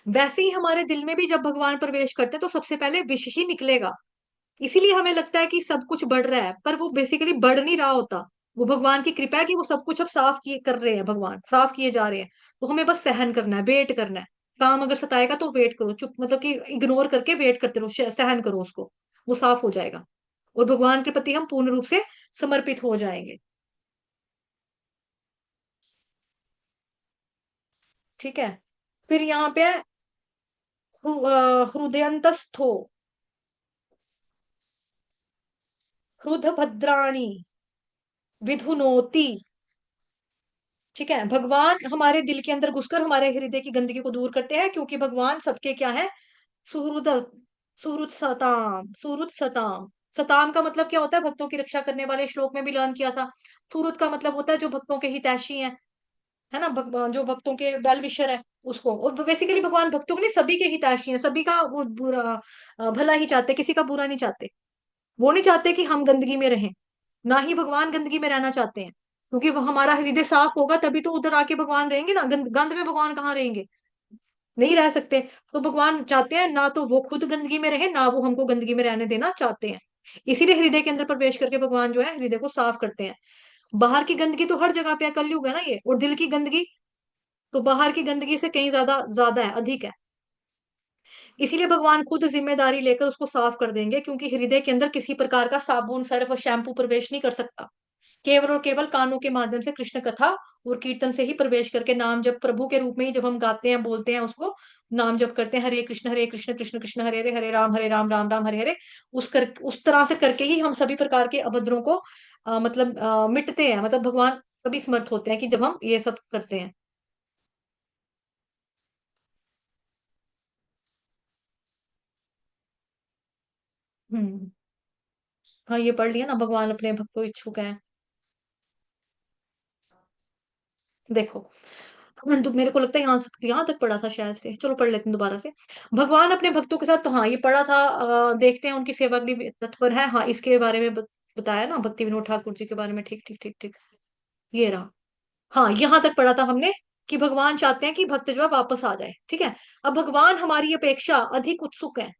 वैसे ही हमारे दिल में भी जब भगवान प्रवेश करते हैं तो सबसे पहले विष ही निकलेगा। इसीलिए हमें लगता है कि सब कुछ बढ़ रहा है, पर वो बेसिकली बढ़ नहीं रहा होता। वो भगवान की कृपा है कि वो सब कुछ अब साफ किए कर रहे हैं, भगवान साफ किए जा रहे हैं। तो हमें बस सहन करना है, वेट करना है। काम अगर सताएगा तो वेट करो, चुप मतलब कि इग्नोर करके वेट करते रहो, सहन करो उसको। वो साफ हो जाएगा और भगवान के प्रति हम पूर्ण रूप से समर्पित हो जाएंगे। ठीक है। फिर यहाँ पे है हृदयंतस्थो हृद भद्राणी विधुनोति। ठीक है, भगवान हमारे दिल के अंदर घुसकर हमारे हृदय की गंदगी को दूर करते हैं, क्योंकि भगवान सबके क्या है, सुहृद सुहृद सताम, सुहृद सताम। सताम का मतलब क्या होता है, भक्तों की रक्षा करने वाले, श्लोक में भी लर्न किया था। सुहृद का मतलब होता है जो भक्तों के हितैषी हैं, है ना, जो भक्तों के वेल विशर है उसको। और बेसिकली भगवान भक्तों के लिए सभी के हितैषी हैं, सभी का वो बुरा भला ही चाहते, किसी का बुरा नहीं चाहते। वो नहीं चाहते कि हम गंदगी में रहें, ना ही भगवान गंदगी में रहना चाहते हैं। क्योंकि वो हमारा हृदय साफ होगा तभी तो उधर आके भगवान रहेंगे ना, गंद में भगवान कहाँ रहेंगे, नहीं रह सकते। तो भगवान चाहते हैं ना तो वो खुद गंदगी में रहे, ना वो हमको गंदगी में रहने देना चाहते हैं। इसीलिए हृदय के अंदर प्रवेश करके भगवान जो है हृदय को साफ करते हैं। बाहर की गंदगी तो हर जगह पे है, कलयुग है ना ये, और दिल की गंदगी तो बाहर की गंदगी से कहीं ज्यादा ज्यादा है, अधिक है। इसीलिए भगवान खुद जिम्मेदारी लेकर उसको साफ कर देंगे, क्योंकि हृदय के अंदर किसी प्रकार का साबुन सर्फ और शैम्पू प्रवेश नहीं कर सकता। केवल और केवल कानों के माध्यम से कृष्ण कथा और कीर्तन से ही प्रवेश करके नाम जब प्रभु के रूप में ही जब हम गाते हैं, बोलते हैं उसको, नाम जप करते हैं, हरे कृष्ण कृष्ण कृष्ण हरे हरे, हरे राम राम राम हरे हरे, उस तरह से करके ही हम सभी प्रकार के अभद्रों को मतलब मिटते हैं। मतलब भगवान तभी समर्थ होते हैं कि जब हम ये सब करते हैं। हम्म। हाँ, ये पढ़ लिया ना, भगवान अपने भक्तों इच्छुक है। देखो, तो मेरे को लगता है यहाँ तक पढ़ा था शायद से, चलो पढ़ लेते हैं दोबारा से। भगवान अपने भक्तों के साथ, तो हाँ ये पढ़ा था। देखते हैं उनकी सेवा के लिए तत्पर है, हाँ इसके बारे में बताया ना, भक्ति विनोद ठाकुर जी के बारे में। ठीक ठीक ठीक ठीक, ये रहा। हाँ, यहाँ तक पढ़ा था हमने कि भगवान चाहते हैं कि भक्त जो है वापस आ जाए। ठीक है। अब भगवान हमारी अपेक्षा अधिक उत्सुक है,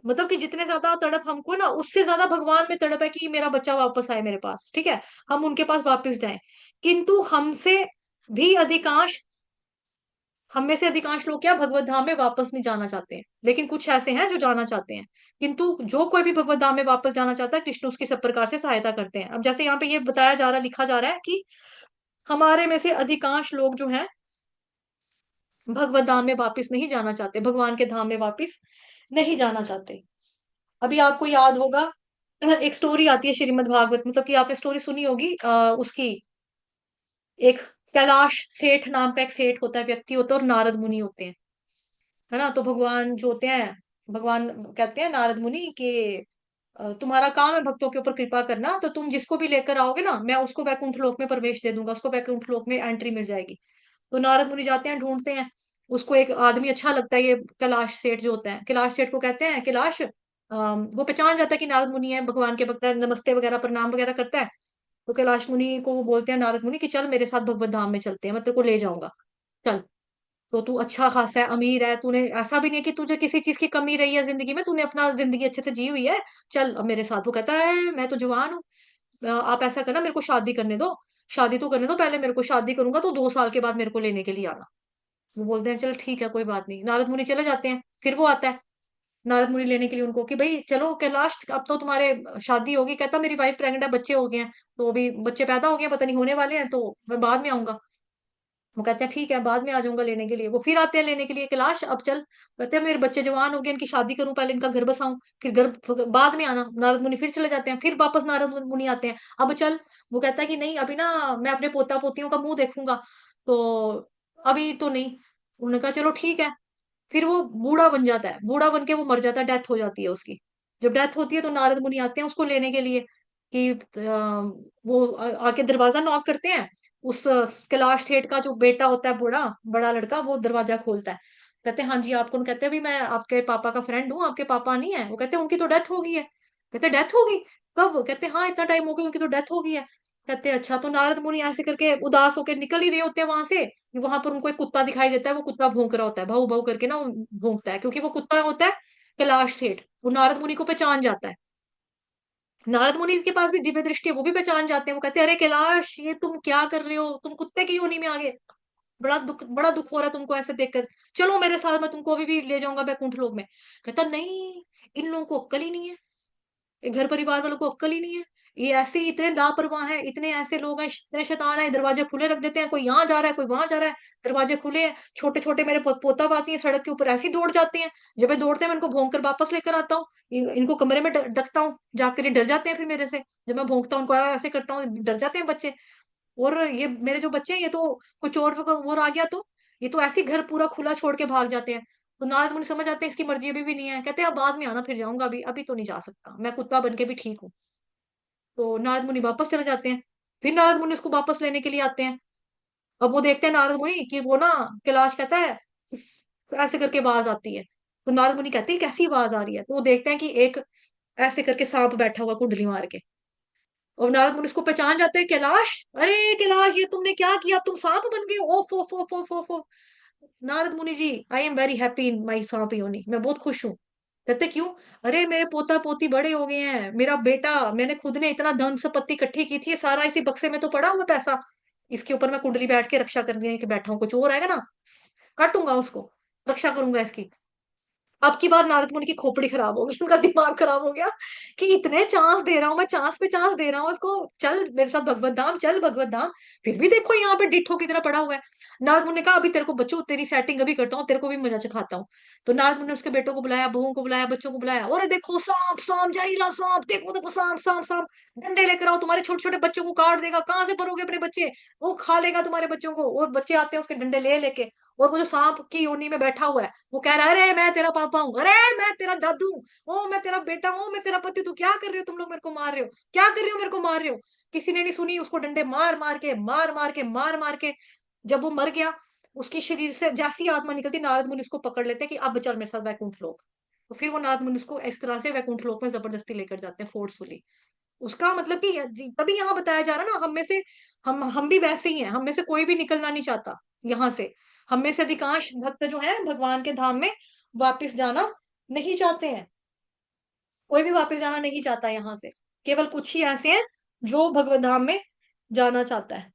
मतलब कि जितने ज्यादा तड़प हमको ना, उससे ज्यादा भगवान में तड़प है कि मेरा बच्चा वापस आए मेरे पास। ठीक है, हम उनके पास वापस जाएं। किंतु हमसे भी अधिकांश, हम में से अधिकांश लोग क्या भगवत धाम में वापस नहीं जाना चाहते हैं, लेकिन कुछ ऐसे हैं जो जाना चाहते हैं। किंतु जो कोई भी भगवत धाम में वापस जाना चाहता है, कृष्ण उसकी सब प्रकार से सहायता करते हैं। अब जैसे यहाँ पे ये बताया जा रहा, लिखा जा रहा है कि हमारे में से अधिकांश लोग जो हैं भगवत धाम में वापस नहीं जाना चाहते, भगवान के धाम में वापस नहीं जाना चाहते। अभी आपको याद होगा, एक स्टोरी आती है श्रीमद् भागवत, मतलब कि आपने स्टोरी सुनी होगी उसकी। एक कैलाश सेठ नाम का एक सेठ होता है, व्यक्ति होता है, और नारद मुनि होते हैं, है ना। तो भगवान जो होते हैं, भगवान कहते हैं नारद मुनि के तुम्हारा काम है भक्तों के ऊपर कृपा करना, तो तुम जिसको भी लेकर आओगे ना, मैं उसको वैकुंठ लोक में प्रवेश दे दूंगा, उसको वैकुंठ लोक में एंट्री मिल जाएगी। तो नारद मुनि जाते हैं, ढूंढते हैं उसको। एक आदमी अच्छा लगता है, ये कैलाश सेठ जो होता है, कैलाश सेठ को कहते हैं कैलाश, वो पहचान जाता है कि नारद मुनि है, भगवान के भक्त है, नमस्ते वगैरह प्रणाम वगैरह करता है। तो कैलाश मुनि को वो बोलते हैं नारद मुनि कि चल मेरे साथ भगवत धाम में चलते हैं, मैं तेरे को ले जाऊंगा, चल। तो तू अच्छा खासा है, अमीर है, तूने ऐसा भी नहीं है कि तुझे किसी चीज की कमी रही है जिंदगी में, तूने अपना जिंदगी अच्छे से जी हुई है, चल अब मेरे साथ। वो कहता है मैं तो जवान हूँ, आप ऐसा करना, मेरे को शादी करने दो, शादी तो करने दो पहले मेरे को, शादी करूंगा तो 2 साल के बाद मेरे को लेने के लिए आना। वो बोलते हैं चल ठीक है कोई बात नहीं, नारद मुनि चले जाते हैं। फिर वो आता है नारद मुनि लेने के लिए उनको कि भाई चलो कैलाश, अब तो तुम्हारे शादी होगी। कहता मेरी वाइफ प्रेग्नेंट है, बच्चे हो गए हैं, तो अभी बच्चे पैदा हो गए हैं, पता नहीं होने वाले हैं, तो मैं बाद में आऊंगा। वो कहते हैं ठीक है बाद में आ जाऊंगा लेने के लिए। वो फिर आते हैं लेने के लिए, कैलाश अब चल। कहते हैं मेरे बच्चे जवान हो गए, इनकी शादी करूं पहले, इनका घर बसाऊं, फिर घर बाद में आना। नारद मुनि फिर चले जाते हैं, फिर वापस नारद मुनि आते हैं, अब चल। वो कहता है कि नहीं अभी ना, मैं अपने पोता पोतियों का मुंह देखूंगा, तो अभी तो नहीं। उन्होंने कहा चलो ठीक है। फिर वो बूढ़ा बन जाता है, बूढ़ा बन के वो मर जाता है, डेथ हो जाती है उसकी। जब डेथ होती है तो नारद मुनि आते हैं उसको लेने के लिए कि वो आके दरवाजा नॉक करते हैं। उस कैलाश ठेठ का जो बेटा होता है, बूढ़ा बड़ा लड़का, वो दरवाजा खोलता है। कहते हैं हाँ जी आप कौन? कहते हैं भी मैं आपके पापा का फ्रेंड हूँ, आपके पापा नहीं है? वो कहते हैं उनकी तो डेथ हो गई है। कहते डेथ हो गई? कब? कहते हैं हाँ इतना टाइम हो गया, उनकी तो डेथ हो गई है। कहते हैं अच्छा। तो नारद मुनि ऐसे करके उदास होकर निकल ही रहे होते हैं वहां से, वहां पर उनको एक कुत्ता दिखाई देता है। वो कुत्ता भौंक रहा होता है, भाऊ भाऊ करके ना वो भौंकता है, क्योंकि वो कुत्ता होता है कैलाश सेठ। वो नारद मुनि को पहचान जाता है। नारद मुनि के पास भी दिव्य दृष्टि है, वो भी पहचान जाते हैं। वो कहते हैं अरे कैलाश, ये तुम क्या कर रहे हो? तुम कुत्ते की योनि में आ गए। बड़ा दुख हो रहा है तुमको ऐसे देखकर। चलो मेरे साथ, मैं तुमको अभी भी ले जाऊंगा बैकुंठ लोक में। कहता नहीं, इन लोगों को अक्ल ही नहीं है, ये घर परिवार वालों को अक्ल ही नहीं है। ये ऐसे ही इतने लापरवाह हैं, इतने ऐसे लोग हैं, इतने शैतान है, दरवाजे खुले रख देते हैं, कोई यहाँ जा रहा है कोई वहां जा रहा है, दरवाजे खुले हैं। छोटे छोटे मेरे पोता पाती है सड़क के ऊपर, ऐसे ही दौड़ जाते हैं। जब ये दौड़ते हैं मैं इनको भौंक कर वापस लेकर आता हूँ। इनको कमरे में डकता हूँ जाकर, ये डर जाते हैं फिर मेरे से। जब मैं भौंकता हूँ उनको ऐसे करता हूँ, डर जाते हैं बच्चे। और ये मेरे जो बच्चे हैं, ये तो कुछ और आ गया तो ये तो ऐसे ही घर पूरा खुला छोड़ के भाग जाते हैं। तो नारद मुनि समझ आते हैं इसकी मर्जी अभी भी नहीं है। कहते हैं अब बाद में आना, फिर जाऊंगा, अभी अभी तो नहीं जा सकता, मैं कुत्ता बन के भी ठीक हूँ। तो नारद मुनि वापस चले जाते हैं। फिर नारद मुनि उसको वापस लेने के लिए आते हैं। अब वो देखते हैं नारद मुनि कि वो ना, कैलाश कहता है ऐसे करके आवाज आती है। तो नारद मुनि कहते हैं कैसी आवाज आ रही है? तो वो देखते हैं कि एक ऐसे करके सांप बैठा हुआ कुंडली मार के। और नारद मुनि उसको पहचान जाते हैं, कैलाश, अरे कैलाश ये तुमने क्या किया? अब तुम सांप बन गए? ओफ ओफ ओफ ओफ ओफ ओफ। Narad Muni ji, I am very happy in my सांप योनि, मैं बहुत खुश हूँ। कहते क्यों? अरे मेरे पोता पोती बड़े हो गए हैं, मेरा बेटा, मैंने खुद ने इतना धन संपत्ति इकट्ठी की थी, सारा इसी बक्से में तो पड़ा हुआ पैसा। इसके ऊपर मैं कुंडली बैठ के रक्षा करने के बैठा हूँ, कुछ और आएगा ना काटूंगा उसको, रक्षा करूंगा इसकी। अब की बार नारद मुनि की खोपड़ी खराब हो गई, उनका दिमाग खराब हो गया कि इतने चांस दे रहा हूं मैं, चांस पे चांस दे रहा हूँ उसको, चल मेरे साथ भगवत धाम, चल भगवत धाम, फिर भी देखो यहाँ पे डिट्ठो की तरह पड़ा हुआ है। नारद मुनि ने कहा अभी तेरे को बच्चों तेरी सेटिंग अभी करता हूँ, तेरे को भी मजा चखाता हूँ। तो नारद मुनि ने उसके बेटों को बुलाया, बहुओं को बुलाया, बच्चों को बुलाया, और देखो सांप सांप, जहरीला सांप, देखो देखो सांप सांप सांप, डंडे लेकर आओ, तुम्हारे छोटे छोटे बच्चों को काट देगा, कहाँ से भरोगे अपने बच्चे, वो खा लेगा तुम्हारे बच्चों को। और बच्चे आते हैं उसके डंडे ले लेके, और वो जो सांप की योनि में बैठा हुआ है वो कह रहा है अरे मैं तेरा पापा हूँ, अरे मैं तेरा दादू हूँ, ओ मैं तेरा बेटा हूँ, मैं तेरा पति, तू क्या कर रहे हो? तुम लोग मेरे को मार रहे हो, क्या कर रहे हो? मेरे को मार रहे हो। किसी ने नहीं सुनी, उसको डंडे मार मार के मार मार के मार मार के, जब वो मर गया, उसकी शरीर से जैसी आत्मा निकलती, नारद मुनि उसको पकड़ लेते हैं कि अब चल मेरे साथ वैकुंठ लोक। तो फिर वो नारद मुनि उसको इस तरह से वैकुंठ लोक में जबरदस्ती लेकर जाते हैं, फोर्सफुली। उसका मतलब कि तभी यहाँ बताया जा रहा ना, हम में से हम भी वैसे ही हैं, हम में से कोई भी निकलना नहीं चाहता यहाँ से। हम में से अधिकांश भक्त जो है भगवान के धाम में वापस जाना नहीं चाहते हैं। कोई भी वापस जाना नहीं चाहता यहाँ से, केवल कुछ ही ऐसे हैं जो भगवत धाम में जाना चाहता है।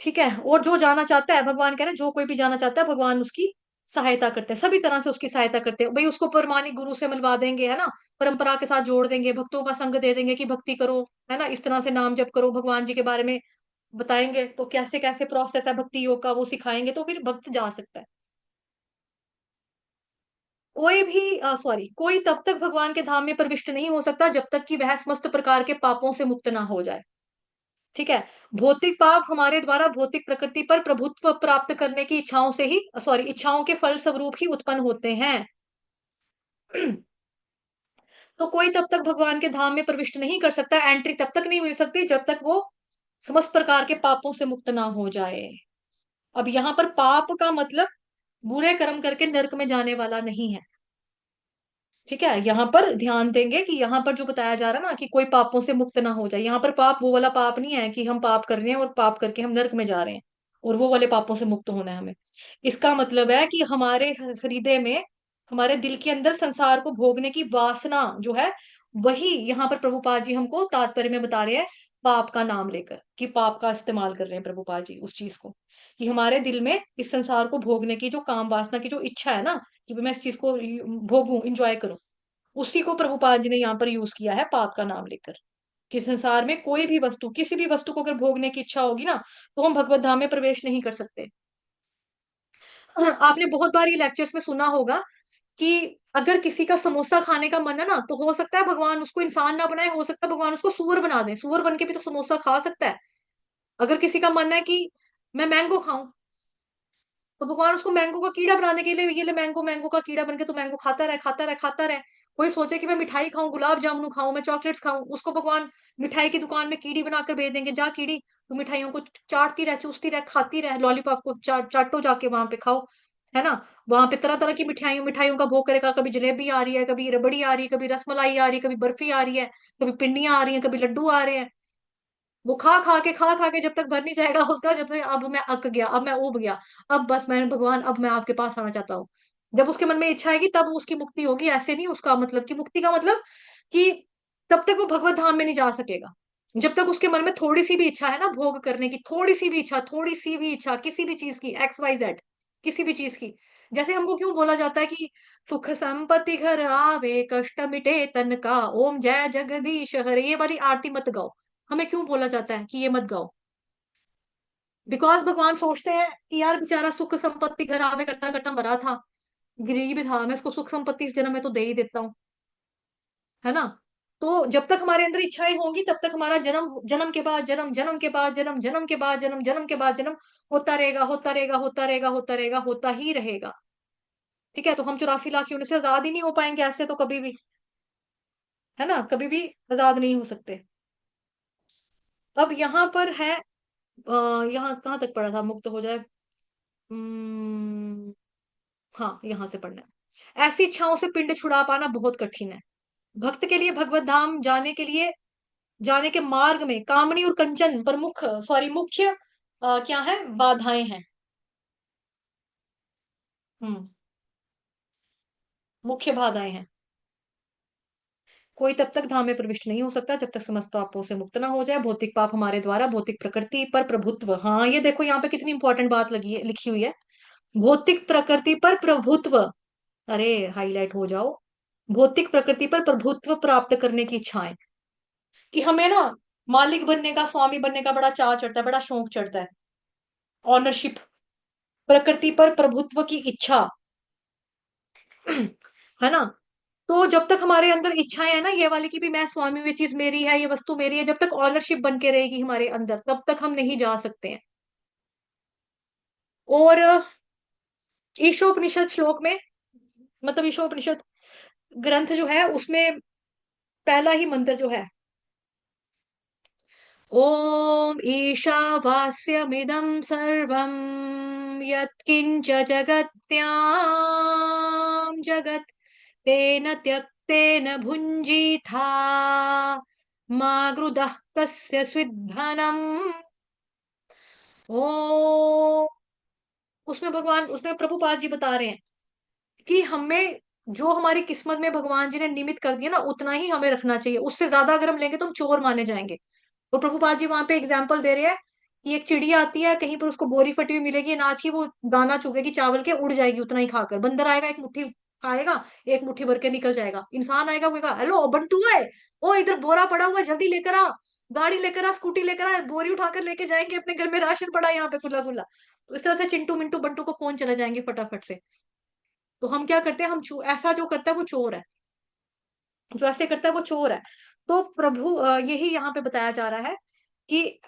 ठीक है, और जो जाना चाहता है, भगवान कह रहे हैं जो कोई भी जाना चाहता है भगवान उसकी सहायता करते हैं, सभी तरह से उसकी सहायता करते हैं भाई। उसको परमानी गुरु से मिलवा देंगे, है ना, परंपरा के साथ जोड़ देंगे, भक्तों का संग दे देंगे कि भक्ति करो, है ना, इस तरह से नाम जप करो, भगवान जी के बारे में बताएंगे, तो कैसे कैसे प्रोसेस है भक्ति योग का वो सिखाएंगे, तो फिर भक्त जा सकता है। कोई भी सॉरी, कोई तब तक भगवान के धाम में प्रविष्ट नहीं हो सकता जब तक कि वह समस्त प्रकार के पापों से मुक्त ना हो जाए। ठीक है, भौतिक पाप हमारे द्वारा भौतिक प्रकृति पर प्रभुत्व प्राप्त करने की इच्छाओं से ही, सॉरी, इच्छाओं के फल स्वरूप ही उत्पन्न होते हैं। तो कोई तब तक भगवान के धाम में प्रविष्ट नहीं कर सकता, एंट्री तब तक नहीं मिल सकती जब तक वो समस्त प्रकार के पापों से मुक्त ना हो जाए। अब यहाँ पर पाप का मतलब बुरे कर्म करके नरक में जाने वाला नहीं है। ठीक है, यहाँ पर ध्यान देंगे कि यहाँ पर जो बताया जा रहा है ना कि कोई पापों से मुक्त ना हो जाए, यहाँ पर पाप वो वाला पाप नहीं है कि हम पाप कर रहे हैं और पाप करके हम नरक में जा रहे हैं और वो वाले पापों से मुक्त होना है हमें। इसका मतलब है कि हमारे हृदय में, हमारे दिल के अंदर संसार को भोगने की वासना जो है, वही यहाँ पर प्रभुपाद जी हमको तात्पर्य में बता रहे हैं, पाप का नाम लेकर, कि पाप का इस्तेमाल कर रहे हैं प्रभुपाद जी उस चीज को, कि हमारे दिल में इस संसार को भोगने की जो काम वासना की जो इच्छा है ना, कि मैं इस चीज को भोगूं, इंजॉय करूं, उसी को प्रभुपाद जी ने यहाँ पर यूज किया है पाप का नाम लेकर। कि संसार में कोई भी वस्तु, किसी भी वस्तु को अगर भोगने की इच्छा होगी ना, तो हम भगवत धाम में प्रवेश नहीं कर सकते। आपने बहुत बार ये लेक्चर्स में सुना होगा कि अगर किसी का समोसा खाने का मन है ना, तो हो सकता है भगवान उसको इंसान ना बनाए, हो सकता है भगवान उसको सूअर बना दे, सूअर बन के भी तो समोसा खा सकता है। अगर किसी का मन है कि मैं मैंगो खाऊं, तो भगवान उसको मैंगो का कीड़ा बनाने के लिए, ये ले मैंगो, मैंगो का कीड़ा बन के तो मैंगो खाता रहे, खाता रहे, खाता रहे। कोई सोचे कि मैं मिठाई खाऊं, गुलाब जामुन खाऊं, मैं चॉकलेट्स खाऊं, उसको भगवान मिठाई की दुकान में कीड़ी बनाकर भेज देंगे, जा कीड़ी तो मिठाइयों को चाटती रह, चूसती रह, खाती रह, लॉलीपॉप को चाटो जाके वहां पे खाओ, है ना। वहां पे तरह तरह की मिठाइयों मिठाइयों का भोग करेगा, कभी जलेबी आ रही है, कभी रबड़ी आ रही है, कभी रसमलाई आ रही है, कभी बर्फी आ रही है, कभी पिंडियां आ रही है, कभी लड्डू आ रहे हैं। वो खा खा के जब तक भर नहीं जाएगा उसका, जब तक अब मैं अक गया, अब मैं उब गया, अब बस मैं भगवान, अब मैं आपके पास आना चाहता हूँ। जब उसके मन में इच्छा आएगी तब उसकी मुक्ति होगी, ऐसे नहीं। उसका मतलब कि मुक्ति का मतलब कि तब तक वो भगवत धाम में नहीं जा सकेगा, जब तक उसके मन में थोड़ी सी भी इच्छा है ना भोग करने की, थोड़ी सी भी इच्छा, थोड़ी सी भी इच्छा किसी भी चीज की, XYZ, किसी भी चीज की। जैसे हमको क्यों बोला जाता है कि सुख संपत्ति घर आवे, कष्ट मिटे तन का, ओम जय जगदीश हरे, ये वाली आरती मत गाओ। हमें क्यों बोला जाता है कि ये मत गाओ? बिकॉज भगवान सोचते हैं कि यार बेचारा सुख संपत्ति घर आवे करता करता मरा था, गरीब था, मैं इसको सुख संपत्ति इस जन्म में तो दे ही देता हूँ, है ना। तो जब तक हमारे अंदर इच्छाएं होंगी तब तक हमारा जन्म, जन्म के बाद जन्म, जन्म के बाद जन्म, जन्म के बाद जन्म, जन्म के बाद जन्म होता रहेगा, होता रहेगा, होता रहेगा, होता रहेगा, होता ही रहेगा। ठीक है, तो हम 84 लाख यूनिट से आजाद ही नहीं हो पाएंगे ऐसे तो कभी भी, है ना, कभी भी आजाद नहीं हो सकते। अब यहाँ पर है, यहाँ कहाँ तक पढ़ा था, मुक्त हो जाए, हम्म, हाँ यहाँ से पढ़ना है। ऐसी इच्छाओं से पिंड छुड़ा पाना बहुत कठिन है। भक्त के लिए भगवत धाम जाने के लिए, जाने के मार्ग में कामनी और कंचन प्रमुख, सॉरी मुख्य, क्या है, बाधाएं हैं। हम्म, मुख्य बाधाएं हैं। कोई तब तक धाम में प्रविष्ट नहीं हो सकता जब तक समस्त पापों से मुक्त ना हो जाए। भौतिक पाप हमारे द्वारा भौतिक प्रकृति पर प्रभुत्व, हाँ ये देखो यहाँ पे कितनी इंपॉर्टेंट बात लगी है, लिखी हुई है, भौतिक प्रकृति पर प्रभुत्व। अरे हाईलाइट हो जाओ, भौतिक प्रकृति पर प्रभुत्व प्राप्त करने की इच्छाएं, कि हमें ना मालिक बनने का, स्वामी बनने का बड़ा चाह चढ़ता है, बड़ा शौक चढ़ता है, ऑनरशिप, प्रकृति पर प्रभुत्व की इच्छा, है ना। तो जब तक हमारे अंदर इच्छाएं है ना ये वाली कि भी मैं स्वामी हूँ, ये चीज मेरी है, ये वस्तु मेरी है, जब तक ऑनरशिप बन के रहेगी हमारे अंदर तब तक हम नहीं जा सकते हैं। और ईशोपनिषद श्लोक में, मतलब ईशोपनिषद ग्रंथ जो है उसमें पहला ही मंत्र जो है, ओम ईशावास्यमिदं सर्वं यत्किंच जगत्यां जगत् तेन त्यक्तेन भुञ्जीथा मा गृधः कस्य स्विद्धनम्। ओ, उसमें भगवान, उसमें प्रभुपाद जी बता रहे हैं कि हमें जो हमारी किस्मत में भगवान जी ने निमित कर दिया ना उतना ही हमें रखना चाहिए, उससे ज्यादा अगर हम लेंगे तो हम चोर माने जाएंगे। तो प्रभुपाद जी वहां पे एग्जाम्पल दे रहे हैं कि एक चिड़िया आती है कहीं पर, उसको बोरी फटी हुई मिलेगी अनाज की, वो दाना चुगेगी चावल के, उड़ जाएगी उतना ही खाकर। बंदर आएगा एक मुट्ठी खाएगा, एक मुट्ठी भर के निकल जाएगा। इंसान आएगा, वो कहेगा हेलो बंटू है, ओ इधर बोरा पड़ा हुआ है, जल्दी लेकर आ, गाड़ी लेकर आ, स्कूटी लेकर आ, बोरी उठाकर लेके जाएंगे अपने घर में, राशन पड़ा है यहाँ पे खुला खुला। तो इस तरह से चिंटू मिंटू बंटू को फोन चले जाएंगे फटाफट से। तो हम क्या करते हैं, हम ऐसा जो करता है वो चोर है, जो ऐसे करता है वो चोर है। तो प्रभु यही यहाँ पे बताया जा रहा है कि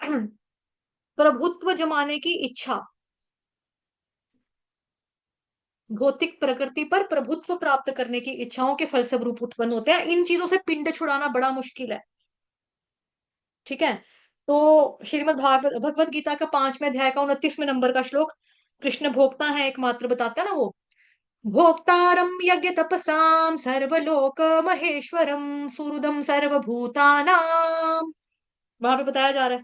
प्रभुत्व जमाने की इच्छा, भौतिक प्रकृति पर प्रभुत्व प्राप्त करने की इच्छाओं के फलस्वरूप उत्पन्न होते हैं। इन चीजों से पिंड छुड़ाना बड़ा मुश्किल है। ठीक है, तो श्रीमद् भागवत भगवत गीता का 5वें अध्याय का 29वें नंबर का श्लोक, कृष्ण भोक्ता है एकमात्र, बताता है ना वो, भोक्तारम यज्ञ तपसाम सर्वलोक महेश्वरम सुहृदम सर्वभूतानाम। वहां पे बताया जा रहा है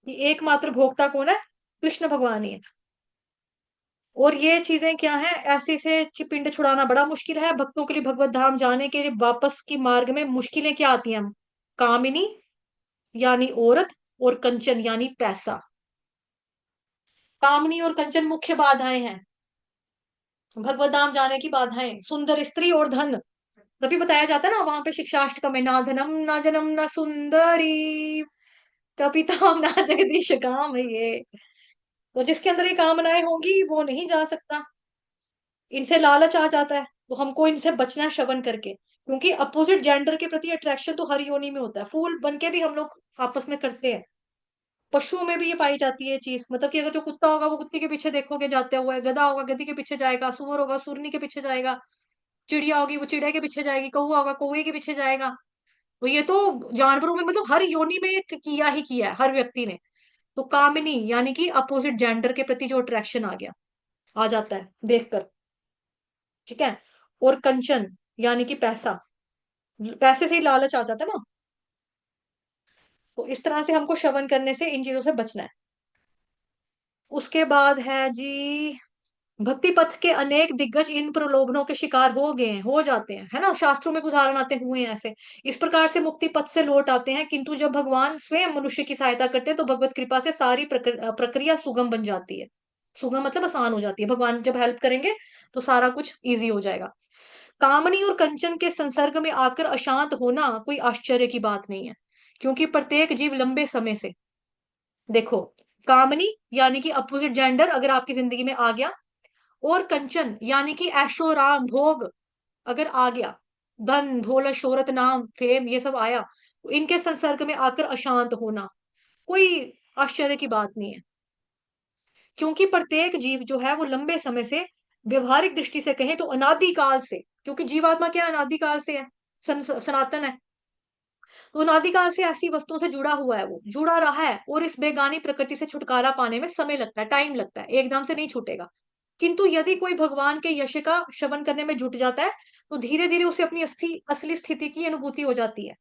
कि एकमात्र भोक्ता कौन है, कृष्ण भगवान ही है। और ये चीजें क्या है, ऐसे से पिंड छुड़ाना बड़ा मुश्किल है। भक्तों के लिए भगवत धाम जाने के लिए वापस की मार्ग में मुश्किलें क्या आती हैं, कामिनी यानी औरत, और कंचन यानी पैसा। कामनी और कंचन मुख्य बाधाएं हैं, भगवत धाम जाने की बाधाएं, सुंदर स्त्री और धन। तभी बताया जाता है ना वहां पे शिक्षाष्टकम में, ना धनम ना जनम ना सुंदरी कपिताम ना जगदीश काम है ये। तो जिसके अंदर ये कामनाएं होंगी वो नहीं जा सकता, इनसे लालच आ जाता है, तो हमको इनसे बचना है श्रवण करके, क्योंकि अपोजिट जेंडर के प्रति अट्रैक्शन तो हर योनि में होता है, फूल बन के भी हम लोग आपस में करते हैं। पशुओं में भी ये पाई जाती है चीज, मतलब कि अगर जो कुत्ता होगा वो कुत्ते के पीछे देखोगे जाते हुए, गधा होगा गधी के पीछे जाएगा, सुअर होगा सुरनी के पीछे जाएगा, चिड़िया होगी वो चिड़िया के पीछे जाएगी, कौवा होगा कौवे के पीछे जाएगा। तो ये तो जानवरों में मतलब हर योनि में ये किया ही किया है हर व्यक्ति ने। तो कामिनी यानी कि अपोजिट जेंडर के प्रति जो अट्रैक्शन आ गया, आ जाता है देखकर। ठीक है। और कंचन यानी कि पैसा, पैसे से ही लालच आ जाता है ना। तो इस तरह से हमको श्रवण करने से इन चीजों से बचना है। उसके बाद है जी, भक्ति पथ के अनेक दिग्गज इन प्रलोभनों के शिकार हो गए हैं, हो जाते हैं, है ना, शास्त्रों में उदाहरण आते हुए हैं ऐसे। इस प्रकार से मुक्ति पथ से लौट आते हैं, किंतु जब भगवान स्वयं मनुष्य की सहायता करते हैं तो भगवत कृपा से सारी प्रक्रिया सुगम बन जाती है। सुगम मतलब आसान हो जाती है, भगवान जब हेल्प करेंगे तो सारा कुछ इजी हो जाएगा। कामनी और कंचन के संसर्ग में आकर अशांत होना कोई आश्चर्य की बात नहीं है, क्योंकि प्रत्येक जीव लंबे समय से, देखो, कामनी यानी कि अपोजिट जेंडर अगर आपकी जिंदगी में आ गया, और कंचन यानी कि ऐशोराम भोग अगर आ गया, धन दौलत शोहरत नाम फेम ये सब आया, तो इनके संसर्ग में आकर अशांत होना कोई आश्चर्य की बात नहीं है, क्योंकि प्रत्येक जीव जो है वो लंबे समय से, व्यवहारिक दृष्टि से कहें तो अनादिकाल से, क्योंकि जीवात्मा क्या है, अनादिकाल से है, सनातन है। तो अनादिकाल से ऐसी वस्तुओं से जुड़ा हुआ है, वो जुड़ा रहा है, और इस बेगानी प्रकृति से छुटकारा पाने में समय लगता है, टाइम लगता है, एकदम से नहीं छूटेगा। किंतु यदि कोई भगवान के यश का श्रवण करने में जुट जाता है, तो धीरे धीरे उसे अपनी असली स्थिति की अनुभूति हो जाती है।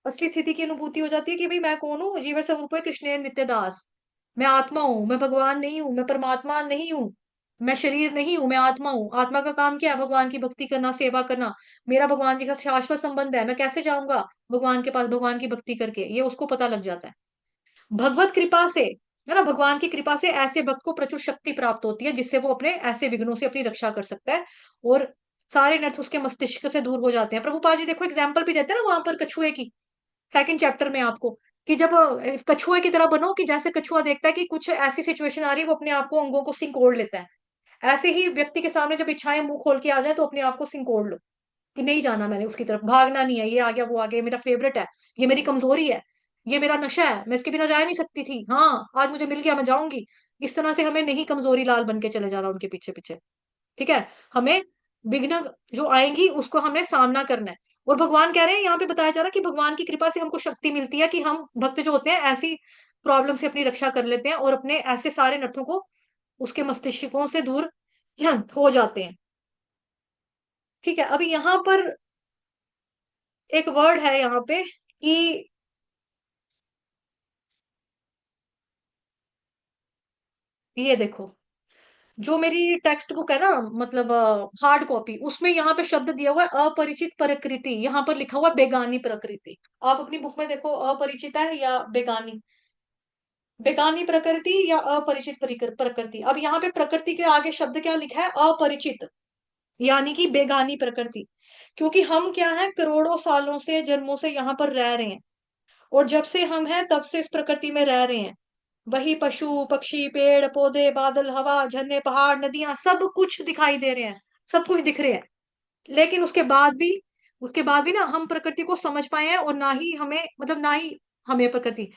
असली स्थिति की अनुभूति हो जाती है कि भाई मैं कौन हूँ, जीव स्वरूप है कृष्ण नित्यदास, मैं आत्मा हूँ, मैं भगवान नहीं हूँ, मैं परमात्मा नहीं हूँ, मैं शरीर नहीं हूँ, मैं आत्मा हूँ। आत्मा का काम क्या है, भगवान की भक्ति करना, सेवा करना। मेरा भगवान जी का शाश्वत संबंध है, मैं कैसे जाऊंगा भगवान के पास भगवान की भक्ति करके, ये उसको पता लग जाता है। भगवत कृपा से, है ना, भगवान की कृपा से ऐसे भक्त को प्रचुर शक्ति प्राप्त होती है, जिससे वो अपने ऐसे विघ्नों से अपनी रक्षा कर सकता है, और सारे नर्थ उसके मस्तिष्क से दूर हो जाते हैं। प्रभुपाद जी देखो एग्जाम्पल भी देते हैं ना वहां पर कछुए की, सेकंड चैप्टर में आपको, कि जब कछुए की तरह बनो, कि जैसे कछुआ देखता है कि कुछ ऐसी सिचुएशन आ रही है, वो अपने आप को अंगों को सिंकोड़ लेता है। ऐसे ही व्यक्ति के सामने जब इच्छाएं मुंह खोल के आ जाए तो अपने आप को सिंकोड़ लो, कि नहीं जाना मैंने उसकी तरफ, भागना नहीं है, ये आ गया वो आ गया, ये मेरा फेवरेट है, ये मेरी कमजोरी है, ये मेरा नशा है, मैं इसके बिना जा नहीं सकती थी, हाँ आज मुझे मिल गया मैं जाऊंगी। इस तरह से हमें नहीं कमजोरी लाल बन के चले जाना उनके पीछे पीछे। ठीक है। हमें विघ्न जो आएंगी उसको हमने सामना करना है। और भगवान कह रहे हैं, यहाँ पे बताया जा रहा है कि भगवान की कृपा से हमको शक्ति मिलती है कि हम भक्त जो होते हैं ऐसी प्रॉब्लम से अपनी रक्षा कर लेते हैं, और अपने ऐसे सारे नर्थों को उसके मस्तिष्कों से दूर हो जाते हैं। ठीक है। अभी यहाँ पर एक वर्ड है यहाँ पे कि, ये देखो, जो मेरी टेक्स्ट बुक है ना, मतलब हार्ड कॉपी, उसमें यहाँ पे शब्द दिया हुआ है अपरिचित प्रकृति, यहाँ पर लिखा हुआ है बेगानी प्रकृति। आप अपनी बुक में देखो अपरिचित है या बेगानी, बेगानी प्रकृति या अपरिचित प्रकृति। अब यहाँ पे प्रकृति के आगे शब्द क्या लिखा है, अपरिचित, यानी कि बेगानी प्रकृति। क्योंकि हम क्या है, करोड़ों सालों से, जन्मों से यहाँ पर रह रहे हैं, और जब से हम हैं तब से इस प्रकृति में रह रहे हैं। वही पशु पक्षी पेड़ पौधे बादल हवा झरने पहाड़ नदियां सब कुछ दिखाई दे रहे हैं, सब कुछ दिख रहे हैं। लेकिन उसके बाद भी ना हम प्रकृति को समझ पाए हैं, और ना ही हमें, मतलब ना ही हमें प्रकृति,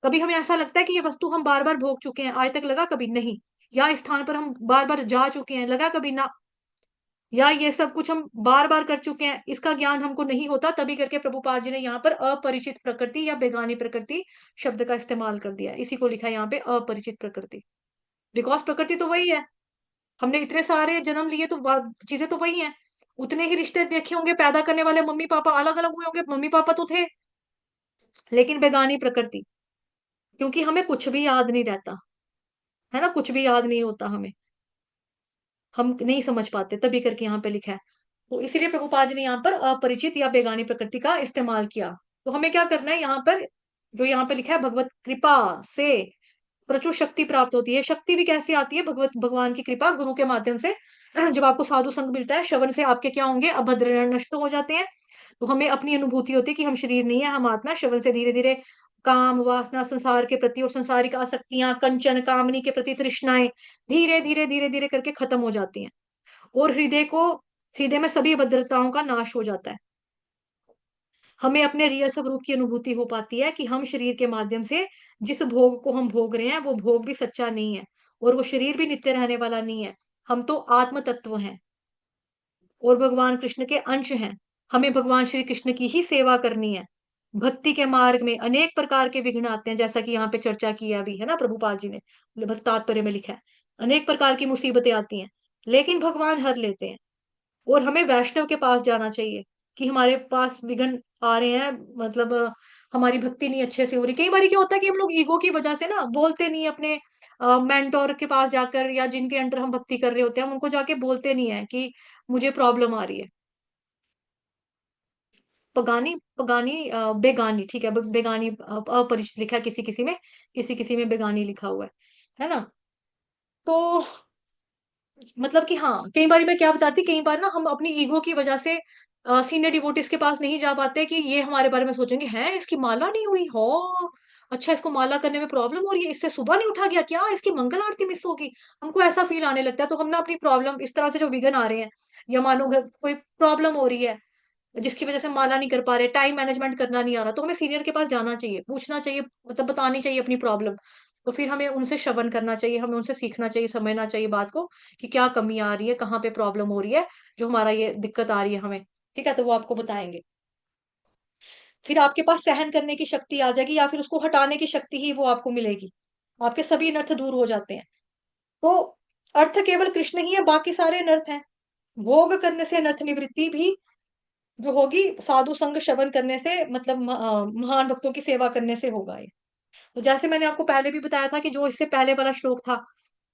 कभी हमें ऐसा लगता है कि ये वस्तु हम बार बार भोग चुके हैं, आज तक लगा कभी नहीं। या इस स्थान पर हम बार बार जा चुके हैं, लगा कभी ना। या ये सब कुछ हम बार बार कर चुके हैं, इसका ज्ञान हमको नहीं होता, तभी करके प्रभुपाद जी ने यहाँ पर अपरिचित प्रकृति या बेगानी प्रकृति शब्द का इस्तेमाल कर दिया है। इसी को लिखा है यहाँ पे अपरिचित प्रकृति। बिकॉज प्रकृति तो वही है, हमने इतने सारे जन्म लिए तो चीजें तो वही हैं। उतने ही रिश्ते देखे होंगे, पैदा करने वाले मम्मी पापा अलग अलग हुए होंगे, मम्मी पापा तो थे, लेकिन बेगानी प्रकृति, क्योंकि हमें कुछ भी याद नहीं रहता, है ना, कुछ भी याद नहीं होता हमें, हम नहीं समझ पाते, तभी करके यहाँ पे लिखा है। तो इसीलिए प्रभुपाद जी ने यहाँ पर अपरिचित या बेगानी प्रकृति का इस्तेमाल किया। तो हमें क्या करना है यहाँ पर, जो यहाँ पे लिखा है, भगवत कृपा से प्रचुर शक्ति प्राप्त होती है। शक्ति भी कैसे आती है, भगवान की कृपा गुरु के माध्यम से। जब आपको साधु संग मिलता है, श्रवण से आपके क्या होंगे, अभद्र नष्ट हो जाते हैं। तो हमें अपनी अनुभूति होती है कि हम शरीर नहीं है, हम आत्मा। श्रवण से धीरे धीरे काम वासना संसार के प्रति और संसारिक आसक्तियां कंचन कामनी के प्रति तृष्णाएं धीरे धीरे धीरे धीरे करके खत्म हो जाती हैं, और हृदय में सभी अभद्रताओं का नाश हो जाता है। हमें अपने रियल स्वरूप की अनुभूति हो पाती है कि हम शरीर के माध्यम से जिस भोग को हम भोग रहे हैं वो भोग भी सच्चा नहीं है, और वो शरीर भी नित्य रहने वाला नहीं है। हम तो आत्म तत्व हैं और भगवान कृष्ण के अंश हैं। हमें भगवान श्री कृष्ण की ही सेवा करनी है। भक्ति के मार्ग में अनेक प्रकार के विघ्न आते हैं, जैसा कि यहाँ पे चर्चा की है अभी, है ना, प्रभुपाद जी ने बस तात्पर्य में लिखा है। अनेक प्रकार की मुसीबतें आती हैं, लेकिन भगवान हर लेते हैं। और हमें वैष्णव के पास जाना चाहिए कि हमारे पास विघ्न आ रहे हैं, मतलब हमारी भक्ति नहीं अच्छे से हो रही। कई बार क्या होता है कि हम लोग ईगो की वजह से ना बोलते नहीं अपने मेंटोर के पास जाकर, या जिनके अंडर हम भक्ति कर रहे होते हैं, हम उनको जाके बोलते नहीं है कि मुझे प्रॉब्लम आ रही है। पगानी पगानी बेगानी, ठीक है, बेगानी अपरिचित लिखा है किसी किसी में, किसी किसी में बेगानी लिखा हुआ है ना। तो मतलब कि हाँ, कई बार मैं क्या बताती, कई बार ना हम अपनी ईगो की वजह से सीनियर डिवोटीज के पास नहीं जा पाते कि ये हमारे बारे में सोचेंगे, है इसकी माला नहीं हुई हो, अच्छा इसको माला करने में प्रॉब्लम हो रही है, इससे सुबह नहीं उठा गया क्या, इसकी मंगल आरती मिस होगी। हमको ऐसा फील आने लगता है, तो हम ना अपनी प्रॉब्लम इस तरह से जो विघ्न आ रहे हैं, या मानो कोई प्रॉब्लम हो रही है जिसकी वजह से माला नहीं कर पा रहे, टाइम मैनेजमेंट करना नहीं आ रहा, तो हमें सीनियर के पास जाना चाहिए, पूछना चाहिए, मतलब बतानी चाहिए अपनी प्रॉब्लम। तो फिर हमें उनसे श्रवण करना चाहिए, हमें उनसे सीखना चाहिए, समझना चाहिए बात को कि क्या कमी आ रही है, कहाँ पे प्रॉब्लम हो रही है, जो हमारा ये दिक्कत आ रही है हमें। ठीक है, तो वो आपको बताएंगे। फिर आपके पास सहन करने की शक्ति आ जाएगी, या फिर उसको हटाने की शक्ति ही वो आपको मिलेगी। आपके सभी अनर्थ दूर हो जाते हैं। तो अर्थ केवल कृष्ण ही है, बाकी सारे अनर्थ हैं। भोग करने से अनर्थ निवृत्ति भी जो होगी, साधु संग श्रवण करने से, मतलब महान भक्तों की सेवा करने से होगा ये। तो जैसे मैंने आपको पहले भी बताया था कि जो इससे पहले वाला श्लोक था,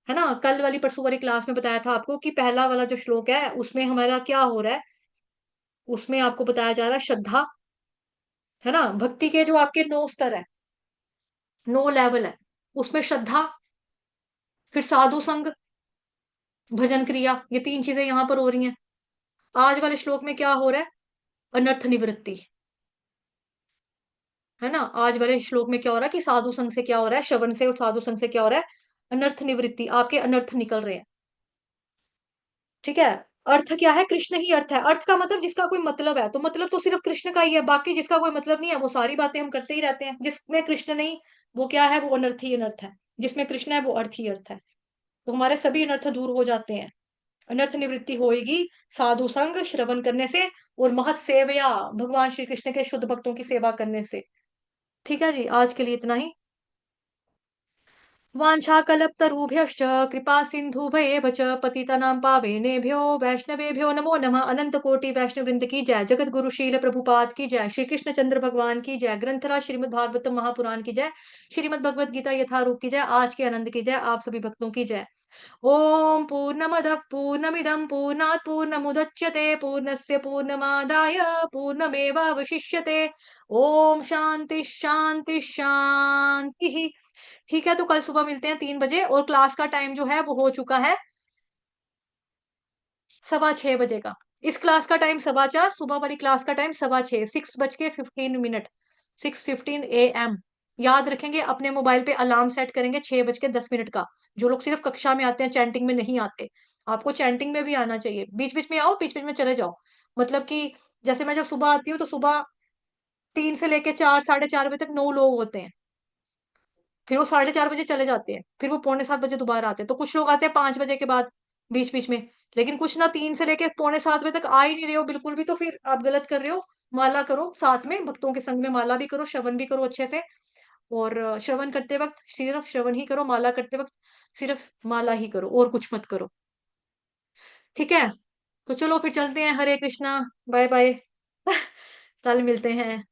है ना, कल वाली परसों वाली क्लास में बताया था आपको कि पहला वाला जो श्लोक है उसमें हमारा क्या हो रहा है, उसमें आपको बताया जा रहा है श्रद्धा, है ना, भक्ति के जो आपके 9 स्तर है, 9 लेवल है, उसमें श्रद्धा, फिर साधु संग, भजन क्रिया, ये 3 चीजें यहाँ पर हो रही हैं। आज वाले श्लोक में क्या हो रहा है, अनर्थ निवृत्ति, है ना। आज वाले श्लोक में क्या हो रहा है कि साधु संघ से क्या हो रहा है, श्रवण से और साधु संघ से क्या हो रहा है, अनर्थ निवृत्ति, आपके अनर्थ निकल रहे हैं। ठीक है। अर्थ क्या है, कृष्ण ही अर्थ है। अर्थ का मतलब जिसका कोई मतलब है, तो मतलब तो सिर्फ कृष्ण का ही है, बाकी जिसका कोई मतलब नहीं है वो सारी बातें हम करते ही रहते हैं। जिसमें कृष्ण नहीं, वो क्या है, वो अनर्थ ही अनर्थ है। जिसमें कृष्ण है वो अर्थ ही अर्थ है। तो हमारे सभी अनर्थ दूर हो जाते हैं। अनर्थ निवृत्ति होएगी साधु संग श्रवण करने से, और महत सेवया, भगवान श्री कृष्ण के शुद्ध भक्तों की सेवा करने से। ठीक है जी, आज के लिए इतना ही। वाञ्छाकल्पतरुभ्यश्च कृपा सिन्धुभयेव च पतितानां पावनेभ्यो वैष्णवेभ्यो नमो नमः। अनंत कोटि वैष्णव वृंद की जय, जगत गुरु शील प्रभुपाद की जय, श्री कृष्ण चंद्र भगवान की जय, ग्रंथराज श्रीमद् भागवत महापुराण की जय, श्रीमद् भगवत गीता यथारूप की जय, आज के आनंद की जय, आप सभी भक्तों की जय। ओम पूर्णमदः पूर्णमिदं पूर्णात् पूर्णमुदच्यते पूर्णस्य पूर्णमादाय पूर्णमेवावशिष्यते। ओम शांति शांति शांति। ठीक है, तो कल सुबह मिलते हैं 3 बजे, और क्लास का टाइम जो है वो हो चुका है 6:15 बजे का। इस क्लास का टाइम 4:15, सुबह वाली क्लास का टाइम 6:15, 6:15 6:15 AM। याद रखेंगे, अपने मोबाइल पे अलार्म सेट करेंगे 6:10 का। जो लोग सिर्फ कक्षा में आते हैं, चैंटिंग में नहीं आते, आपको चैंटिंग में भी आना चाहिए। बीच बीच में आओ, बीच बीच में चले जाओ। मतलब कि जैसे मैं जब सुबह आती हूँ तो सुबह 3 से लेके 4, 4:30 बजे तक 9 लोग होते हैं, फिर वो 4:30 बजे चले जाते हैं, फिर वो पौने 7 बजे दोबारा आते हैं। तो कुछ लोग आते हैं 5 बजे के बाद, बीच बीच में। लेकिन कुछ ना 3 से लेके पौने 7 बजे तक आ ही नहीं रहे हो बिल्कुल भी, तो फिर आप गलत कर रहे हो। माला करो साथ में, भक्तों के संग में माला भी करो, श्रवण भी करो अच्छे से। और श्रवण करते वक्त सिर्फ श्रवण ही करो, माला करते वक्त सिर्फ माला ही करो, और कुछ मत करो। ठीक है, तो चलो फिर चलते हैं। हरे कृष्णा, बाय बाय। कल मिलते हैं।